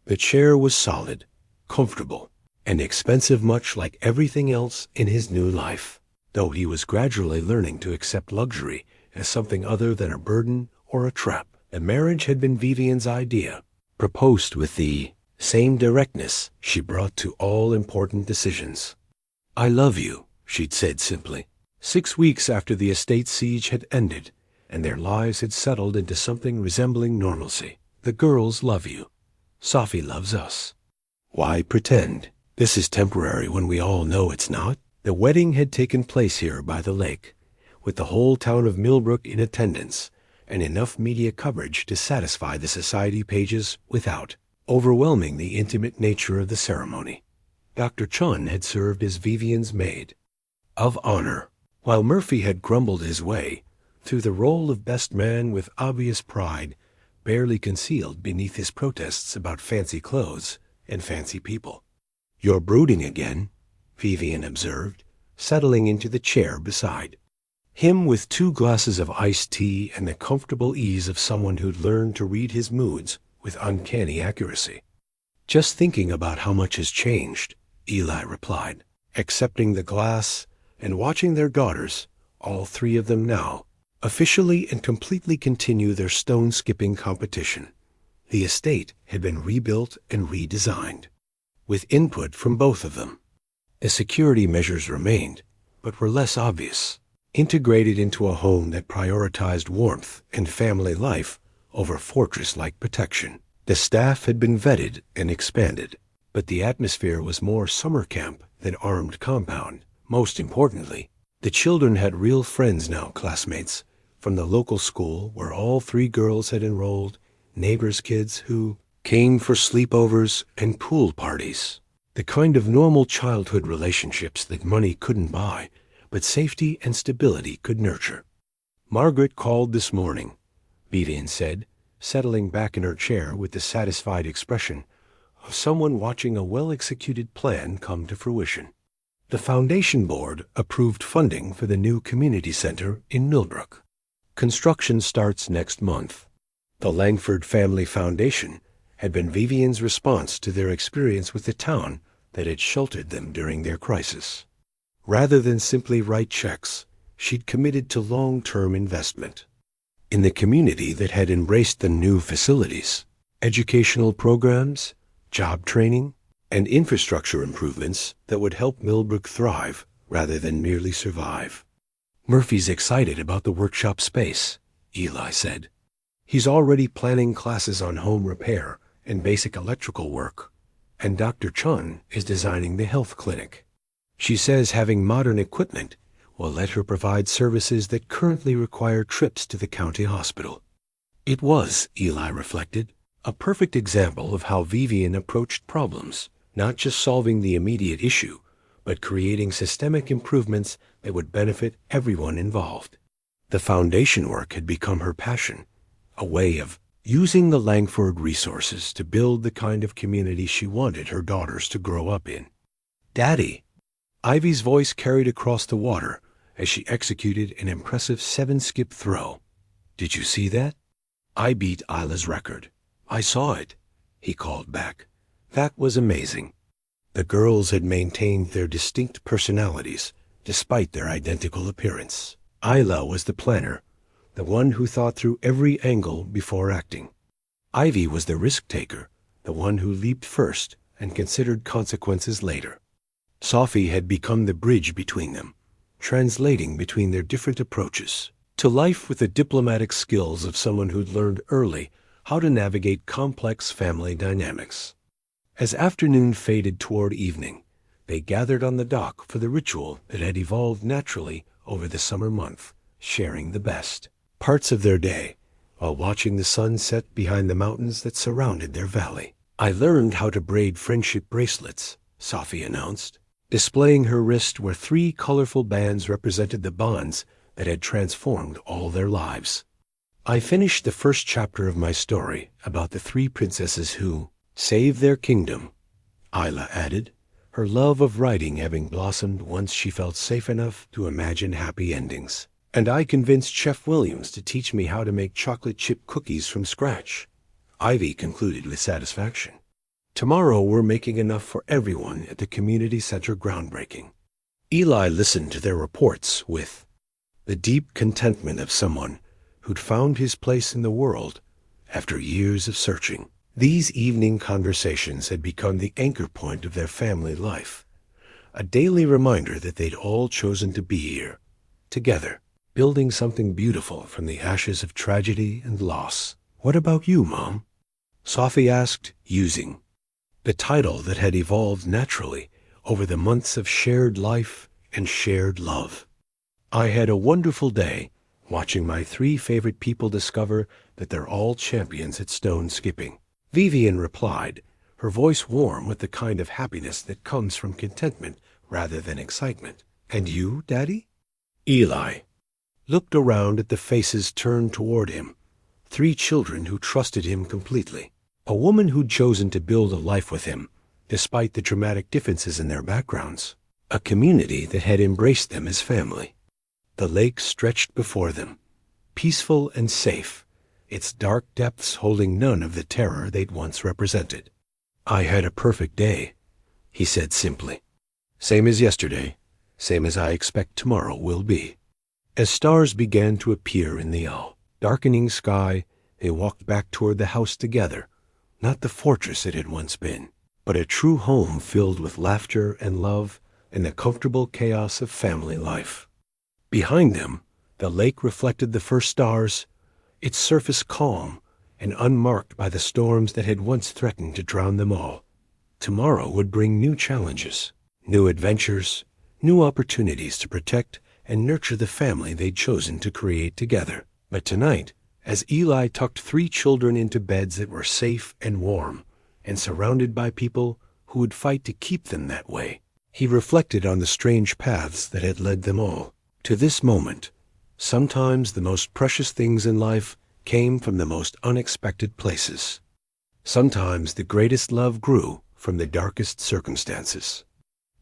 S1: The chair was solid, comfortable, and expensive, much like everything else in his new life, though he was gradually learning to accept luxury as something other than a burden or a trap. The marriage had been Vivienne's idea, proposed with the same directness she brought to all important decisions. "I love you," she'd said simply. 6 weeks after the estate siege had ended and their lives had settled into something resembling normalcy. "The girls love you. Sofie loves us. Why pretend? This is temporary when we all know it's not." The wedding had taken place here by the lake, with the whole town of Millbrook in attendance and enough media coverage to satisfy the society pages without overwhelming the intimate nature of the ceremony. Dr. Chun had served as Vivienne's maid of honor, while Murphy had grumbled his way through the role of best man with obvious pride barely concealed beneath his protests about fancy clothes and fancy people. "You're brooding again," Vivienne observed, settling into the chair beside him with 2 glasses of iced tea and the comfortable ease of someone who'd learned to read his moods with uncanny accuracy. "Just thinking about how much has changed," Eli replied, accepting the glass and watching their daughters, all 3 of them now, officially and completely continue their stone-skipping competition. The estate had been rebuilt and redesigned, with input from both of them. The security measures remained, but were less obvious, integrated into a home that prioritized warmth and family life over fortress-like protection. The staff had been vetted and expanded, but the atmosphere was more summer camp than armed compound. Most importantly, the children had real friends now, classmates from the local school where all 3 girls had enrolled, neighbors' kids who came for sleepovers and pool parties. The kind of normal childhood relationships that money couldn't buy, but safety and stability could nurture. "Margaret called this morning," Vivienne said, settling back in her chair with the satisfied expression of someone watching a well-executed plan come to fruition. The foundation board approved funding for the new community center in Millbrook. Construction starts next month. The Langford Family Foundation had been Vivienne's response to their experience with the town that had sheltered them during their crisis. Rather than simply write checks, she'd committed to long-term investment in the community that had embraced the new facilities, educational programs, job training, and infrastructure improvements that would help Millbrook thrive rather than merely survive. "Murphy's excited about the workshop space," Eli said. "He's already planning classes on home repair and basic electrical work, and Dr. Chun is designing the health clinic. She says having modern equipment will let her provide services that currently require trips to the county hospital." It was, Eli reflected, a perfect example of how Vivienne approached problems, not just solving the immediate issue, but creating systemic improvements that would benefit everyone involved. The foundation work had become her passion, a way of using the Langford resources to build the kind of community she wanted her daughters to grow up in. "Daddy!" Ivy's voice carried across the water as she executed an impressive 7-skip throw. "Did you see that?" "I beat Isla's record." "I saw it," he called back. "That was amazing." The girls had maintained their distinct personalities despite their identical appearance. Isla was the planner, the one who thought through every angle before acting. Ivy was the risk-taker, the one who leaped first and considered consequences later. Sofie had become the bridge between them, translating between their different approaches to life with the diplomatic skills of someone who'd learned early how to navigate complex family dynamics. As afternoon faded toward evening, they gathered on the dock for the ritual that had evolved naturally over the summer month, sharing the best parts of their day while watching the sun set behind the mountains that surrounded their valley. "I learned how to braid friendship bracelets," Sofie announced, displaying her wrist where 3 colorful bands represented the bonds that had transformed all their lives. "I finished the first chapter of my story about the 3 princesses who saved their kingdom," Isla added, her love of writing having blossomed once she felt safe enough to imagine happy endings. "And I convinced Chef Williams to teach me how to make chocolate chip cookies from scratch," Ivy concluded with satisfaction. "Tomorrow we're making enough for everyone at the community center groundbreaking." Eli listened to their reports with the deep contentment of someone who'd found his place in the world after years of searching. These evening conversations had become the anchor point of their family life, a daily reminder that they'd all chosen to be here, together, building something beautiful from the ashes of tragedy and loss. "What about you, Mom?" Sofie asked, using the title that had evolved naturally over the months of shared life and shared love. "I had a wonderful day watching my 3 favorite people discover that they're all champions at stone skipping," Vivienne replied, her voice warm with the kind of happiness that comes from contentment rather than excitement. "And you, Daddy?" Eli looked around at the faces turned toward him, 3 children who trusted him completely, a woman who'd chosen to build a life with him, despite the dramatic differences in their backgrounds, a community that had embraced them as family. The lake stretched before them, peaceful and safe, its dark depths holding none of the terror they'd once represented. "I had a perfect day," he said simply. "Same as yesterday, same as I expect tomorrow will be." As stars began to appear in the darkening sky, they walked back toward the house together, not the fortress it had once been, but a true home filled with laughter and love and the comfortable chaos of family life. Behind them, the lake reflected the first stars, its surface calm and unmarked by the storms that had once threatened to drown them all. Tomorrow would bring new challenges, new adventures, new opportunities to protect and nurture the family they'd chosen to create together. But tonight, as Eli tucked 3 children into beds that were safe and warm and surrounded by people who would fight to keep them that way, he reflected on the strange paths that had led them all to this moment. Sometimes the most precious things in life came from the most unexpected places. Sometimes the greatest love grew from the darkest circumstances.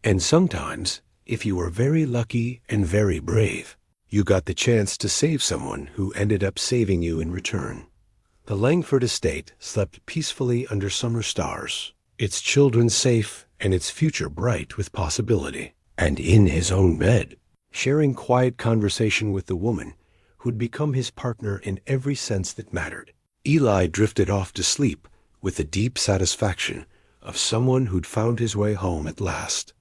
S1: And sometimes If you were very lucky and very brave, you got the chance to save someone who ended up saving you in return. The Langford estate slept peacefully under summer stars, its children safe and its future bright with possibility. And in his own bed, sharing quiet conversation with the woman who'd become his partner in every sense that mattered, Eli drifted off to sleep with the deep satisfaction of someone who'd found his way home at last.